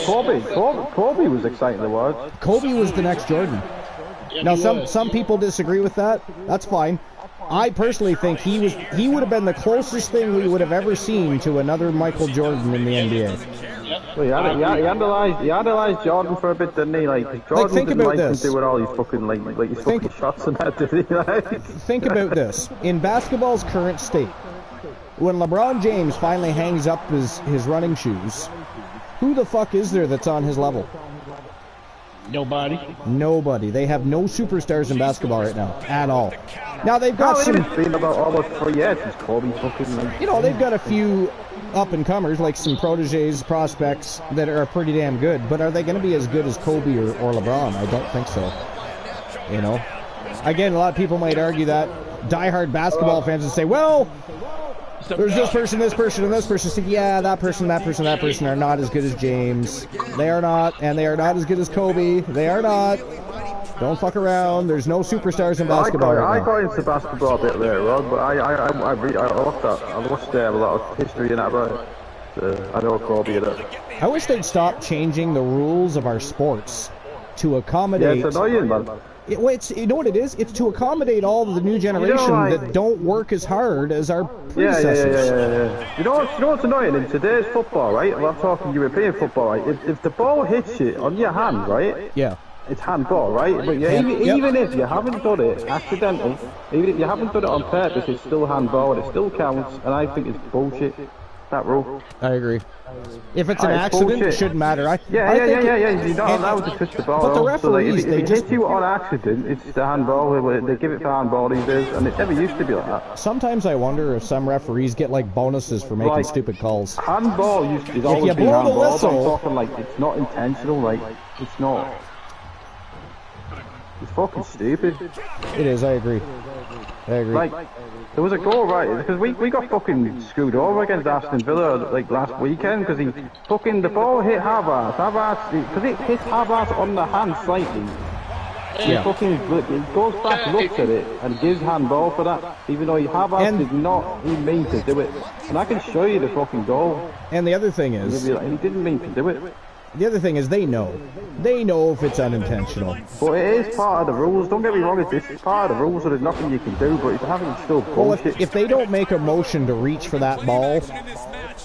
Kobe was exciting to watch. Kobe was the next Jordan. Now, some people disagree with that. That's fine. I personally think he would have been the closest thing we would have ever seen to another Michael Jordan in the NBA. Well, he analyzed Jordan for a bit, didn't he? Like, Jordan didn't like him doing all these fucking his fucking shots and that, did he? Think about this. In basketball's current state, when LeBron James finally hangs up his running shoes, who the fuck is there that's on his level? Nobody. They have no superstars in basketball right now at all. Now they've got some. It's been about almost 3 years since Kobe fucking. They've got a few up-and-comers, like some proteges, prospects that are pretty damn good. But are they going to be as good as Kobe or LeBron? I don't think so. Again, a lot of people might argue that. Diehard basketball fans would say, well, there's this person, and this person. So, yeah, that person are not as good as James. They are not, and they are not as good as Kobe. They are not. Don't fuck around. There's no superstars in basketball right now. I got into basketball a bit later on, but I watched a lot of history and that about it. I know Kobe and that. I wish they'd stop changing the rules of our sports to accommodate. Yeah, it's annoying, man. You know what it is? It's to accommodate all of the new generation that don't work as hard as our predecessors. Yeah. You know what's annoying in today's football, right? Well, I'm talking European football, right? If the ball hits you on your hand, right? Yeah. It's handball, right? But even if you haven't done it accidentally, even if you haven't done it on purpose, it's still handball and it still counts. And I think it's bullshit. That rule. I agree. If it's an accident, it shouldn't matter. You're not allowed to touch the ball. But the referees, if it hits you on accident, it's the handball. They give it for handball these days, and it never used to be like that. Sometimes I wonder if some referees get like bonuses for making stupid calls. Handball is always been handball. I'm talking like it's not intentional. Like it's not. It's fucking stupid. It is. I agree. Like, there was a goal, right? Because we got fucking screwed over against Aston Villa like last weekend because the ball hit Havertz because it hit Havertz on the hand slightly. Yeah. He goes back, looks at it, and gives handball for that, even though Havertz did not mean to do it. And I can show you the fucking goal. And the other thing is, he didn't mean to do it. The other thing is they know if it's unintentional. But it is part of the rules. Don't get me wrong, it's part of the rules, so there's nothing you can do. But if you haven't, still bullshit. Well, if they don't make a motion to reach for that ball,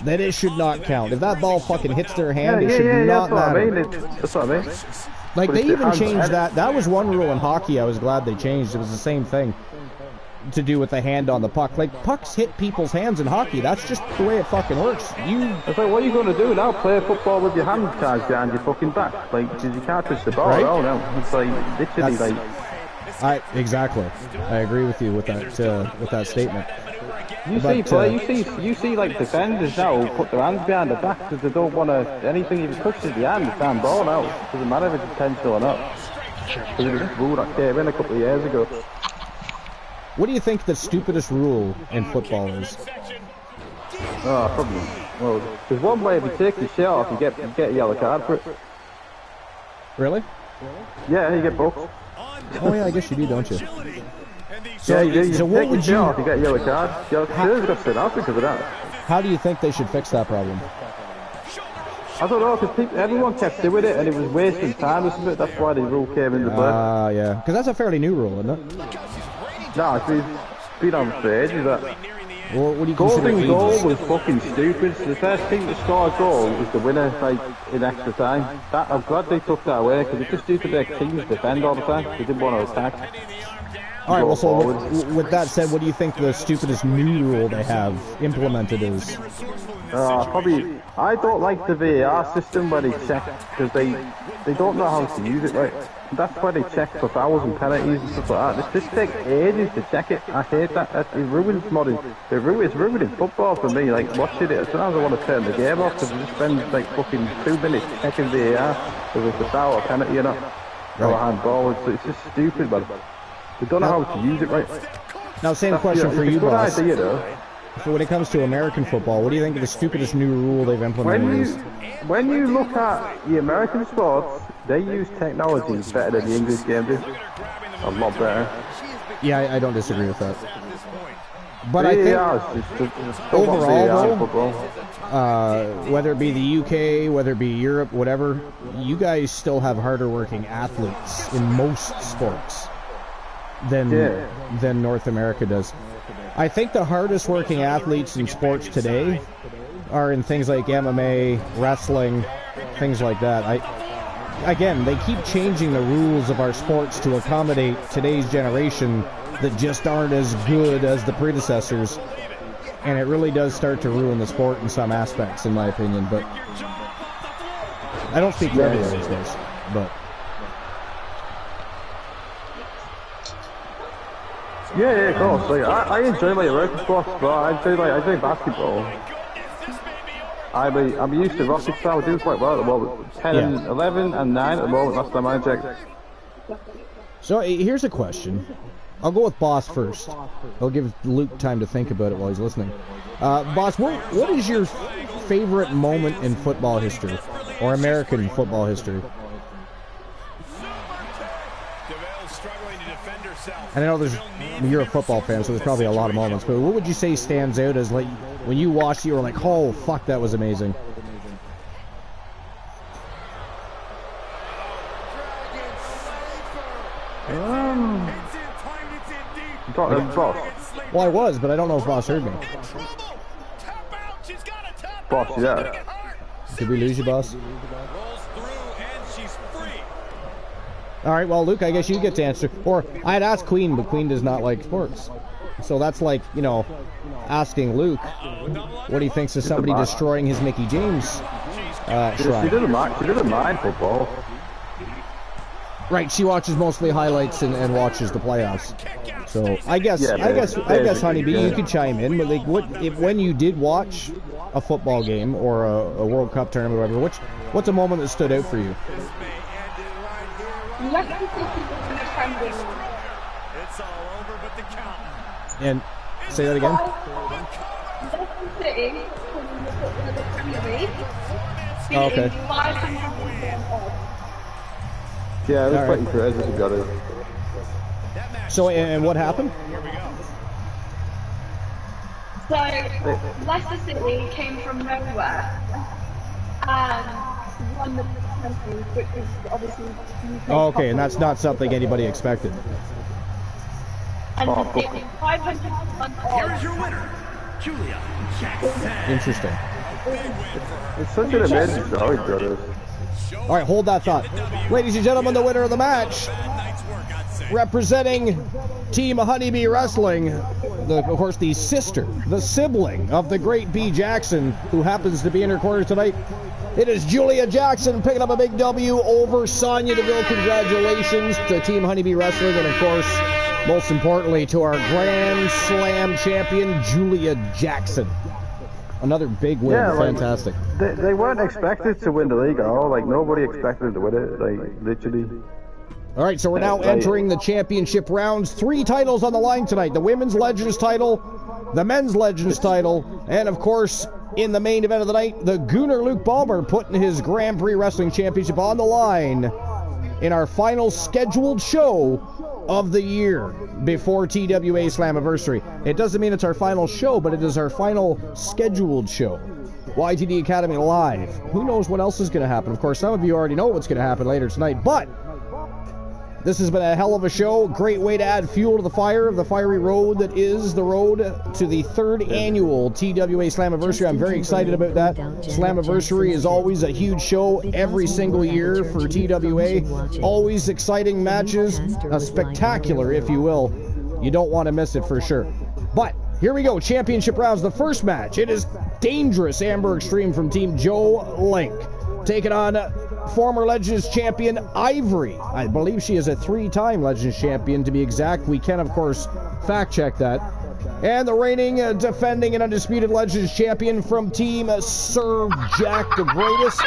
then it should not count. If that ball fucking hits their hand, it should not matter. That's what I mean. Like they even changed that. That was one rule in hockey. I was glad they changed. It was the same thing to do with the hand on the puck. Like pucks hit people's hands in hockey. That's just the way it fucking works. It's like, what are you going to do now? Play football with your hand tied behind your fucking back? Like, because you can't touch the ball. Right? Oh no, it's like literally exactly. I agree with you with that statement. You see like defenders now put their hands behind the back because they don't want to anything. If it touches the hand, it's handball now. Doesn't matter if it's intentional or not. Because it was a rule that came in a couple of years ago. What do you think the stupidest rule in football is? Oh, probably. Well, there's one way if you take your shirt off, you get a yellow card for it. Really? Yeah, you get booked. Oh yeah, I guess you do, don't you? So, yeah, you do. So what would you? Off, you get a yellow card. Your shirts got sent out because of that. How do you think they should fix that problem? I don't know, because everyone kept doing it and it was wasting time or something. That's why the rule came into play. Yeah, because that's a fairly new rule, isn't it? No, it's been on for ages. That. Well, what do you consider Golden goal was fucking stupid. So the first team to score a goal was the winner, like, in extra time. I'm glad they took that away, because it just used to make teams defend all the time. They didn't want to attack. Alright, well, so with that said, what do you think the stupidest new rule they have implemented is? Probably, I don't like the VAR system where they check, because they don't know how to use it right. That's why they check for fouls and penalties and stuff like that. It just takes ages to check it. I hate that. It ruins it's ruining football for me, like watching it. Sometimes I want to turn the game off because we just spend like fucking 2 minutes checking VAR whether it's a foul or penalty or not. Or a handball. It's just stupid, man. They don't know how to use it right. Now, same question for you, boss. Idea, though. So when it comes to American football, what do you think of the stupidest new rule they've implemented? When you look at the American sports, they use technology better than the English game do. A lot better. Yeah, I don't disagree with that. But I think overall, though, whether it be the UK, whether it be Europe, whatever, you guys still have harder working athletes in most sports than North America does. I think the hardest working athletes in sports today are in things like MMA, wrestling, things like that. Again, they keep changing the rules of our sports to accommodate today's generation that just aren't as good as the predecessors, and it really does start to ruin the sport in some aspects, in my opinion. But I don't speak for everyone these days, but yeah, of course. Like I enjoy my American sports, but I enjoy basketball. I'm used to rocket style. We're doing quite well at the moment. 10 and 11 and 9 at the moment. Last time I checked. So here's a question. I'll go with Boss first. I'll give Luke time to think about it while he's listening. Boss, what is your favorite moment in football history, or American football history? And I know you're a football fan, so there's probably a lot of moments, but what would you say stands out as, like, when you watched it, you were like, oh, fuck, that was amazing? Well, I was, but I don't know if Boss heard me. Boss, yeah. Did we lose you, Boss? Alright, well, Luke, I guess you get to answer. Or, I'd ask Queen, but Queen does not like sports. So that's like, you know, asking Luke what he thinks of somebody destroying his Mickey James shrine. She doesn't mind football. Right, she watches mostly highlights and watches the playoffs. So I guess, Honeybee, you could chime in. But like, when you did watch a football game or a World Cup tournament or whatever, what's a moment that stood out for you? And say that again. Oh, okay. Yeah, it was quite impressive, you got it. So, and what happened? So, Leicester City came from nowhere and won the country, which was obviously... Oh, okay, and that's not something anybody expected. And it was 501 odds. Here is your winner, Julia Jackson. Interesting. It's such an amazing story, brother. All right, hold that thought. Ladies and gentlemen, the winner of the match, representing Team Honeybee Wrestling, of course, the sibling of the great B. Jackson, who happens to be in her corner tonight. It is Julia Jackson picking up a big W over Sonya Deville. Congratulations to Team Honeybee Wrestling, and of course, most importantly, to our Grand Slam champion, Julia Jackson. Another big win. Yeah, fantastic. Like, they weren't expected to win the league at all. Like, nobody expected them to win it. Like, literally. All right, so we're now entering the championship rounds. 3 titles on the line tonight. The Women's Legends title, the men's Legends title, and of course, in the main event of the night, the Gooner Luke Ballmer putting his Grand Prix Wrestling Championship on the line in our final scheduled show of the year before TWA Slammiversary. It doesn't mean it's our final show, but it is our final scheduled show. YTD Academy Live. Who knows what else is going to happen? Of course, some of you already know what's going to happen later tonight, but this has been a hell of a show. Great way to add fuel to the fire of the fiery road that is the road to the 3rd annual TWA Slammiversary. I'm very excited about that. Slammiversary is always a huge show every single year for TWA. Always exciting matches, a spectacular, if you will. You don't want to miss it for sure. But here we go, championship rounds. The first match, it is Dangerous Amber Extreme from Team Joe Link, taking on former Legends champion Ivory. I believe she is a 3-time Legends champion, to be exact. We can, of course, fact check that. And the reigning, defending, and undisputed Legends champion from Team Sir Jack the Greatest.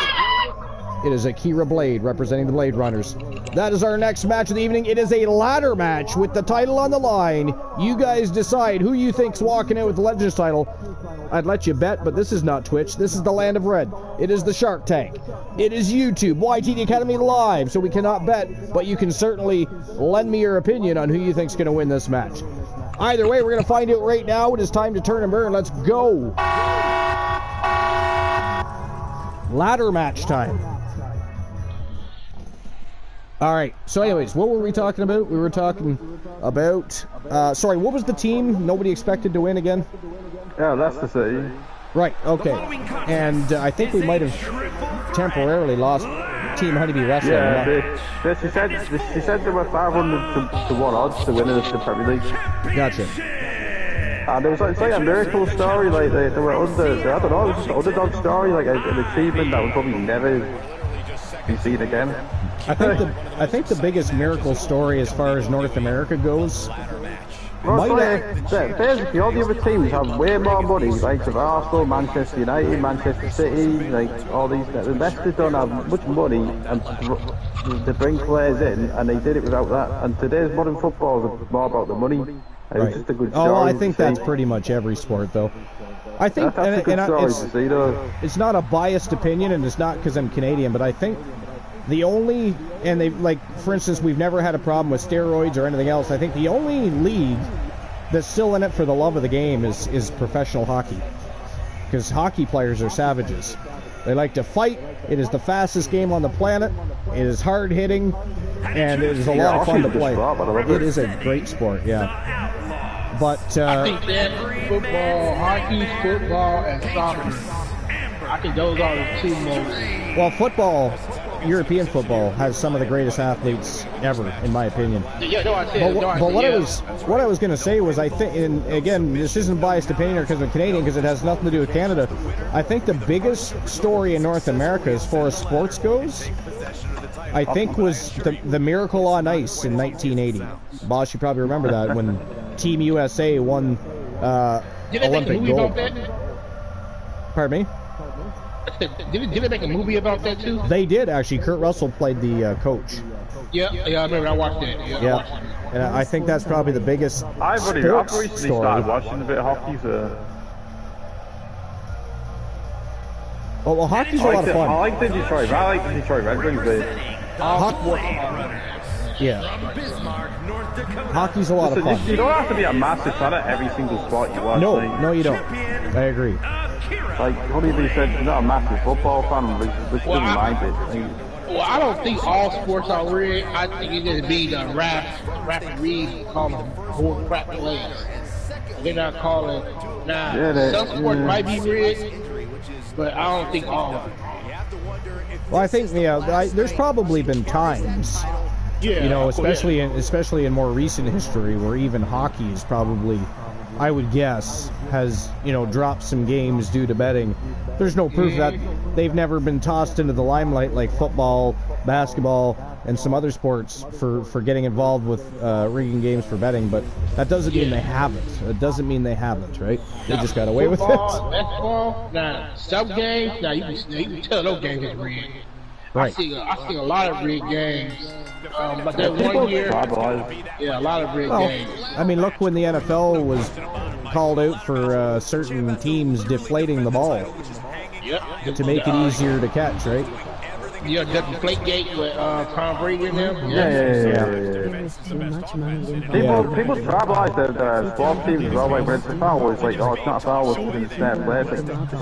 It is Akira Blade representing the Blade Runners. That is our next match of the evening. It is a ladder match with the title on the line. You guys decide who you think's walking out with the Legends title. I'd let you bet, but this is not Twitch. This is the Land of Red. It is the Shark Tank. It is YouTube, YTD Academy Live, so we cannot bet, but you can certainly lend me your opinion on who you think's going to win this match. Either way, we're going to find out right now. It is time to turn and burn. Let's go. Ladder match time. All right, so anyways, what were we talking about? We were talking about, sorry, what was the team nobody expected to win again? Yeah, Leicester City. Right, okay. And I think we might have temporarily lost Team Honeybee Wrestling. Yeah, she said there were 500 to 1 odds to win the Premier League. Gotcha. And it was like, it's like a miracle story, like they were under, I don't know, it was just an underdog story, like an achievement that will probably never be seen again. I think the biggest miracle story as far as North America goes. Well, basically, all the other teams have way more money, like Arsenal, Manchester United, Manchester City, like all these. The investors don't have much money and to bring players in, and they did it without that. And today's modern football is more about the money. It was just a good story. Oh, I think that's pretty much every sport, though. I think that's a good story to see, though. It's not a biased opinion, and it's not because I'm Canadian, but I think the only, and they, like, for instance, we've never had a problem with steroids or anything else. I think the only league that's still in it for the love of the game is professional hockey. Because hockey players are savages. They like to fight. It is the fastest game on the planet. It is hard hitting, and it is a lot of fun to play. It is a great sport, yeah. But I think that football, hockey, football, and soccer. I think those are the 2 most. Well, football, European football, has some of the greatest athletes ever, in my opinion. Yeah, no, I said. But what I was going to say was, I think, and again, this isn't biased opinion or because I'm Canadian, because it has nothing to do with Canada. I think the biggest story in North America, as far as sports goes, I think was the Miracle on Ice in 1980. Boss, you probably remember that when Team USA won Olympic gold. Pardon me? Did they make a movie about that too? They did, actually. Kurt Russell played the coach. Yeah, I remember. I watched that. Yeah. And I think that's probably the biggest I've recently started watching a bit of hockey, so. Well, hockey's a lot of fun. I like the Detroit Red Wings. Yeah. Hockey's a lot of fun. You don't have to be a massive fan of every single sport you watch. No, you don't. I agree. Like, Honeybee said, you're not a massive football fan, which doesn't mind it. Well, I don't think all sports are rigged. I think it just be the referees calling more crap plays. They're not calling. Some sports might be rigged, but I don't think all of them. Well, I think there's probably been times, especially in more recent history, where even hockey is probably, I would guess, has dropped some games due to betting. There's no proof that they've never been tossed into the limelight like football, basketball, and some other sports for getting involved with rigging games for betting, but that doesn't mean they haven't. It doesn't mean they haven't, right? They just got away with it. Basketball, some games, you can tell those games is rigged. Right. I see a lot of rigged games. But that 1 year, a lot of rigged games. I mean, look when the NFL was called out for certain teams deflating the ball to make it easier to catch, right? Yeah, the deflate gate with Tom Brady and them. There is too much money involved. People tribalize the sports teams as well, like when it's a foul, it's like, oh, it's not a foul, it's fair play. It's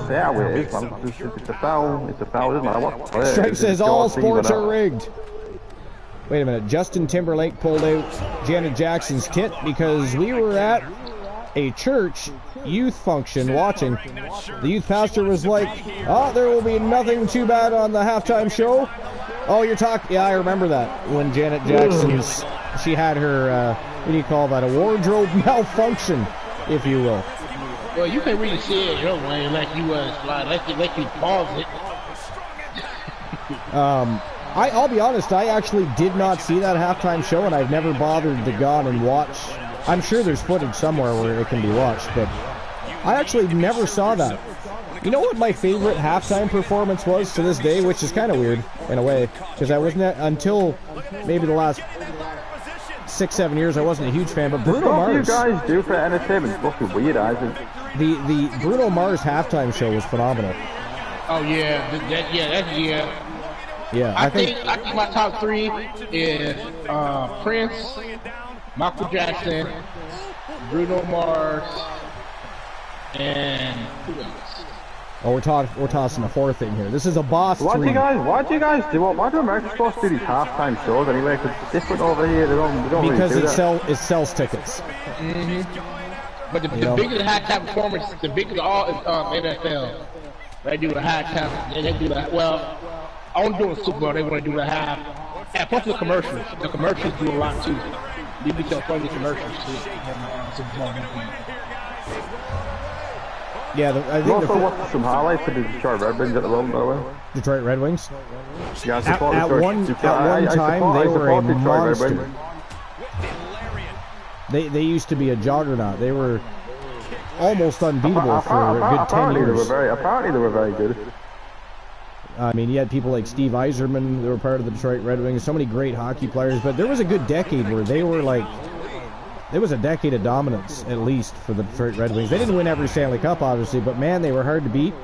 how it is, man. It's a foul, it doesn't matter what play. Strike says all sports are rigged. Wait a minute, Justin Timberlake pulled out Janet Jackson's tit because we were at a church youth function watching. The youth pastor was like, oh, there will be nothing too bad on the halftime show. Oh, you're talking, yeah, I remember that, when Janet Jackson's, she had her, what do you call that, a wardrobe malfunction, if you will. Well, you can really see it your way, like you was, like you pause it. I'll be honest, I actually did not see that halftime show, and I've never bothered to go on and watch. I'm sure there's footage somewhere where it can be watched, but I actually never saw that. You know what my favorite halftime performance was to this day, which is kind of weird in a way, because I wasn't until maybe the last 6-7 years I wasn't a huge fan, but Bruno Mars. What do you guys do for entertainment? It's fucking weird, isn't it? The Bruno Mars halftime show was phenomenal. Oh yeah, Yeah, I think my top 3 is Prince, Michael Jackson, Bruno Mars, and who else? Oh, we're tossing a 4th in here. This is a boss. Why do American supposed to do these halftime shows anyway? Because it's different over here. They don't because really do it sells tickets. But the bigger the halftime performance, the bigger the all NFL. They do the halftime. They do that. Well, I want to do a Super Bowl. They want to do the half. And plus the commercials. The commercials do a lot too. You be so funny commercials too. Yeah, I think also watched some highlights of the Detroit Red Wings at the moment, by the way. Detroit Red Wings? Yeah, at one time, they were a monster. They used to be a juggernaut. They were almost unbeatable for a good 10 years. Apparently they were very good. I mean, you had people like Steve Yzerman that were part of the Detroit Red Wings, so many great hockey players, but there was a good decade where they were like, there was a decade of dominance, at least, for the Detroit Red Wings. They didn't win every Stanley Cup, obviously, but man, they were hard to beat,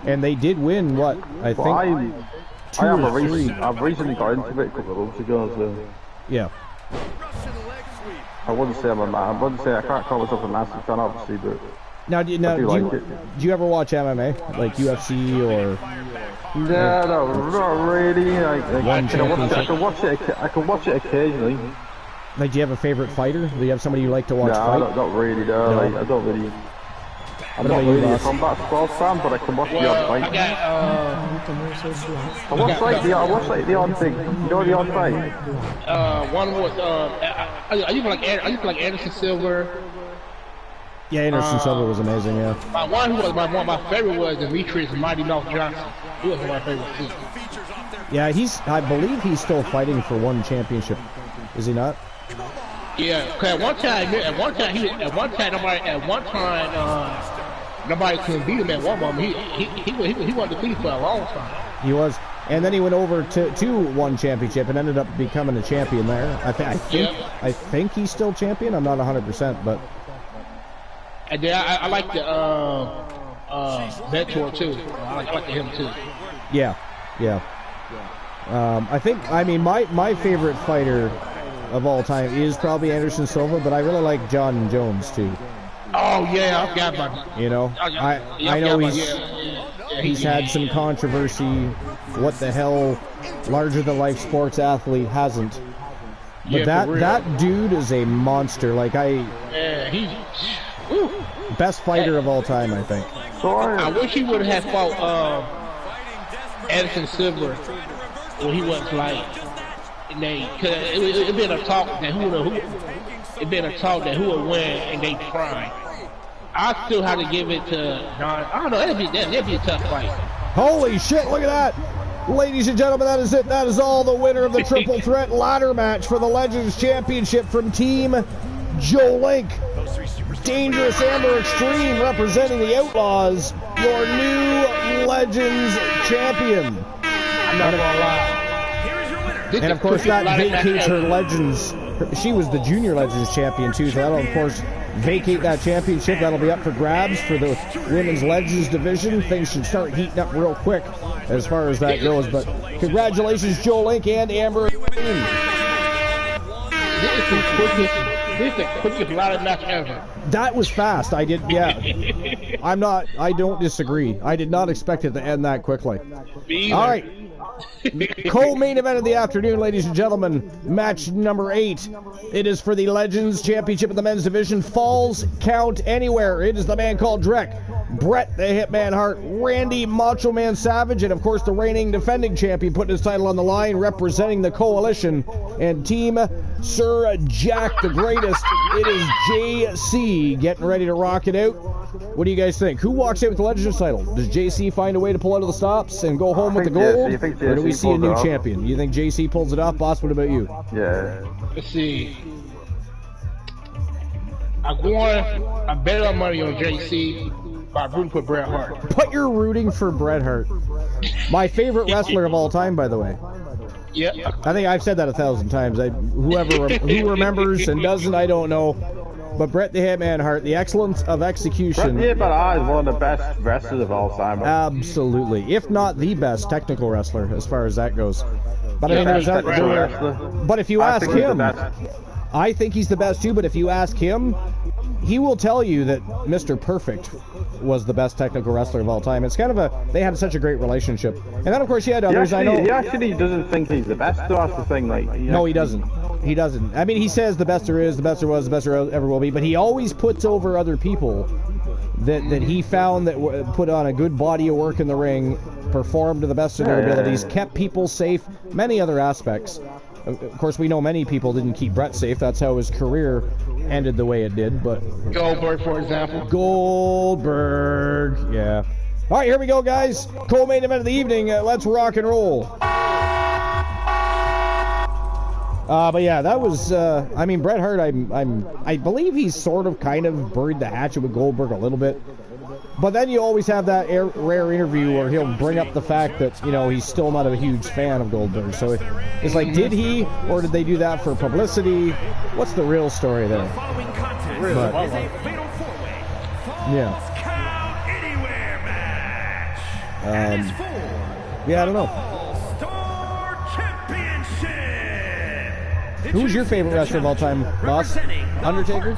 and they did win, what, I think, I've recently got into it a couple of months ago, so... Yeah. I wouldn't say I can't call myself a massive fan, obviously, but... Now, do you ever watch MMA, like UFC or? No, not really. I can watch it occasionally. Like, do you have a favorite fighter? Do you have somebody you like to watch fight? No, not really. No. Like, I don't really. I'm not really a combat sports fan, but I can watch the odd fight. I watch like the odd thing. You know the odd fight. One was I used to like Anderson Silva. Yeah, Anderson Silva was amazing. Yeah. My favorite was Demetrius Mighty Mouse Johnson. He was one of my favorites too. Yeah, I believe he's still fighting for one championship. Is he not? Yeah, cause at one time, nobody couldn't beat him at one moment. He wasn't defeated for a long time. He was, and then he went over to one championship and ended up becoming a champion there. I think he's still champion. I'm not 100%, but. And then I like the Mentor too. I like him too. Yeah. I mean, my favorite fighter of all time is probably Anderson Silva, but I really like John Jones too. Oh yeah, I forgot about him. You know, I know he's had some controversy. What the hell, larger than life sports athlete hasn't? But that dude is a monster. Like best fighter of all time, I think. I wish he would have fought Anderson Silva when he was like, it been a talk that who would win in their prime. I still have to give it to John. I don't know. That'd be a tough fight. Holy shit! Look at that. Ladies and gentlemen, that is it. That is all. The winner of the triple threat ladder match for the Legends Championship from Team Joe Link. Dangerous Amber Extreme representing the Outlaws, your new Legends champion. I'm not gonna lie. And of course that vacates her Legends. She was the Junior Legends champion too, so that'll of course vacate that championship. That'll be up for grabs for the Women's Legends division. Things should start heating up real quick as far as that goes. But congratulations, Joe Link and Amber. This is the quickest ladder match ever. That was fast. I don't disagree. I did not expect it to end that quickly. All right. Co-main event of the afternoon, ladies and gentlemen. Match number 8. It is for the Legends Championship in the men's division. Falls count anywhere. It is the man called Drek, Bret the Hitman Hart, Randy Macho Man Savage, and of course the reigning defending champion putting his title on the line, representing the Coalition and Team Sir Jack the Greatest. It is JC getting ready to rock it out. What do you guys think? Who walks out with the Legends title? Does JC find a way to pull out of the stops and go home with the gold? Or do we see a new champion? You think JC pulls it off? Boss, what about you? Yeah. Let's see. I bet on money on JC, but I'm rooting for Bret Hart. But you're rooting for Bret Hart. My favorite wrestler of all time, by the way. Yeah. I think I've said that 1,000 times. Who remembers and doesn't, I don't know. But Bret the Hitman Hart, the excellence of execution. Bret the Hitman Hart is one of the best wrestlers of all time. Absolutely, if not the best technical wrestler as far as that goes. But I mean, but if you ask him, I think he's the best too. But if you ask him, he will tell you that Mr. Perfect was the best technical wrestler of all time. It's kind of they had such a great relationship. And then of course you had others. He actually doesn't think he's the best. So that's the thing. No, he doesn't. He doesn't. I mean, he says the best there is, the best there was, the best there ever will be, but he always puts over other people that he found that put on a good body of work in the ring, performed to the best of their abilities, kept people safe, many other aspects. Of course, we know many people didn't keep Bret safe. That's how his career ended the way it did. But Goldberg, for example. Goldberg, yeah. All right, here we go, guys. Co-main event of the evening. Let's rock and roll. But yeah, that was. I mean, Bret Hart. I believe he's sort of, kind of buried the hatchet with Goldberg a little bit. But then you always have that rare interview where he'll bring up the fact that he's still not a huge fan of Goldberg. So it's like, did he, or did they do that for publicity? What's the real story there? The following contest is a fatal four-way Falls Count Anywhere match. And it's for yeah, I don't know. All-Star Championship. Who's your favorite wrestler of all time, boss? Undertaker?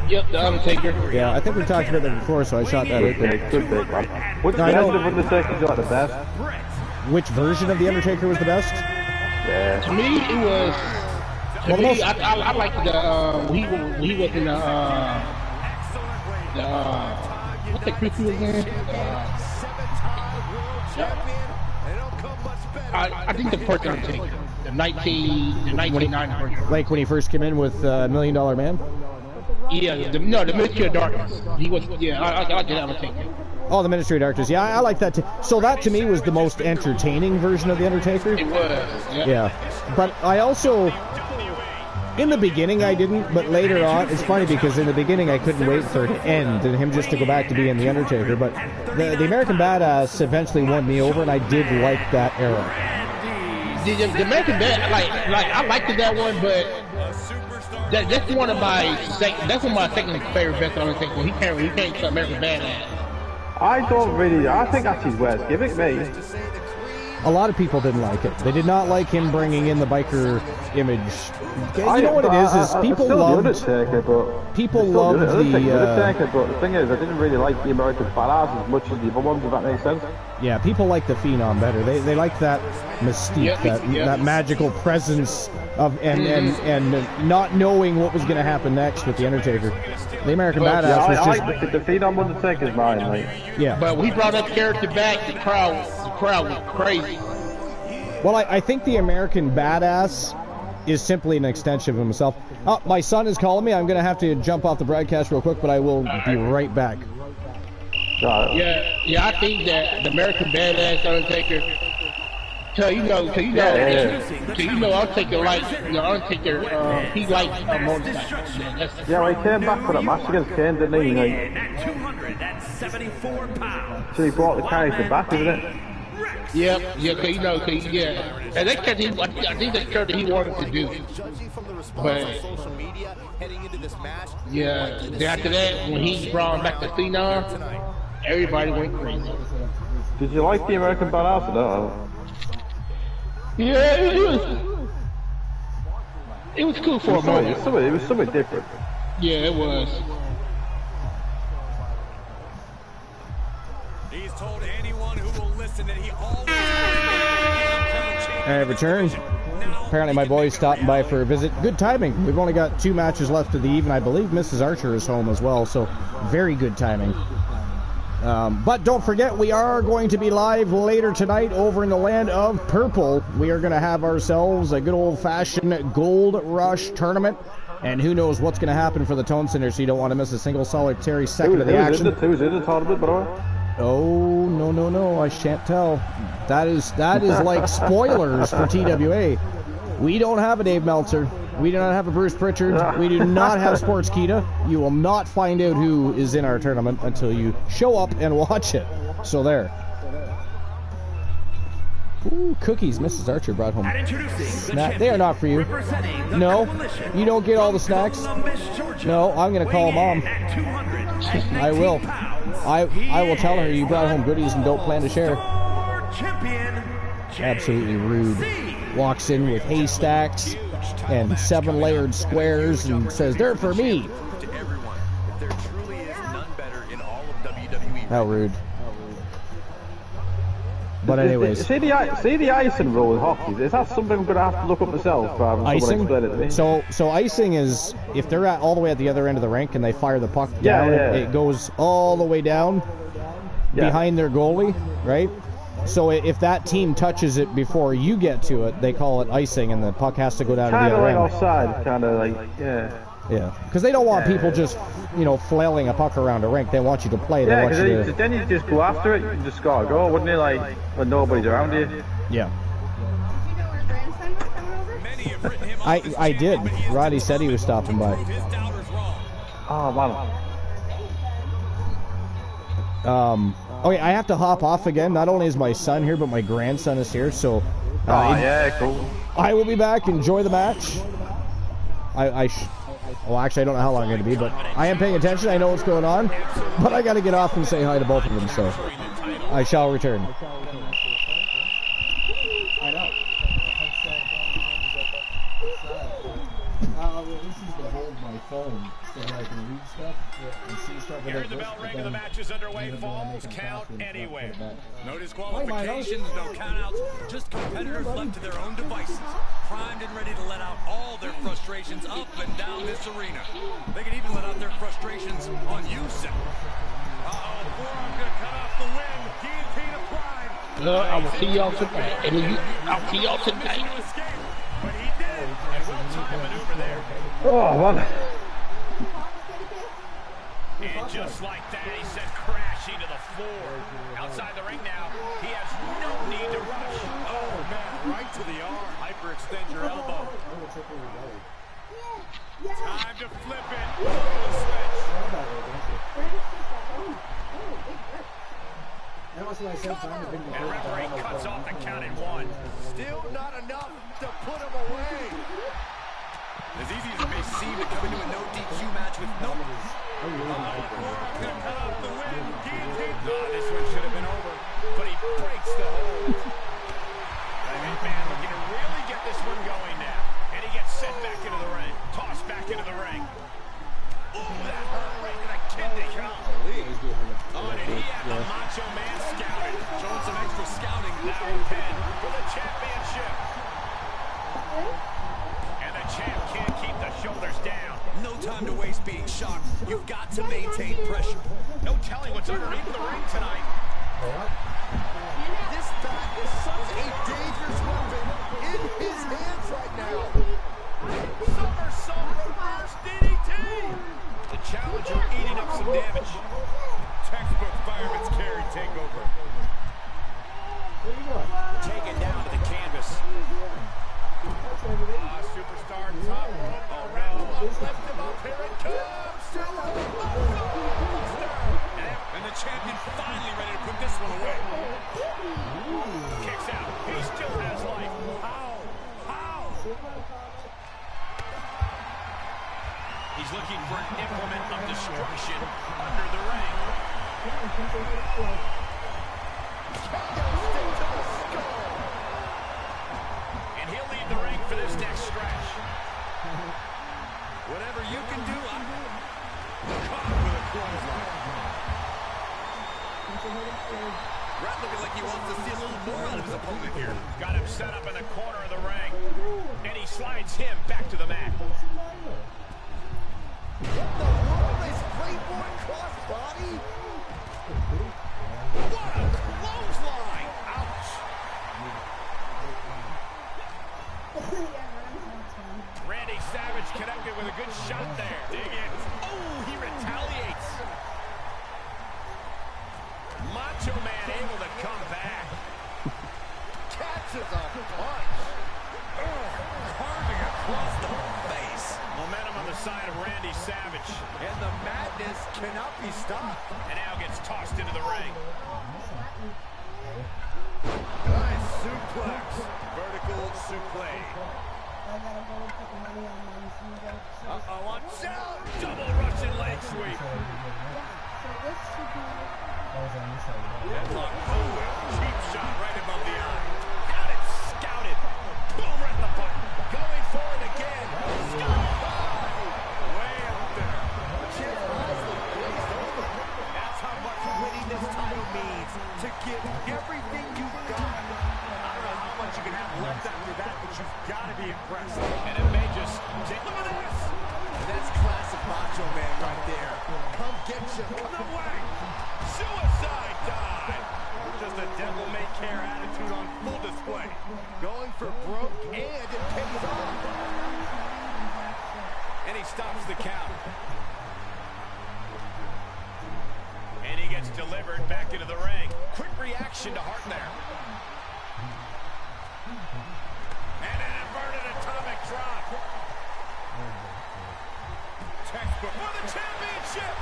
Yep, the Undertaker. Yeah, I think we talked about that before, so I shot that out there. Good pick, man. Which version of Undertaker got the best? Which version of the Undertaker was the best? Yeah. To me, it was. I like the he was in the what's the creepy again? I think the first Undertaker, the 1990 version. Like when he first came in with $1 Million Man? Yeah, the Ministry of Darkness. He was, I like the Undertaker. Oh, the Ministry of Darkness. Yeah, I like that too. So that to me was the most entertaining version of the Undertaker. It was. Yeah. But I also, in the beginning I didn't, but later on, it's funny because in the beginning I couldn't wait for it to end and him just to go back to being the Undertaker. But the American Badass eventually won me over, and I did like that era. The American Badass, like I liked that one, but that's one of my second favorite best Undertaker. He can't to American Badass. I think that's his worst gimmick, mate. A lot of people didn't like it. They did not like him bringing in the biker image. You know what it is people loved the Undertaker, but the thing is, I didn't really like the American Badass as much as the other ones, if that makes sense. Yeah, people like the Phenom better. They like that mystique, that magical presence of and not knowing what was going to happen next with the Undertaker. The American Badass was just... I like the Phenom Undertaker's mine, mate. Yeah. But when he brought that character back, the crowd was crazy. Well, I think the American Badass is simply an extension of himself. Oh, my son is calling me. I'm going to have to jump off the broadcast real quick, but I will be right back. Yeah, I think that the American Badass Undertaker, Undertaker like, Undertaker, he likes motorcycles. Yeah, well, he came back for that match against Kane, didn't he? At 274 pounds. So he brought the character back, isn't it? Yeah, and that's I think that's the character he wanted to do. But this match. Yeah. Then after that, when he brought back the Phenom, everybody went crazy. Did you like the American Badass or not? Yeah, it was cool for a moment. It was something different. Yeah, it was. He's told anyone who will listen that he always I return. Apparently my boy's stopping by for a visit. Good timing. We've only got 2 matches left of the evening. I believe Mrs. Archer is home as well, so very good timing. But don't forget, we are going to be live later tonight over in the land of purple. We are going to have ourselves a good old-fashioned Gold Rush tournament. And who knows what's going to happen for the Tone Center, so you don't want to miss a single solitary second of the action. Who's in the tournament, by the way? Oh, no, I shan't tell. That is like spoilers for TWA. We don't have a Dave Meltzer. We do not have a Bruce Pritchard. We do not have Sportskeeda. You will not find out who is in our tournament until you show up and watch it. So there. Ooh, cookies. Mrs. Archer brought home. They are not for you. No, you don't get all the snacks. No, I'm going to call Mom. I will. I will tell her you brought home goodies and don't plan to share. Absolutely rude. Walks in with haystacks and 7-layered squares and says, they're for me. How rude. But anyways. See the icing rule in hockey. Is that something I'm going to have to look up myself? Icing? So icing is, if they're all the way at the other end of the rink and they fire the puck down, it goes all the way down behind their goalie, right? So if that team touches it before you get to it, they call it icing, and the puck has to go down to the other end. Kind of like offside, kind of like, Yeah, because they don't want people just, flailing a puck around a rink. They want you to play. Yeah, because then you just go after it, you just gotta go, wouldn't you? Like, when nobody's around you. Yeah. I did. Roddy said he was stopping by. Oh, man. Okay, I have to hop off again. Not only is my son here, but my grandson is here, so... cool. I will be back. Enjoy the match. Well, actually, I don't know how long I'm going to be, but I am paying attention. I know what's going on, but I got to get off and say hi to both of them, so I shall return. I know. This is to hold my phone so that I can read stuff and see stuff. Hear the bell ring of the match is underway. Falls count anywhere. No disqualifications, no countouts, just competitors left to their own devices, primed and ready to let out all their frustrations up and down this arena. They can even let out their frustrations on you, Seth. Forearm's gonna cut off the win. Guillotine applied. I will see y'all tonight. I'll see y'all tonight. But he did, and well-timed maneuver there. Oh, man. And just like that, he sent crashing to the floor. Outside the ring now, he has no need to rush. Oh, man, right to the arm. Hyperextend your elbow. Time to flip it. And referee cuts off the count at 1. Still not enough to put him away. As easy as it may seem to come into a no DQ match with no... This one should have been over, but he breaks the hold. The Hitman looking to really get this one going now. And he gets sent back into the ring. Tossed back into the ring. Ooh, that hurt right to the kidney. Oh, and he had the Macho Man scouted. Showing some extra scouting. Now pinned for the championship. And the champ can't keep the shoulders down. No time to waste being shocked. You've got to maintain pressure. No telling what's underneath the ring tonight. This bat is such a dangerous weapon in his hands right now. Somersault reverse DDT. The challenger eating up some damage. Textbook fireman's carry takeover. Taken down to the canvas. Superstar top rope. Oh no. Lift him up. Here it comes. And the champion finally ready to put this one away. Kicks out. He still has life. How? He He's looking for an implement of destruction under the ring. And he'll leave the ring for this next stretch. Whatever you can do, I'm caught with a clothesline. Brett looking like he wants to see a little more out of his opponent here. Got him set up in the corner of the ring. And he slides him back to the mat. What the world is Springboard crossbody? What a clothesline! Ouch! Randy Savage connected with a good shot there. Dig it. Oh, he retaliates. Macho Man able to come back. Catches a punch. Carving across the face. Momentum on the side of Randy Savage. And the madness cannot be stopped. And now gets tossed into the ring. Nice suplex. Vertical suplex. Uh-oh, watch out! Double Russian leg sweep. Headlock. Oh, cheap shot right above the eye. Got it scouted. Boom, right in the butt. Going forward again. Way up there. That's how much winning this title means. To give everything you've got. I don't know how much you can have left after that, but you've got to be impressed. And it may just take. Look at this. And that's classic Macho Man right there. Come get you. No way. Suicide dive. Just a devil-may-care attitude on full display. Going for broke, and it pays off. And he stops the count. And he gets delivered back into the ring. Quick reaction to Hart there. And an inverted atomic drop. Textbook for the championship.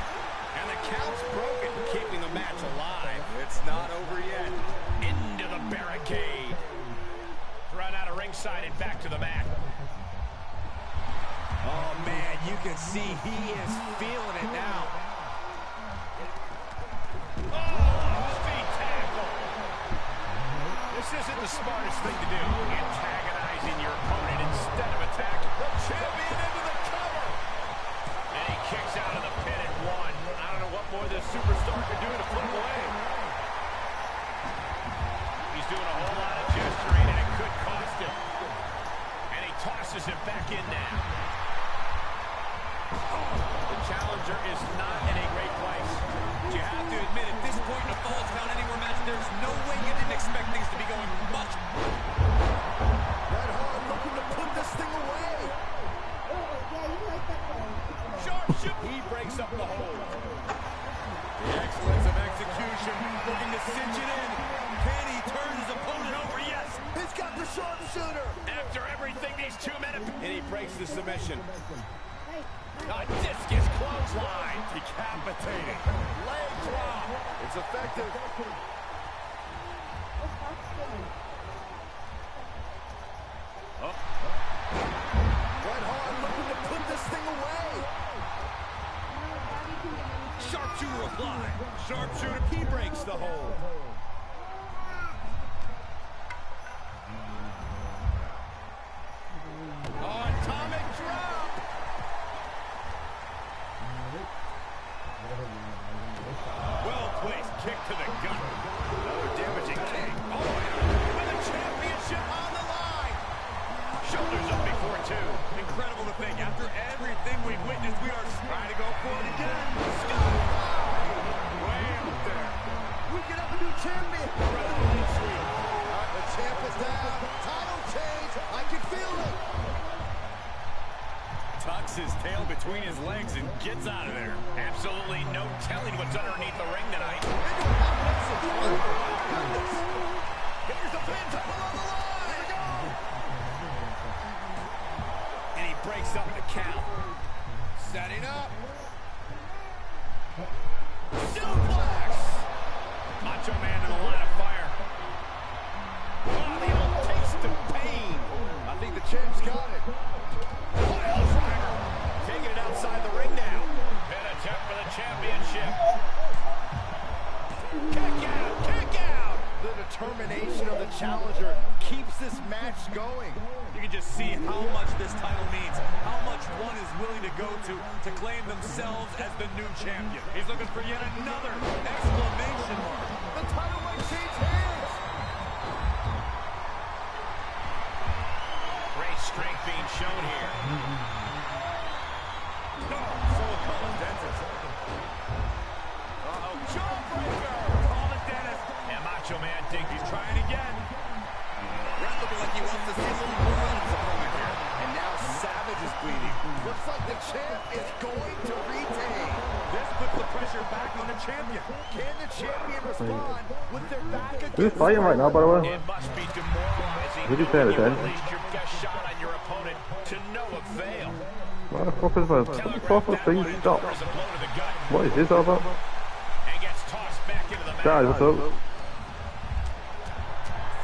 And the count's broken, keeping the match alive. It's not over yet. Into the barricade. Run out of ringside and back to the mat. Oh, man, you can see he is feeling it now. Oh, speed tackle. This isn't the smartest thing to do. Antagonizing your opponent instead of attacking. The champion into the cover. And he kicks out of the pin at one. I don't know what more this superstar could do to put him away. He's doing a whole lot of gesturing, and it could cost him. And he tosses him back in now. The challenger is not in a great place. You have to admit, at this point in a Falls Count Anywhere match, there's no way you didn't expect things to be going much. Red Hart looking to put this thing away. Sharpshooter. He breaks up the hold. The excellence of execution, looking to cinch it in. Can he turn his opponent over? Yes. He's got the sharpshooter. After everything these 2 men have... And he breaks the submission. A discus clothesline. Decapitating. Leg drop. It's effective. Red Hart looking to put this thing away. Sharpshooter applied. Sharpshooter, he breaks the hold. Atomic drop. Well-placed kick to the gut. Another damaging kick. Oh, with the championship on the line. Shoulders up before two. Incredible to think. After everything we've witnessed, we are trying to go for it again. Way up there. We can have a new champion. The champ is down. Title change. I can feel it. Tucks his tail between his legs and gets out of there. Absolutely no telling what's underneath the ring tonight. Here's the pin, title on the line. And he breaks up the count. Setting up. Suplex. Macho Man in the line of fire. Oh, the old taste of pain. I think the champ's got it. Pile driver. Taking it outside the ring. championship. Kick out, kick out. The determination of the challenger keeps this match going. You can just see how much this title means, how much one is willing to go to claim themselves as the new champion. He's looking for yet another exclamation mark. The title might change hands. Great strength being shown here. No, so called dentist. Uh-oh, jawbreaker. Call the dentist. And Macho Man thinks he's trying again. Red looking like he wants to see a little blood on his opponent here. And now Savage is bleeding. Looks like the champ is going to retain. This puts the pressure back on the champion. Can the champion respond with their back against Who's fighting right now, by the way? It must be demoralizing. Did you say knowing that? you released your best shot on your opponent to no avail. What the fuck is my proper thing? Stop. Delivers a blow to the gut What is this all about? and gets tossed back into the mat. Guys, what's up?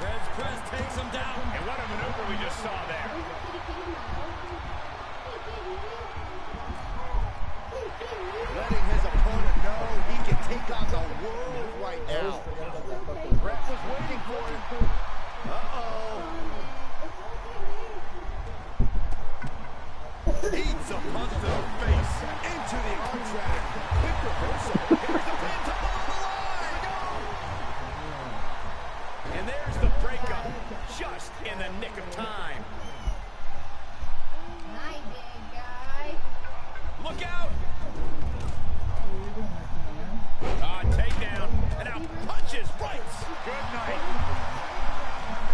Fred's press takes him down. And what a maneuver we just saw there. letting his opponent know he can take on the world right now. Brett was waiting for him. Uh-oh. Eats a punch to the face. Into the arm drag. Quick reversal. Here's the pin top of the line. And there's the breakup, just in the nick of time. Look out! Takedown, and now punches right. Good night.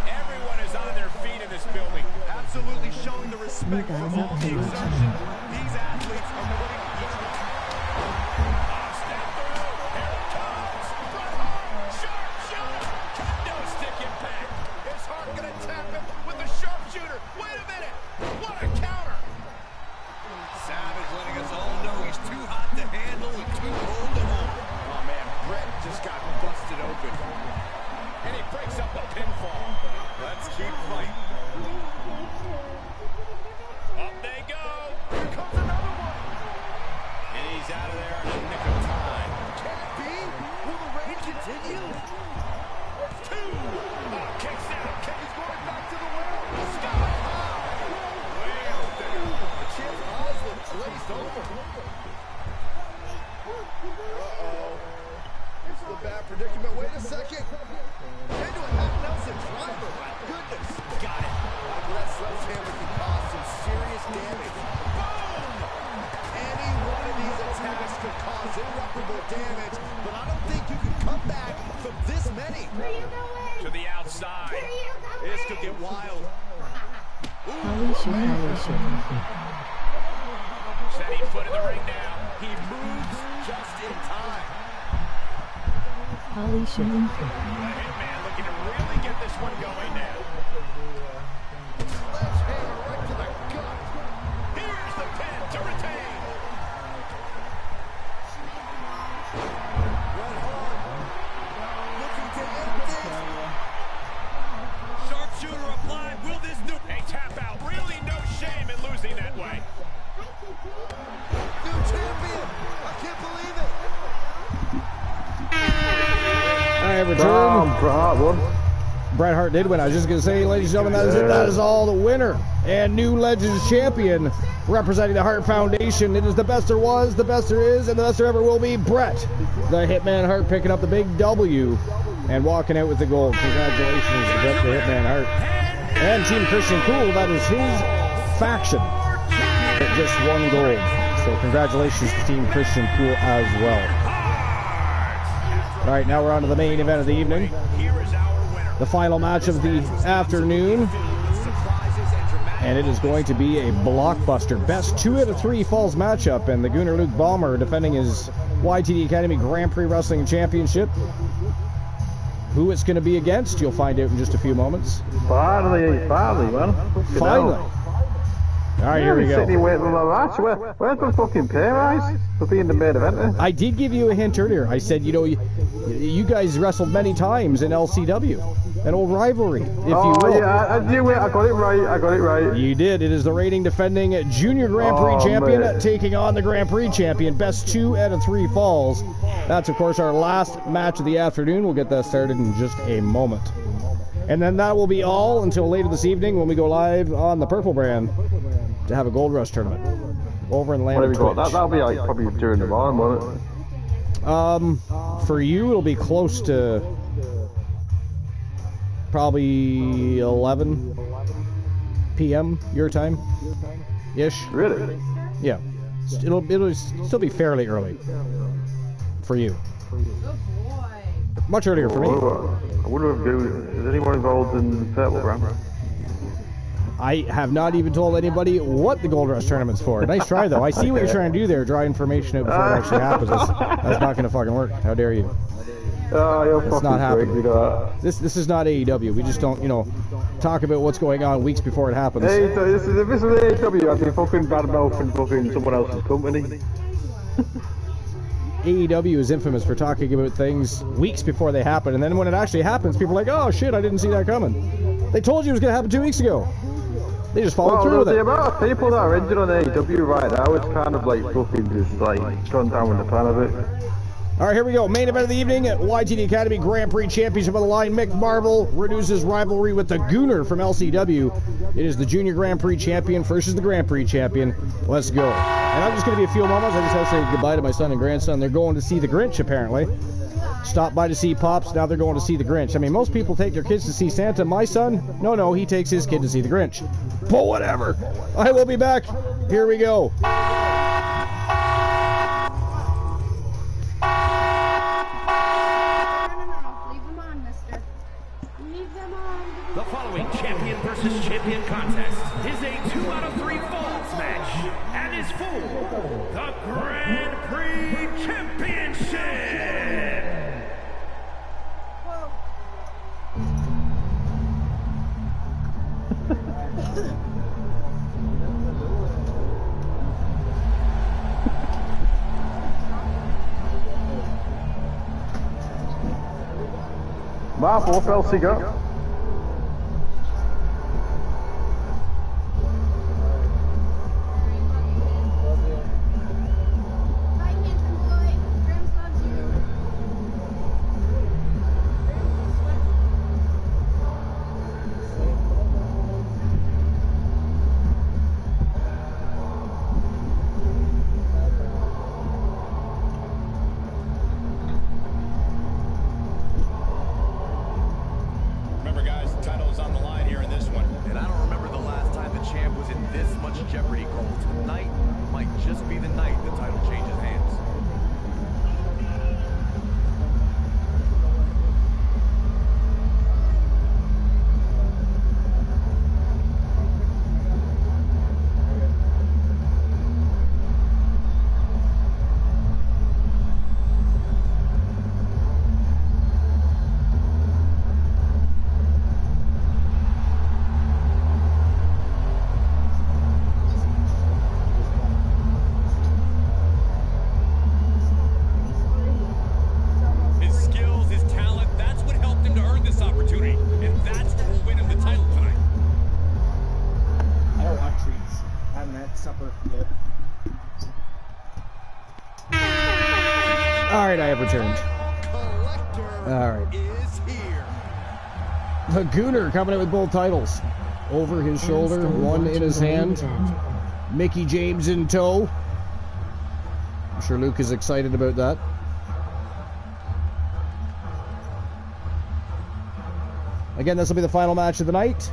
Everyone is on their feet in this building. Absolutely showing the respect for guys all up the to exertion. These athletes are putting each Step through, here it comes. Bret Hart, sharpshooter, kendo stick impact. Is Hart going to tap him with the sharpshooter? Wait a minute. What a counter. Savage letting us all know he's too hot to handle and too cold to hold. Oh, man. Brett just got busted open. And he breaks up the pinfall. Let's keep fighting. Up they go. Here comes another one. And he's out of there in the nick of time. Can it be? Will the reign continue? Two. Oh, kicks out. He's going back to the well. Sky high. Way out there. The champ's eyes look glazed over. Uh-oh. This is a bad predicament. Wait a second. Into a half Nelson driver. My goodness. Got it. That sledgehammer can cause some serious damage. Boom! Any one of these attacks could cause irreparable damage, but I don't think you can come back from this many. To the outside. This could get wild. Holy shit. Setting foot in the ring now. He moves just in time. Holy shit. The Hitman looking to really get this one going now. Sledgehammer right to the gut. Here's the pin to retain. Red Hart looking to end this. Sharpshooter applied. Will this new... A tap out. Really no shame in losing that way. New champion. I can't believe it. All right, return. Bret won. Bret Hart did win. I was just going to say, ladies and gentlemen, that is it. That is all the winner. And new Legends champion representing the Hart Foundation. It is the best there was, the best there is, and the best there ever will be. Bret, the Hitman Hart, picking up the big W and walking out with the gold. Congratulations to Bret the Hitman Hart. And Team Christian Cool, that is his faction. Just one gold. So congratulations to Team Christian Cool as well. All right, now we're on to the main event of the evening. Here is our winner. The final match of the afternoon. And it is going to be a blockbuster. Best 2 out of 3 falls matchup. And the Gooner Luke Ballmer defending his YTD Academy Grand Prix Wrestling Championship. Who it's going to be against, you'll find out in just a few moments. Finally, man. Finally. All right, here we go. Sitting waiting on my match. Where's the fucking pay rise for being the main event? I did give you a hint earlier. I said, you know, you guys wrestled many times in LCW. An old rivalry, if you will. Oh, yeah, I knew it. I got it right. You did. It is the reigning defending Junior Grand Prix champion man. taking on the Grand Prix champion. Best 2 out of 3 falls. That's, of course, our last match of the afternoon. We'll get that started in just a moment. And then that will be all until later this evening when we go live on the Purple brand to have a Gold Rush tournament over in land of Twitch. That'll be like probably during the morning, won't it? For you, it'll be close to probably 11 p.m. your time, ish. Really? Yeah. It'll still be fairly early for you. Much earlier for me. I wonder if is anyone involved in the Purple brand? I have not even told anybody what the Gold Rush tournament's for. Nice try, though. I see what you're trying to do there. Draw information out before it actually happens. That's not going to fucking work. How dare you? It's not happening. This is not AEW. We just don't, talk about what's going on weeks before it happens. Hey, this is AEW. I'd be fucking bad mouthing fucking someone else's company. AEW is infamous for talking about things weeks before they happen, and then when it actually happens, people are like, "Oh shit, I didn't see that coming." They told you it was going to happen 2 weeks ago. They just followed through with it. The amount of people that are injured on AEW right now is kind of like fucking just like gone down with the plan of it. All right, here we go. Main event of the evening at YTD Academy Grand Prix Championship on the line. Mick Marvel reduces rivalry with the Gooner from LCW. It is the Junior Grand Prix champion versus the Grand Prix champion. Let's go. And I'm just going to be a few moments. I just have to say goodbye to my son and grandson. They're going to see the Grinch, apparently. Stopped by to see Pops. Now they're going to see the Grinch. I mean, most people take their kids to see Santa. My son, no, he takes his kid to see the Grinch. But whatever. I will be back. Here we go. The following champion versus champion contest is a 2 out of 3 falls match and is for the Grand Prix Championship. Marvel, Elsie go. Alright, I have returned. Alright. The Gooner coming out with both titles. Over his shoulder, one in his hand. Mickey James in tow. I'm sure Luke is excited about that. Again, this will be the final match of the night.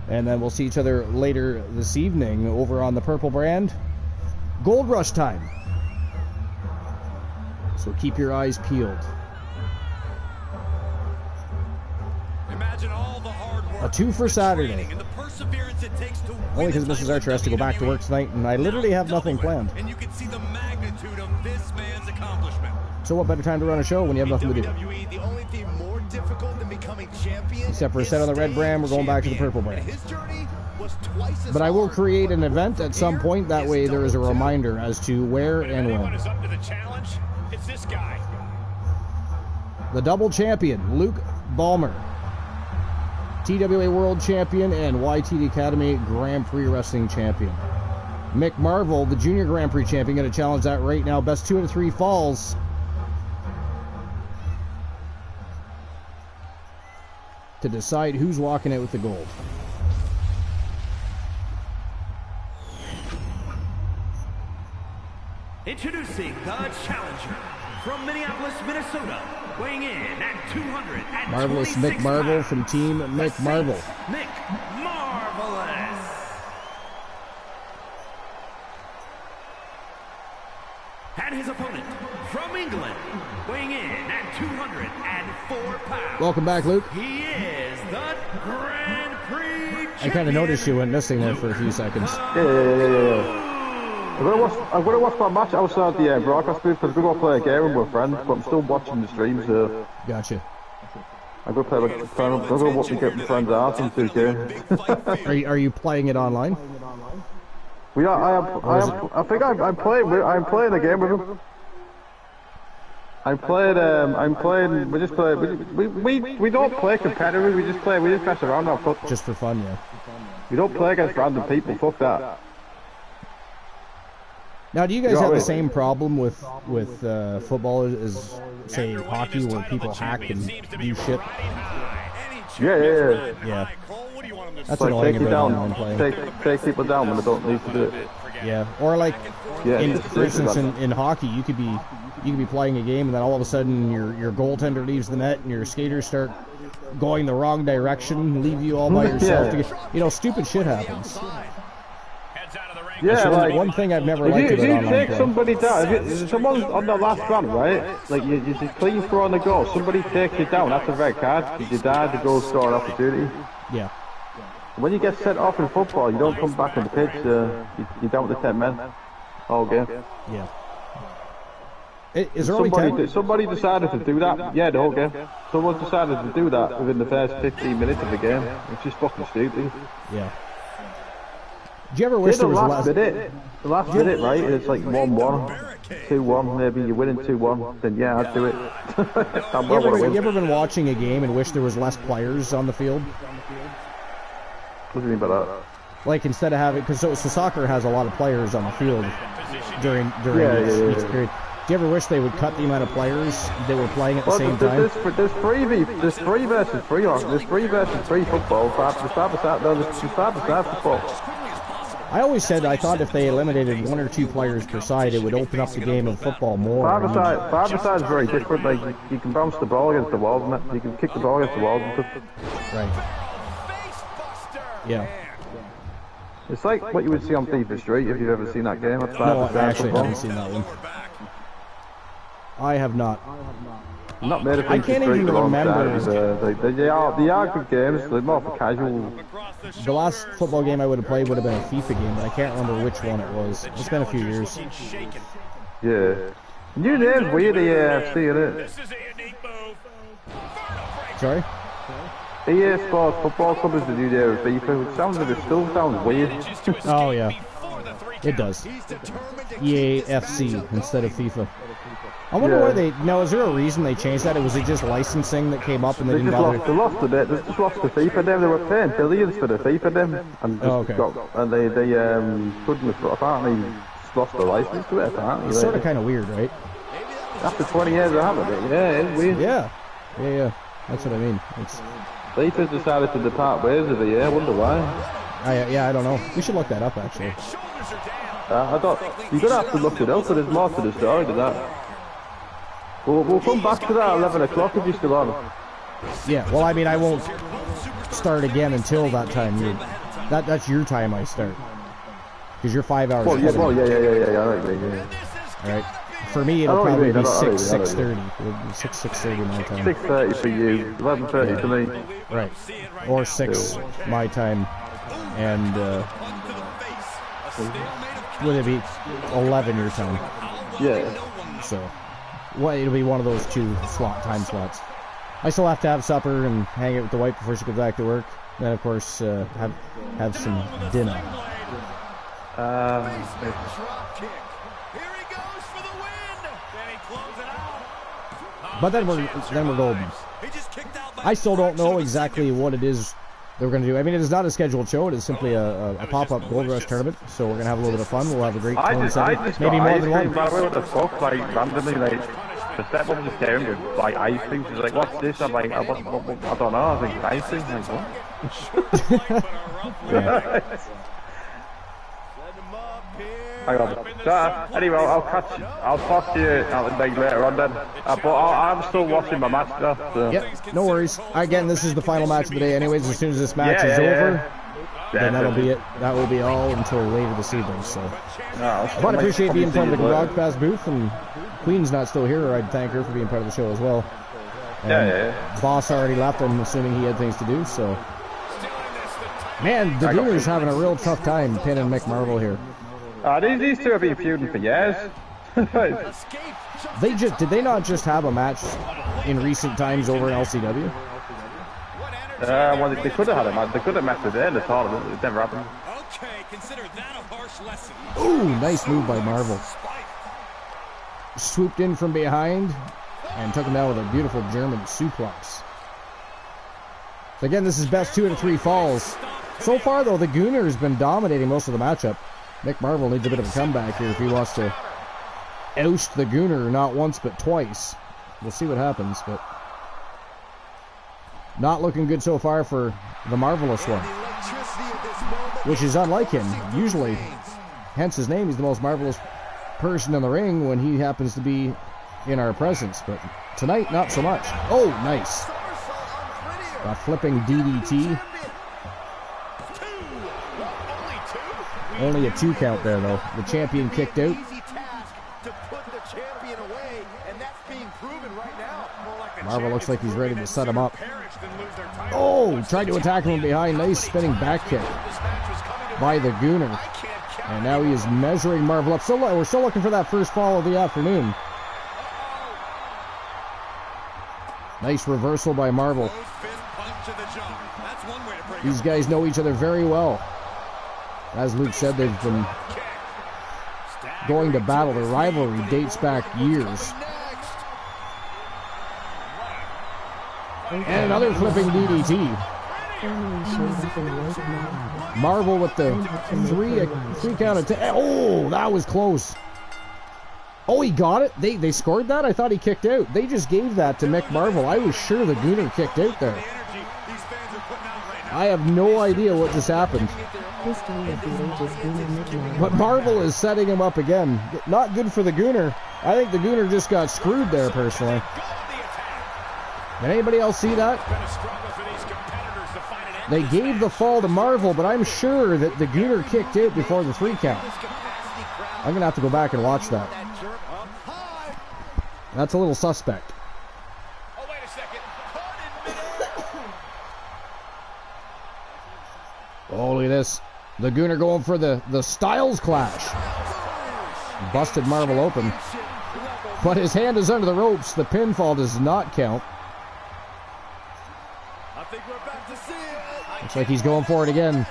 And then we'll see each other later this evening over on the Purple brand. Gold Rush time. So keep your eyes peeled. Imagine all the hard work, a 2 for Saturday. and the perseverance it takes to Only because Mrs. Archer has to go back to work tonight, and I literally have nothing planned. And you can see the magnitude of this man's accomplishment. So what better time to run a show when you have nothing to do? WWE, the only thing more difficult than becoming champion, Except for a set on the red brand, we're going back to the purple brand. his journey was twice as But I will hard. create an event at some point, that way there is a reminder as to where But if and anyone when. is up to the challenge, it's this guy. The double champion, Luke Ballmer. TWA World Champion and YTD Academy Grand Prix Wrestling Champion. Mick Marvel, the Junior Grand Prix Champion, going to challenge that right now. Best 2 out of 3 falls. To decide who's walking out with the gold. Introducing the challenger from Minneapolis, Minnesota, weighing in at 200. Marvelous Mick Marvel from Team Mick Marvel. Mick Marvelous. And his opponent from England, weighing in at 204 pounds. Welcome back, Luke. He is the Grand Prix champion. I kind of noticed you went missing there for a few seconds. Yeah. I'm gonna watch that match outside the broadcast booth because we're gonna play a game with my friends, but I'm still watching the streams. Gotcha. I'm gonna play with my friends. I'm gonna watch me get my friends out in 2K. Are you playing it online? We are. I think I'm playing a game with him. I'm playing. We just play. We don't play competitively. We just mess around our foot. Just for fun, yeah. We don't play against random people. Fuck that. Now, do you guys have the same problem with football as, say, hockey, where people hack and do shit? Yeah. That's annoying about online playing. Take people down when they don't need to do it. Yeah, or like, for instance, in hockey, you could be playing a game, and then all of a sudden your goaltender leaves the net, and your skaters start going the wrong direction, leave you all by yourself. You know, stupid shit happens. Yeah, like one thing I've never liked about online take play. somebody down, if someone's on the last run, right? Like you just clean throw on the goal, somebody takes you down. That's a red card. You died the goal scoring opportunity. Yeah. When you get sent off in football, you don't come back on the pitch. You're down to 10 men all game. Yeah. Is there only 10? Somebody decided to do that. Yeah, the whole game. Someone decided to do that within the first 15 minutes of the game. It's just fucking stupid. Yeah. Do you ever wish there was the last minute, right? It's like 1-1, 2-1, maybe you're winning 2-1. Then yeah, I'd do it. You ever been watching a game and wish there was less players on the field? What do you mean by that? Like instead of having, because so soccer has a lot of players on the field during each period. Do you ever wish they would cut the amount of players that were playing at the same time? There's three versus three. There's 3 versus 3 football. There's 5 football. I always said I thought if they eliminated 1 or 2 players per side, it would open up the game of football more. 5-a-side is very different. Like you can bounce the ball against the walls, and you can kick the ball against the walls. Right. Yeah. It's like what you would see on FIFA Street if you've ever seen that game. No, I actually haven't seen that one. I have not. Not made of I can't even remember. They are good games. They're more for casual. The last football game I would have played would have been a FIFA game, but I can't remember which one it was. It's been a few years. Yeah. New name's weird, the AFC, isn't it? Sorry? EA Sports Football Club is the new name of FIFA, which sounds like it still sounds weird. Oh, yeah. It does. EAFC instead of FIFA. I wonder why they... Now, is there a reason they changed that? Was it just licensing that came up and they didn't bother? They lost a bit. They just lost the FIFA name. They were paying billions for the FIFA name. And they couldn't... Apparently lost the license to it, apparently. It's sort of kind of weird, right? After 20 years of having it, yeah, it's weird. Yeah. That's what I mean. FIFA's decided to depart ways of it, yeah, I wonder why. I don't know. We should look that up, actually. You're going to have to look it up, but there's more to the story than that. We'll come back to that at 11 o'clock if you're still on. Yeah, well, I mean, I won't start again until that time. That's your time I start. Because you're 5 hours ahead. Yeah. All right. For me, it'll probably be 6:30. 6:30 my time. 6:30 for you, 11:30 for me. Right. Or 6 my time. And would it be 11 your time? Yeah. So, it'll be one of those 2 time slots. I still have to have supper and hang out with the wife before she goes back to work. Then, of course, have some dinner. But then we're golden. I still don't know exactly what it is that we're going to do. I mean, it is not a scheduled show. It is simply a pop-up Gold Rush tournament. So we're going to have a little bit of fun. We'll have a great maybe more than one. By the way, what the fuck? Like, randomly, like, the stepmom just came with, like, ice cream. She's like, what's this? I'm like, I don't know. I think it's ice cream. I'm like, what? Hang on. Anyway, I'll talk to you later on then. But I'm still watching my match stuff. So. Yep, no worries. Again, this is the final match of the day anyways. As soon as this match is over, then that'll be it. That will be all until later this evening. So, but I appreciate being part of the broadcast booth, and Queen's not still here, or I'd thank her for being part of the show as well. And Boss already left. I'm assuming he had things to do. So, man, the Gooners having a real tough time pinning Mick Marvel here. These two have been feuding for years. Did they not just have a match in recent times over in LCW? Well, they could have had a match. They could have met today in the tournament. It never happened. Okay, consider that a harsh lesson. Ooh, nice move by Marvel. Swooped in from behind and took him down with a beautiful German suplex. So again, this is best 2 out of 3 falls. So far, though, the Gooner has been dominating most of the matchup. Mick Marvel needs a bit of a comeback here if he wants to oust the Gooner not once but twice. We'll see what happens, but not looking good so far for the Marvelous One, which is unlike him. Usually, hence his name, he's the most marvelous person in the ring when he happens to be in our presence, but tonight, not so much. Oh, nice. A flipping DDT. Only a 2 count there, though. The champion kicked out. Marvel looks like he's ready to set him up. Oh, tried to attack him from behind. Nice spinning back kick by the Gooner. And now he is measuring Marvel up. So we're still looking for that first fall of the afternoon. Nice reversal by Marvel. These guys know each other very well. As Luke said, they've been going to battle. Their rivalry dates back years. And another flipping DDT. Marvel with the 3 count attack. Oh, that was close. Oh, he got it? They scored that? I thought he kicked out. They just gave that to Mick Marvel. I was sure the Gooner kicked out there. I have no idea what just happened. But Marvel is setting him up again. Not good for the Gooner. I think the Gooner just got screwed there, personally. Did anybody else see that? They gave the fall to Marvel, but I'm sure that the Gooner kicked out before the 3 count. I'm going to have to go back and watch that. That's a little suspect. Oh, look at this. The Gooner going for the Styles Clash. Busted Marvel open. But his hand is under the ropes. The pinfall does not count. Looks like he's going for it again.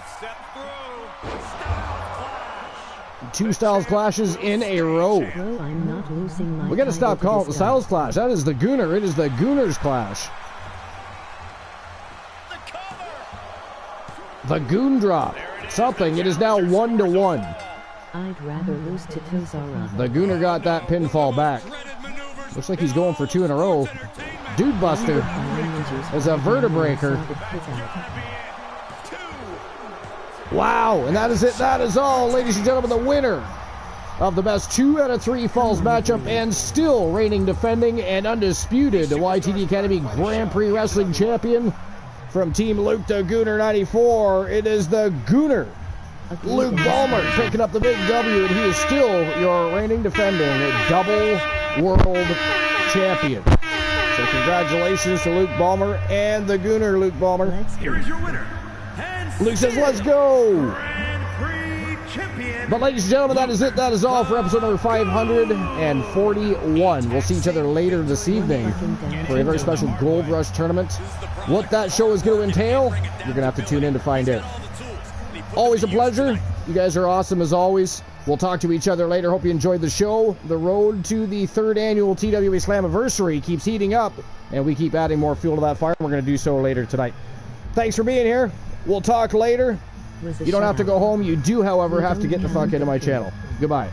2 Styles Clashes in a row. We got to stop calling it the Styles Clash. That is the Gooner. It is the Gooner's Clash. The Goon Drop. Something. It is now 1-1. I'd rather lose to Tozara. The Gooner got that pinfall back. Looks like he's going for 2 in a row. Dude Buster is a vertebreaker. Wow, and that is it. That is all, ladies and gentlemen. The winner of the best 2 out of 3 falls matchup and still reigning, defending, and undisputed YTD Academy Grand Prix Wrestling Champion from Team Luke the Gooner 94. It is the Gooner, Luke Ballmer, picking up the big W, and he is still your reigning, defending double world champion. So congratulations to Luke Ballmer and the Gooner, Luke Ballmer. Here is your winner. Luke says, let's go! But ladies and gentlemen, that is it. That is all for episode number 541. We'll see each other later this evening for a very special Gold Rush tournament. What that show is going to entail, you're going to have to tune in to find out. Always a pleasure. You guys are awesome as always. We'll talk to each other later. Hope you enjoyed the show. The road to the 3rd annual TWA Slammiversary keeps heating up, and we keep adding more fuel to that fire. We're going to do so later tonight. Thanks for being here. We'll talk later. You don't have to go home. You do, however, have to get the fuck into my channel. Goodbye.